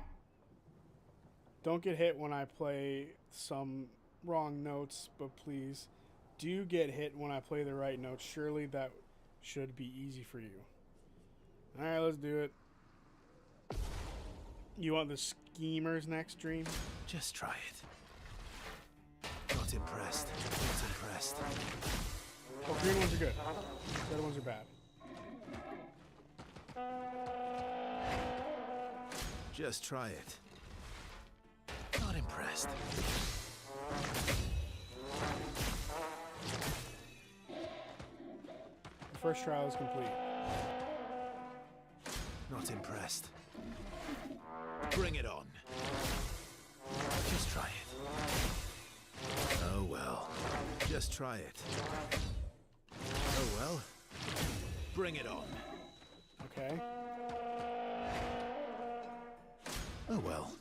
Don't get hit when I play some wrong notes, but please do get hit when I play the right notes. Surely that should be easy for you. Alright, let's do it. You want the schemers next dream? Just try it. Not impressed. Not impressed. Well, green ones are good. The other ones are bad. Just try it. Not impressed. The first trial is complete. Not impressed. Bring it on. Just try it. Oh well. Just try it. Oh well. Bring it on. Okay. Oh well.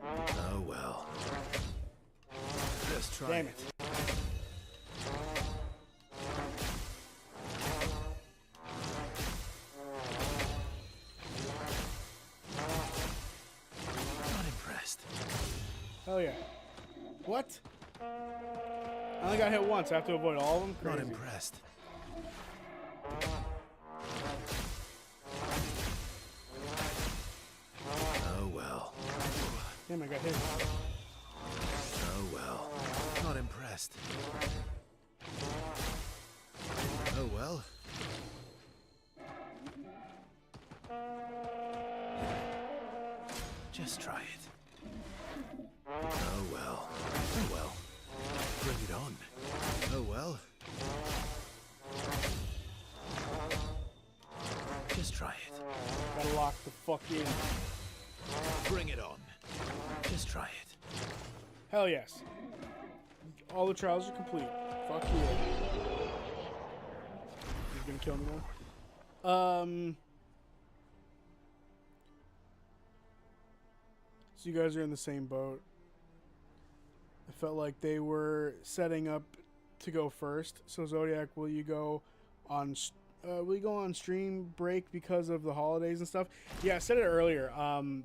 Oh well. Just try Damn it. Not impressed. Hell yeah. What? I only got hit once. I have to avoid all of them? Crazy. Not impressed. Oh well. Damn, I got hit. Oh well. Not impressed. Oh well. Just try it. Oh well. Oh well. Bring it on. Oh well. Just try it. Gotta lock the fuck in. Bring it on. Just try it. Hell yes. All the trials are complete. Fuck you. He's gonna kill me now. So you guys are in the same boat. I felt like they were setting up to go first. So Zodiac, will you go on stream break because of the holidays and stuff? Yeah, I said it earlier.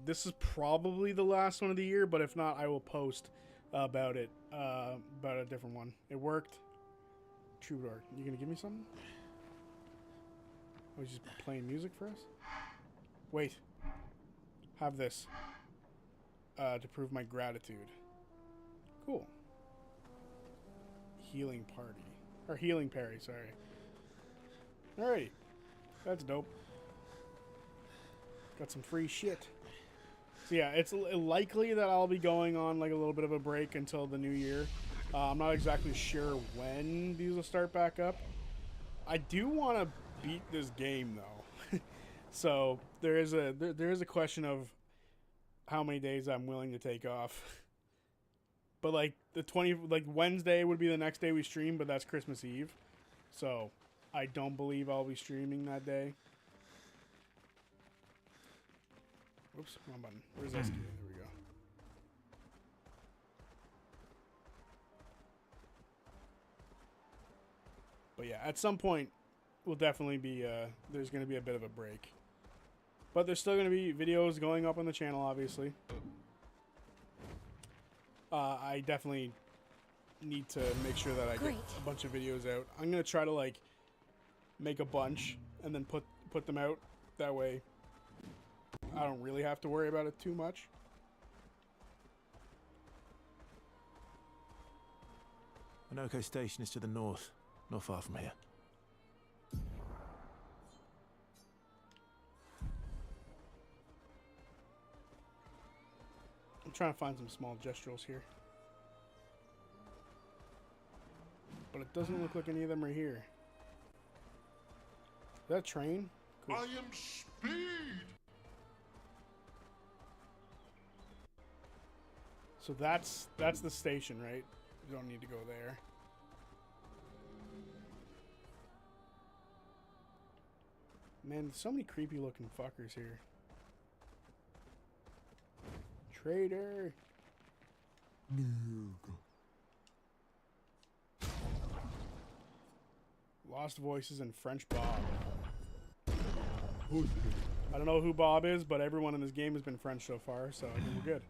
This is probably the last one of the year, but if not, I will post about it, about a different one. It worked. Troubadour, you gonna give me something? Oh, he's just playing music for us? Wait. Have this. To prove my gratitude. Cool. Healing party. Or healing parry, sorry. Alrighty. That's dope. Got some free shit. So yeah, it's likely that I'll be going on like a little bit of a break until the new year. I'm not exactly sure when these will start back up. I do want to beat this game though. So there is a question of how many days I'm willing to take off. But like Wednesday would be the next day we stream, but that's Christmas Eve. So I don't believe I'll be streaming that day. Oops, wrong button. Where's SQ? There we go. But yeah, at some point, we'll definitely be, there's going to be a bit of a break. But there's still going to be videos going up on the channel, obviously. I definitely need to make sure that I get a bunch of videos out. I'm going to try to, like, make a bunch and then put them out. That way, I don't really have to worry about it too much. Minoko Station is to the north, not far from here. I'm trying to find some small gesturals here. But it doesn't look like any of them are here. Is that a train? Cool. I am Speed. So that's the station, right? You don't need to go there. Man, there's so many creepy looking fuckers here. Traitor. Lost Voices and French Bob. I don't know who Bob is, but everyone in this game has been French so far, so I think we're good.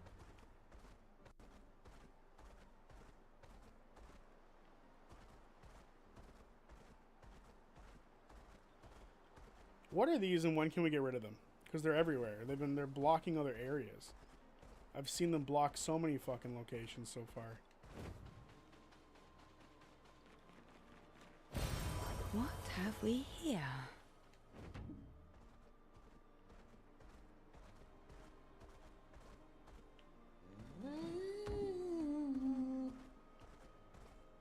What are these and when can we get rid of them? Because they're everywhere. They're blocking other areas. I've seen them block so many fucking locations so far. What have we here?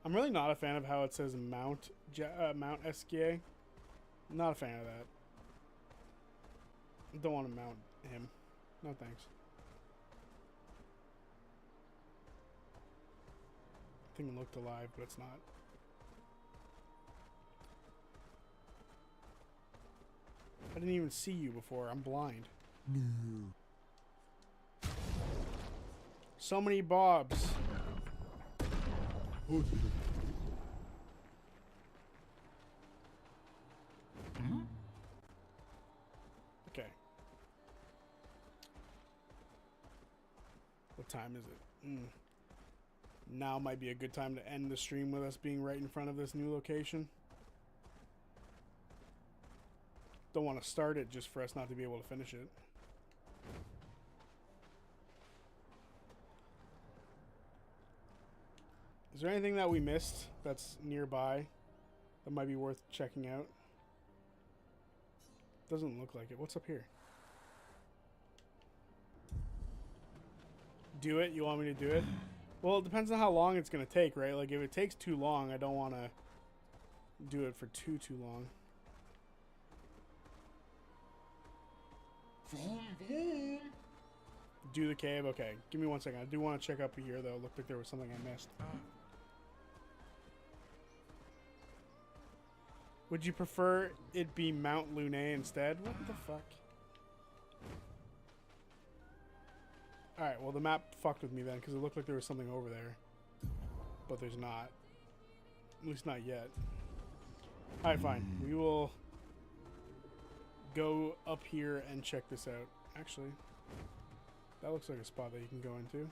I'm really not a fan of how it says Mount Esquier. Not a fan of that. Don't want to mount him. No thanks. I think it looked alive, but it's not. I didn't even see you before. I'm blind. No. So many Bobs. Okay. What time is it? Now might be a good time to end the stream with us being right in front of this new location. Don't want to start it just for us not to be able to finish it. Is there anything that we missed that's nearby that might be worth checking out? Doesn't look like it. What's up here? Do it? You want me to do it? Well, it depends on how long it's going to take, right? Like, if it takes too long, I don't want to do it for too long. Do the cave? Okay, give me 1 second. I do want to check up here, though. Looked like there was something I missed. Would you prefer it be Mount Luné instead? What the fuck? Alright, well the map fucked with me then, because it looked like there was something over there. But there's not. At least not yet. Alright, fine. We will go up here and check this out. Actually, that looks like a spot that you can go into.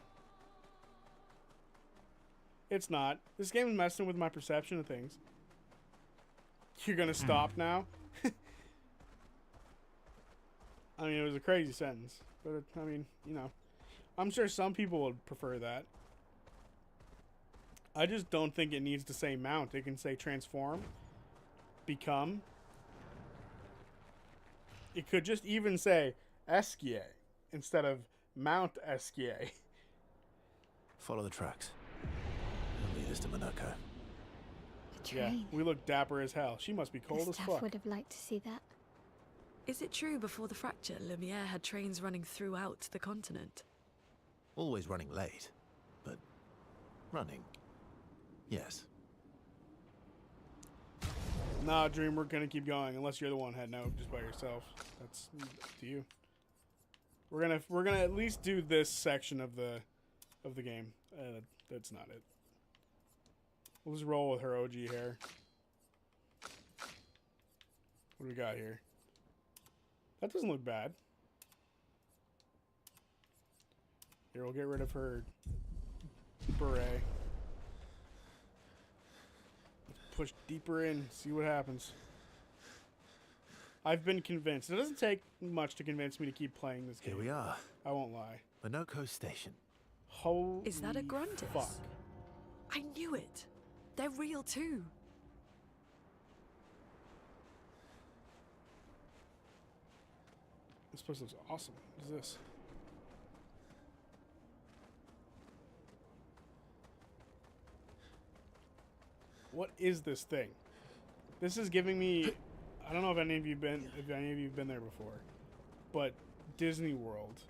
It's not. This game is messing with my perception of things. You're gonna stop now? I mean, it was a crazy sentence. But, I mean, you know. I'm sure some people would prefer that. I just don't think it needs to say mount. It can say transform, become. It could just even say Esquier instead of Mount Esquier. Follow the tracks. It'll lead us to Monaco. A train. Yeah, we look dapper as hell. She must be cold The as staff fuck. would have liked to see that. Is it true before the fracture, Lumiere had trains running throughout the continent? Always running late, but running, yes. Nah, Dream, we're gonna keep going unless you're the one heading out just by yourself. That's up to you. We're gonna at least do this section of the game. That's not it. We'll just roll with her OG hair. What do we got here? That doesn't look bad. Here, we'll get rid of her beret. Push deeper in, see what happens. I've been convinced. It doesn't take much to convince me to keep playing this game. Here we are. I won't lie. Monaco Station. Holy Is that a Grundis? fuck. I knew it. They're real too. This place looks awesome. What is this? What is this thing? This is giving me. I don't know if any of you've been there before, but Disney World.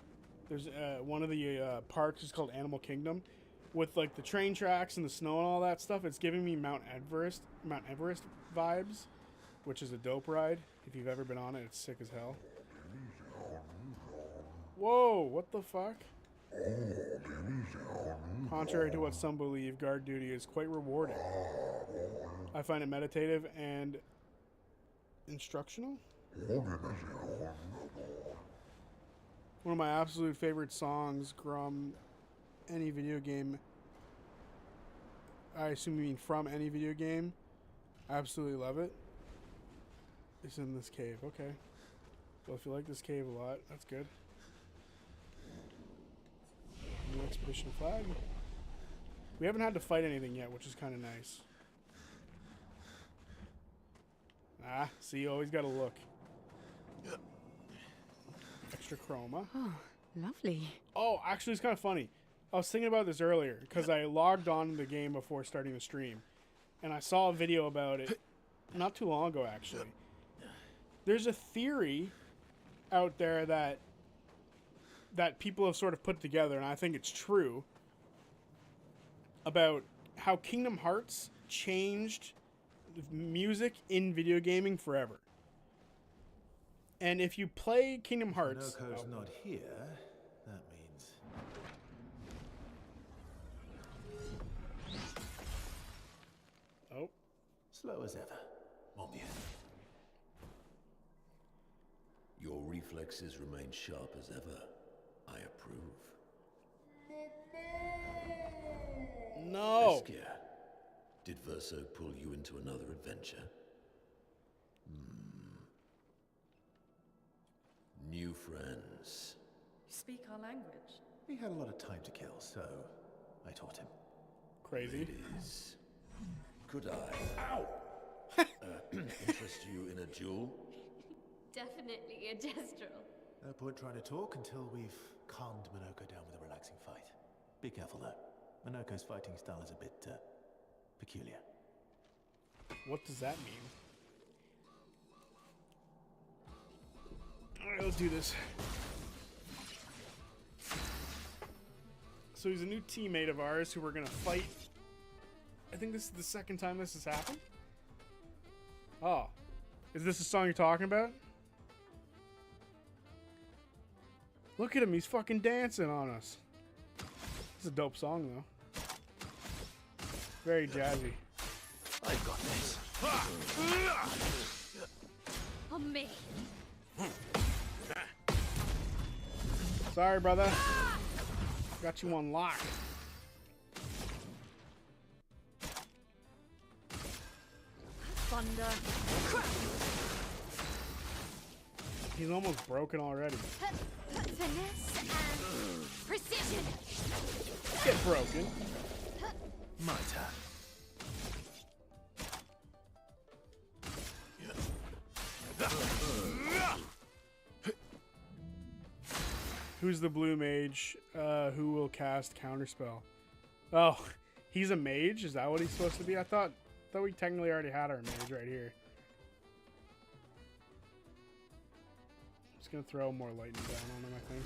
There's one of the parks is called Animal Kingdom, with like the train tracks and the snow and all that stuff. It's giving me Mount Everest vibes, which is a dope ride. If you've ever been on it, it's sick as hell. Whoa! What the fuck? Contrary to what some believe, guard duty is quite rewarding. I find it meditative and instructional. One of my absolute favorite songs from any video game. I assume you mean from any video game. I absolutely love it. It's in this cave. Okay. Well, if you like this cave a lot, that's good. New expedition flag. We haven't had to fight anything yet, which is kind of nice. Ah, see, you always gotta look. Extra chroma. Oh, lovely. Oh, actually, it's kind of funny. I was thinking about this earlier because I logged on to the game before starting the stream, and I saw a video about it not too long ago, actually. There's a theory out there that people have sort of put together, and I think it's true, about how Kingdom Hearts changed music in video gaming forever. And if you play Kingdom Hearts... Noko's not here. That means... Oh. Slow as ever. Mon bien. Your reflexes remain sharp as ever. I approve. No. Eskia, did Verso pull you into another adventure? New friends. You speak our language. He had a lot of time to kill, so I taught him. Crazy. Ladies, could I interest you in a duel? Definitely a gestural. No point trying to talk until we've calmed Minoko down with a relaxing fight. Be careful though. Minoko's fighting style is a bit peculiar. What does that mean? Alright, let's do this. So he's a new teammate of ours who we're gonna fight. I think this is the second time this has happened. Oh. Is this the song you're talking about? Look at him, he's fucking dancing on us. This is a dope song though. Very jazzy. I've got this. On me. Sorry, brother. Got you on lock. Thunder. He's almost broken already. Finesse and precision. Get broken. My turn. Who's the blue mage who will cast counterspell? Oh, he's a mage? Is that what he's supposed to be? I thought we technically already had our mage right here. I'm just gonna throw more lightning down on him, I think.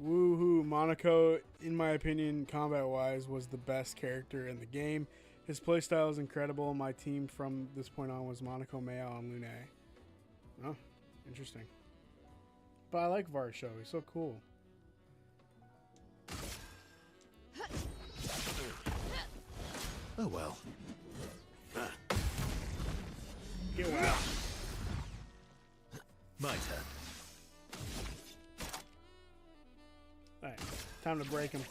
Woohoo! Monaco, in my opinion, combat-wise, was the best character in the game. His playstyle is incredible. My team from this point on was Monaco, Mayao, and Lune. Oh, interesting. But I like Varsho. He's so cool. Oh well. Get well. My turn. Alright, time to break him.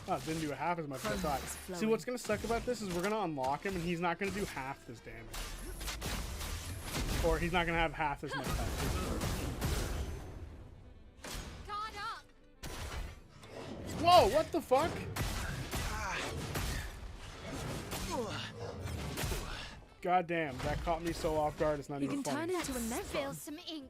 Oh, it didn't do half as much as I thought. See, what's going to suck about this is we're going to unlock him and he's not going to do half this damage. Or he's not going to have half as much health. Whoa, what the fuck? God damn, that caught me so off guard, it's not even funny. You can turn into a nephil. Spill some ink.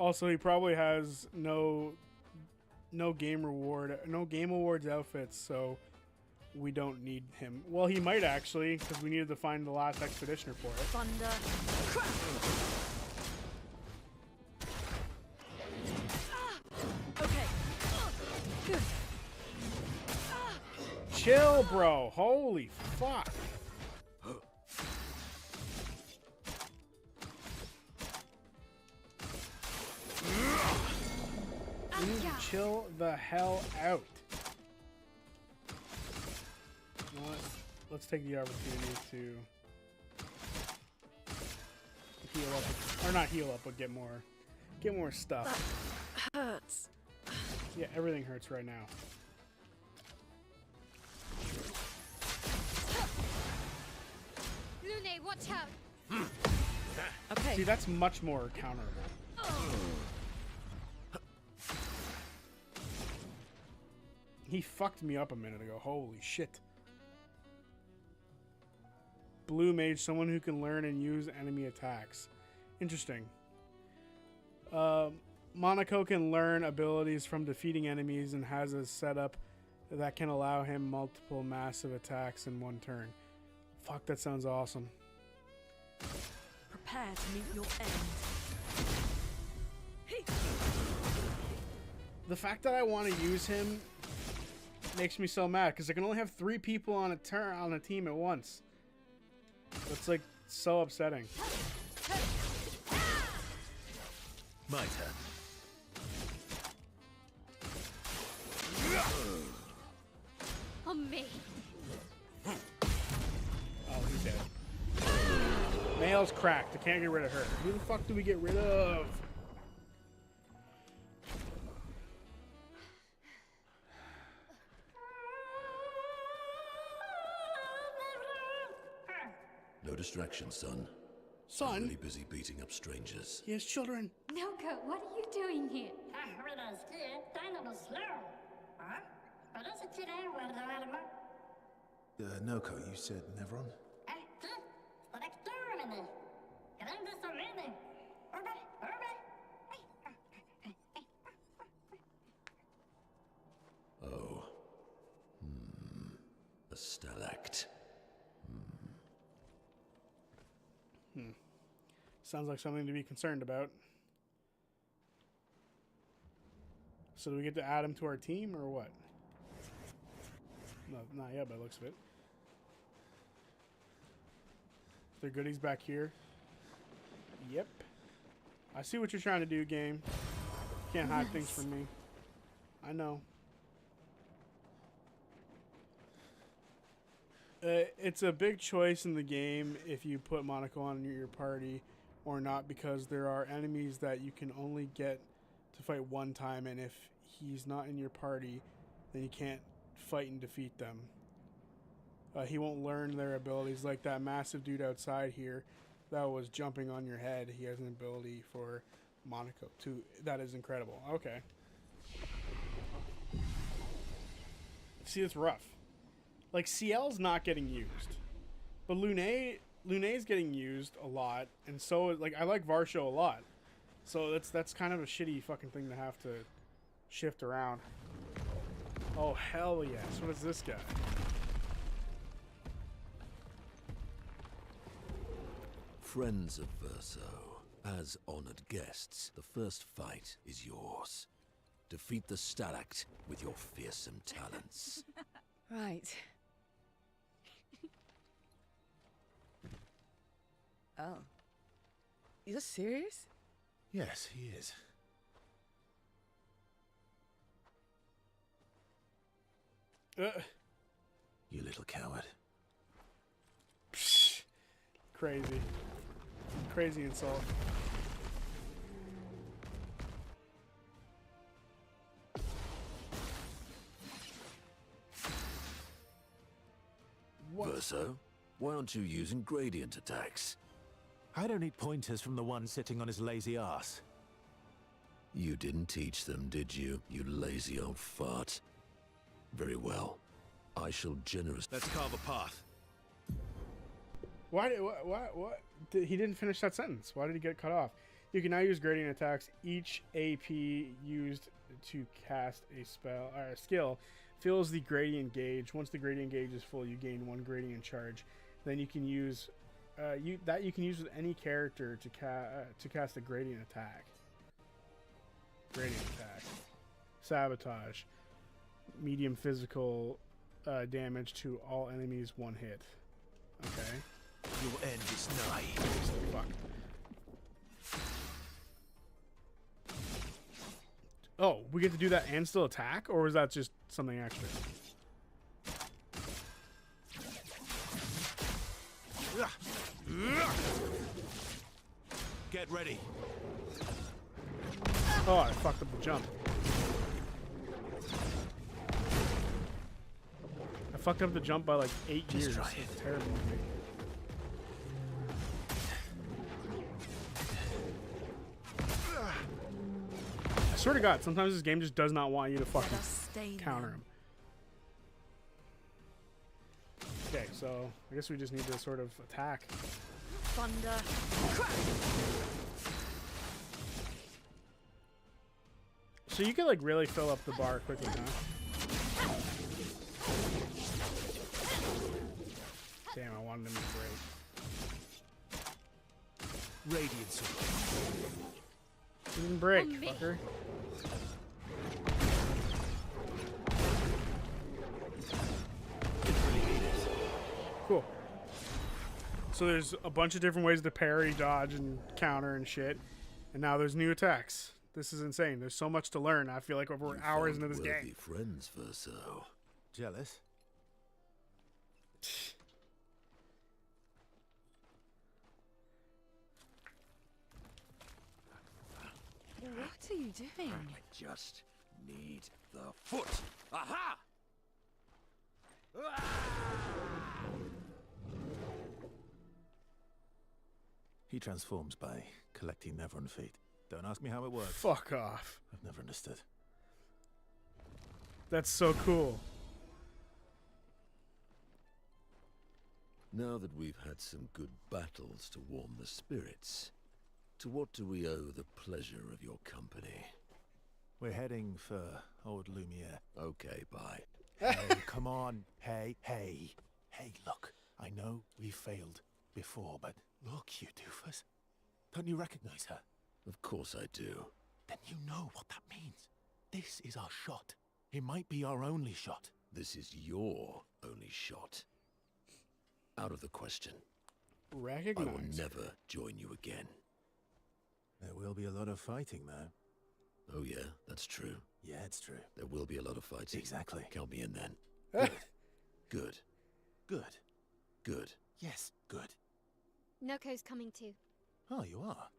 Also, he probably has no game awards outfits, so we don't need him. Well, he might actually, because we needed to find the last expeditioner for it. Thunder. Crap. Okay. Good. Chill, bro. Holy fuck. You need to chill the hell out. You know what? Let's take the opportunity to heal up, or not heal up, but get more stuff. That hurts. Yeah, everything hurts right now. Lune, watch out! Okay. See, that's much more counterable. He fucked me up a minute ago. Holy shit. Blue mage, someone who can learn and use enemy attacks. Interesting. Monaco can learn abilities from defeating enemies and has a setup that can allow him multiple massive attacks in one turn. Fuck, that sounds awesome. Prepare to meet your end. The fact that I want to use him makes me so mad because I can only have 3 people on a team at once. That's like so upsetting. My turn. On me. Oh, he's dead. Male's cracked. I can't get rid of her. Who the fuck do we get rid of? No distraction, son. I'm really busy beating up strangers. He has children. Nelka, what are you doing here? Noko, you said Nevron? Oh. A stalact. Sounds like something to be concerned about. So do we get to add him to our team or what? No, not yet by the looks of it. Is there goodies back here? Yep. I see what you're trying to do, game. Can't hide things from me. I know. It's a big choice in the game if you put Monaco on your party or not, because there are enemies that you can only get to fight one time, and if he's not in your party, then you can't fight and defeat them. He won't learn their abilities. Like that massive dude outside here that was jumping on your head, he has an ability for Monaco too. That is incredible. Okay. See, it's rough. Like, CL's not getting used, but Lune's getting used a lot, and so, like, I like Varsho a lot. So that's kind of a shitty fucking thing to have to shift around. Oh, hell yes. What is this guy? Friends of Verso, as honored guests, the first fight is yours. Defeat the Stalact with your fearsome talents. Right. Oh. You're serious? Yes, he is. You little coward. Psh, crazy. Crazy insult. What? Verso, why aren't you using gradient attacks? I don't need pointers from the one sitting on his lazy ass. You didn't teach them, did you, you lazy old fart? Very well. I shall generously... Let's carve a path. Why? He didn't finish that sentence. Why did he get cut off? You can now use gradient attacks. Each AP used to cast a spell or a skill fills the gradient gauge. Once the gradient gauge is full, you gain 1 gradient charge. Then you can use you can use with any character to cast a gradient attack. Gradient attack. Sabotage. Medium physical damage to all enemies 1 hit. Okay. Your end is nigh. Fuck. Oh, we get to do that and still attack? Or was that just something extra? Get ready. Oh, I fucked up the jump. I fucked up the jump by like 8 years. Just try it. It's terrible of me. I swear to God, sometimes this game just does not want you to fucking counter him. Okay, so I guess we just need to sort of attack. Thunder. So you can like really fill up the bar quickly, huh? Damn, I wanted him to break. Radiance. Didn't break, fucker. Cool. So there's a bunch of different ways to parry, dodge, and counter and shit. And now there's new attacks. This is insane. There's so much to learn. I feel like we're hours into this game. Friends, Verso. Jealous? What are you doing? I just need the foot. Aha! He transforms by collecting Neverun feet. Don't ask me how it works. Fuck off. I've never understood. That's so cool. Now that we've had some good battles to warm the spirits, to what do we owe the pleasure of your company? We're heading for old Lumiere. Okay, bye. Hey, come on. Hey, hey. Hey, look. I know we failed before, but look, you doofus. Don't you recognize her? Of course I do. Then you know what that means. This is our shot. It might be our only shot. This is your only shot. Out of the question. Recognize. I will never join you again. There will be a lot of fighting, though. Oh yeah, that's true. Yeah, it's true. There will be a lot of fighting. Exactly. Count me in then. Good. Good. Good. Yes, good. Noko's coming too. Oh, you are?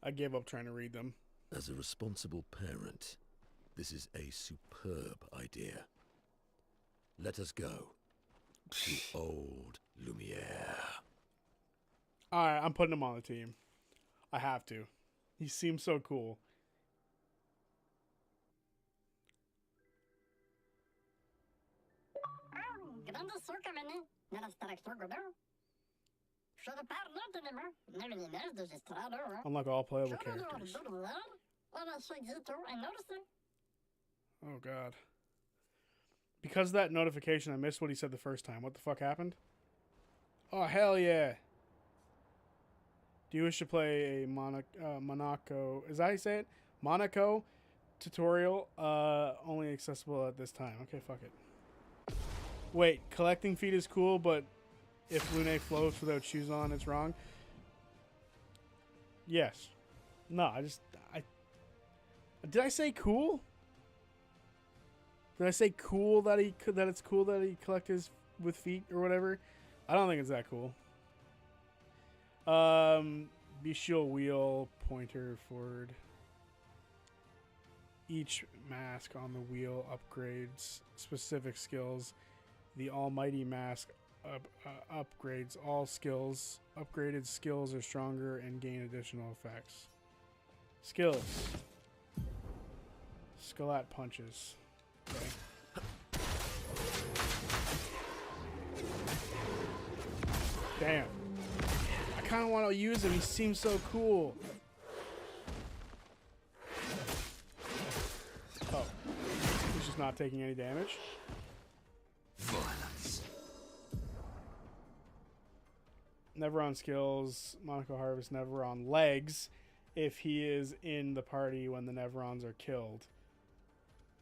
I gave up trying to read them. As a responsible parent, this is a superb idea. Let us go to old Lumiere. Alright, I'm putting him on the team. I have to. He seems so cool. Unlock all playable characters. Oh god. Because of that notification, I missed what he said the first time. What the fuck happened? Oh, hell yeah. Do you wish to play a Monaco... Is that how you say it? Monaco tutorial. Only accessible at this time. Okay, fuck it. Wait, collecting feet is cool, but if Lune floats without shoes on, it's wrong? Yes. No, did I say cool? Did I say cool that it's cool that he collect his with feet or whatever? I don't think it's that cool. Bestial wheel, pointer forward. Each mask on the wheel upgrades specific skills. The almighty mask upgrades all skills. Upgraded skills are stronger and gain additional effects. Skills. Skelet punches. Okay. Damn. I kind of want to use him. He seems so cool. Oh. He's just not taking any damage. Violence. Never on skills. Monaco Harvest never on legs if he is in the party when the Neverons are killed.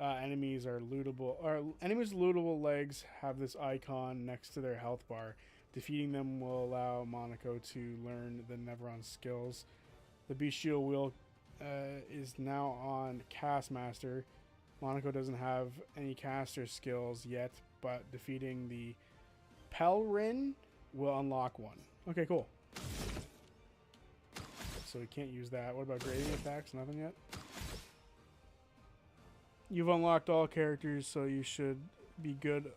Enemies are lootable. Enemies' lootable legs have this icon next to their health bar. Defeating them will allow Monaco to learn the Neveron skills. The Bestial Wheel is now on Cast Master. Monaco doesn't have any caster skills yet, but defeating the Pelrin will unlock one. Okay, cool. So we can't use that. What about grading attacks? Nothing yet? You've unlocked all characters, so you should be good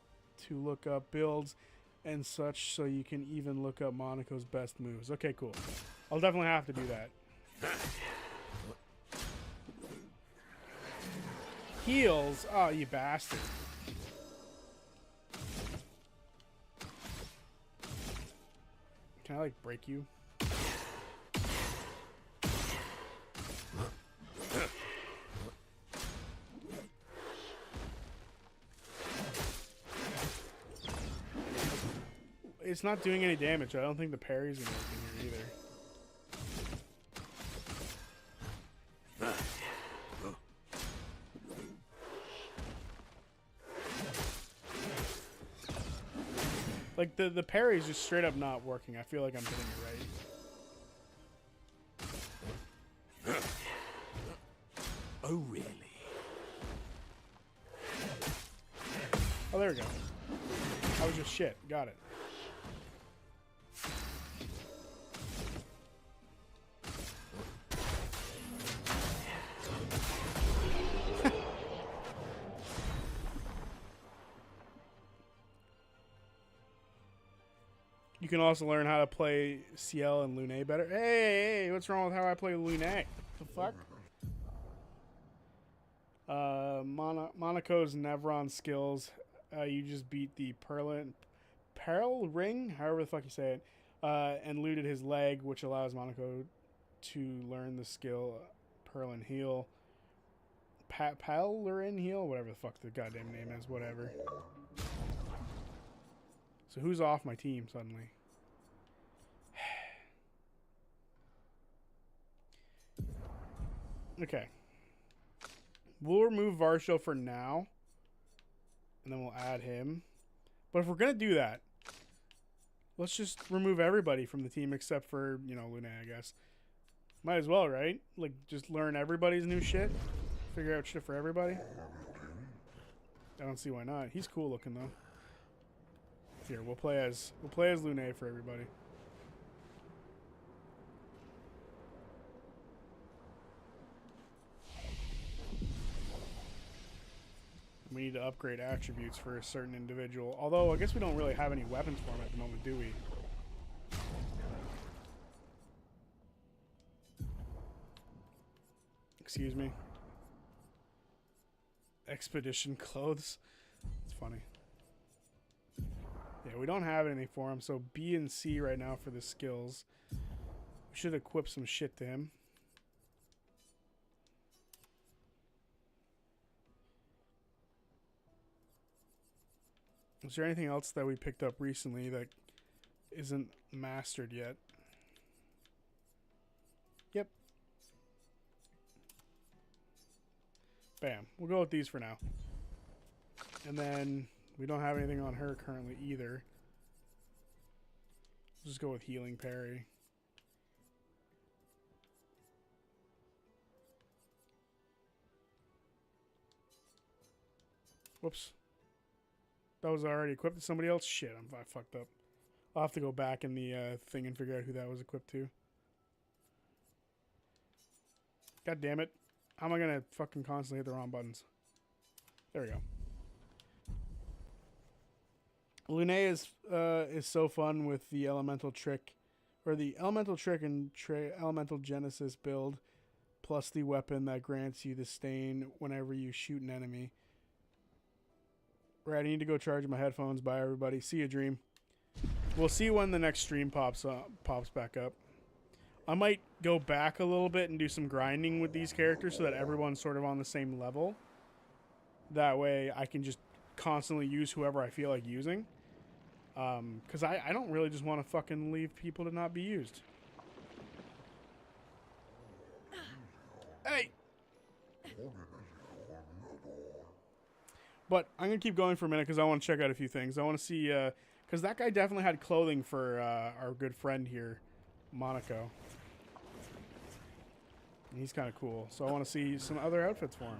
to look up builds and such, so you can even look up Monaco's best moves. Okay, cool. I'll definitely have to do that. Heals? Oh, you bastard. Can I, like, break you? It's not doing any damage. I don't think the parries are working here either. Like, the parry is just straight up not working. I feel like I'm hitting it right. Oh, really? Oh, there we go. I was just shit. Got it. You can also learn how to play Ciel and Lune better. Hey, what's wrong with how I play Lune? The fuck? Monaco's Neveron skills. You just beat the Pearl Ring, however the fuck you say it, and looted his leg, which allows Monaco to learn the skill Perlin Heal. Palerin Heal? Whatever the fuck the goddamn name is, whatever. So who's off my team suddenly? Okay. We'll remove Varsho for now. And then we'll add him. But if we're going to do that, let's just remove everybody from the team except for, you know, Lune, I guess. Might as well, right? Like, just learn everybody's new shit. Figure out shit for everybody. I don't see why not. He's cool looking, though. Here, we'll play as Lune for everybody. We need to upgrade attributes for a certain individual. Although, I guess we don't really have any weapons for him at the moment, do we? Excuse me. Expedition clothes. It's funny. Yeah, we don't have anything for him, so B and C right now for the skills. We should equip some shit to him. Is there anything else that we picked up recently that isn't mastered yet? Yep. Bam. We'll go with these for now. And then we don't have anything on her currently either. We'll just go with Healing Parry. Whoops. That was already equipped to somebody else? Shit, I fucked up. I'll have to go back in the thing and figure out who that was equipped to. God damn it. How am I going to fucking constantly hit the wrong buttons? There we go. Lune is so fun with the Elemental Trick. Or the Elemental Trick and Elemental Genesis build. Plus the weapon that grants you the stain whenever you shoot an enemy. Right, I need to go charge my headphones. Bye, everybody. See you, Dream. We'll see when the next stream pops back up. I might go back a little bit and do some grinding with these characters so that everyone's sort of on the same level. That way I can just constantly use whoever I feel like using. Because I don't really just want to fucking leave people to not be used. Hey! But I'm going to keep going for a minute because I want to check out a few things. I want to see... because that guy definitely had clothing for our good friend here, Monaco. And he's kind of cool. So I want to see some other outfits for him.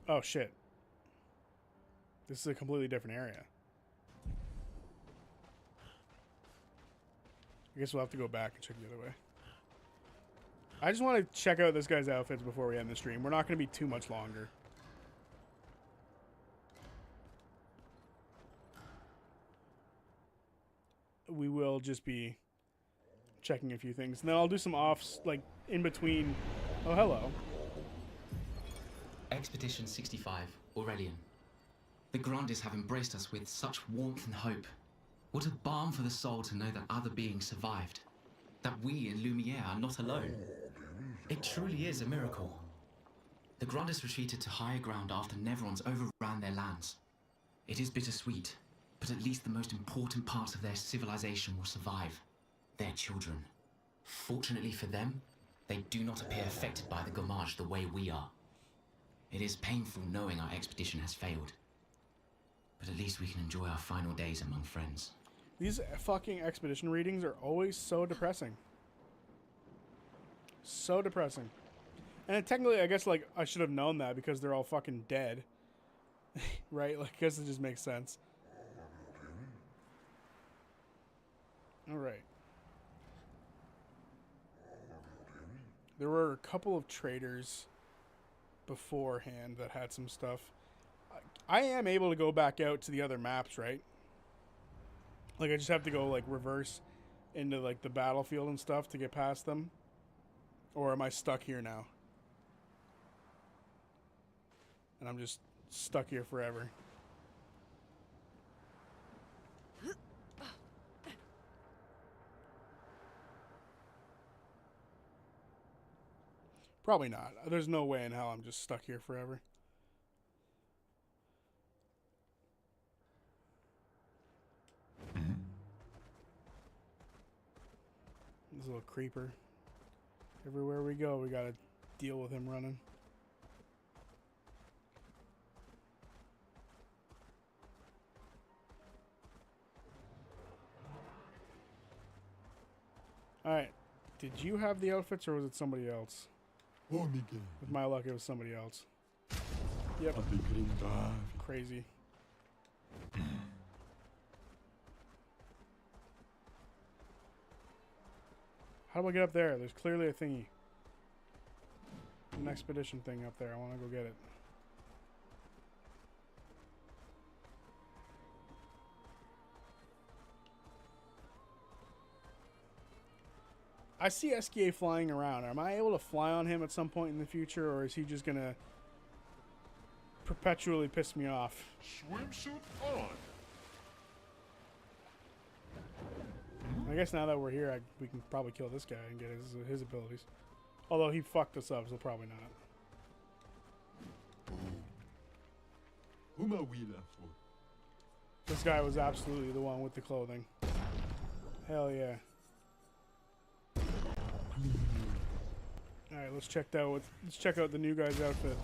Oh, shit. This is a completely different area. I guess we'll have to go back and check the other way. I just want to check out this guy's outfits before we end the stream. We're not going to be too much longer. We will just be checking a few things. And then I'll do some offs, like, in between. Oh, hello. Expedition 65, Aurelian. The Grandes have embraced us with such warmth and hope. What a balm for the soul to know that other beings survived. That we in Lumiere are not alone. It truly is a miracle. The Grandes retreated to higher ground after Neverons overran their lands. It is bittersweet, but at least the most important parts of their civilization will survive. Their children. Fortunately for them, they do not appear affected by the Gommage the way we are. It is painful knowing our expedition has failed. But at least we can enjoy our final days among friends. These fucking expedition readings are always so depressing. So depressing. And technically, I guess, like, I should have known that because they're all fucking dead. Right? Like, I guess it just makes sense. Alright. There were a couple of traders beforehand that had some stuff. I am able to go back out to the other maps, right? Like, I just have to go, like, reverse into, like, the battlefield and stuff to get past them. Or am I stuck here now? And I'm just stuck here forever. Probably not. There's no way in hell I'm just stuck here forever. This little creeper. Everywhere we go, we gotta deal with him running. Alright. Did you have the outfits or was it somebody else? With my luck, it was somebody else. Yep. Crazy. How do I get up there? There's clearly a thingy. An expedition thing up there. I want to go get it. I see SKA flying around. Am I able to fly on him at some point in the future, or is he just going to perpetually piss me off? Swimsuit on. I guess now that we're here, we can probably kill this guy and get his abilities. Although he fucked us up, so probably not. This guy was absolutely the one with the clothing. Hell yeah. All right, let's check out the new guy's outfit.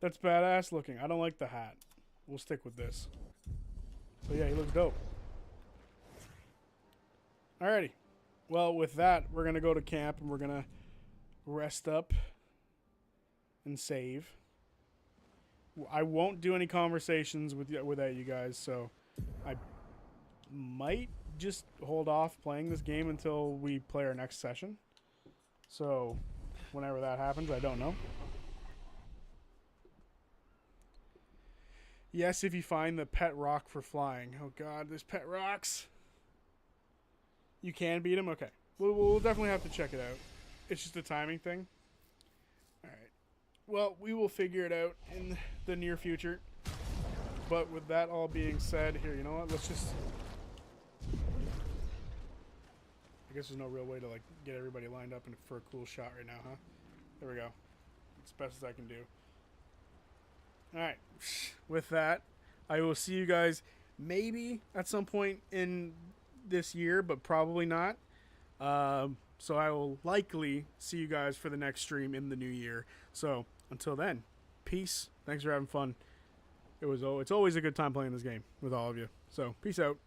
That's badass looking. I don't like the hat. We'll stick with this. But yeah, he looks dope. Alrighty. Well, with that, we're going to go to camp and we're going to rest up and save. I won't do any conversations without you guys, so I might just hold off playing this game until we play our next session. So, whenever that happens, I don't know. Yes, if you find the pet rock for flying. Oh god, there's pet rocks. You can beat him? Okay. We'll definitely have to check it out. It's just a timing thing. Alright. Well, we will figure it out in the near future. But with that all being said, here, you know what? Let's just... I guess there's no real way to, like, get everybody lined up for a cool shot right now, huh? There we go. It's the best as I can do. Alright, with that, I will see you guys maybe at some point in this year, but probably not. So I will likely see you guys for the next stream in the new year. So until then, peace. Thanks for having fun. It's always a good time playing this game with all of you. So peace out.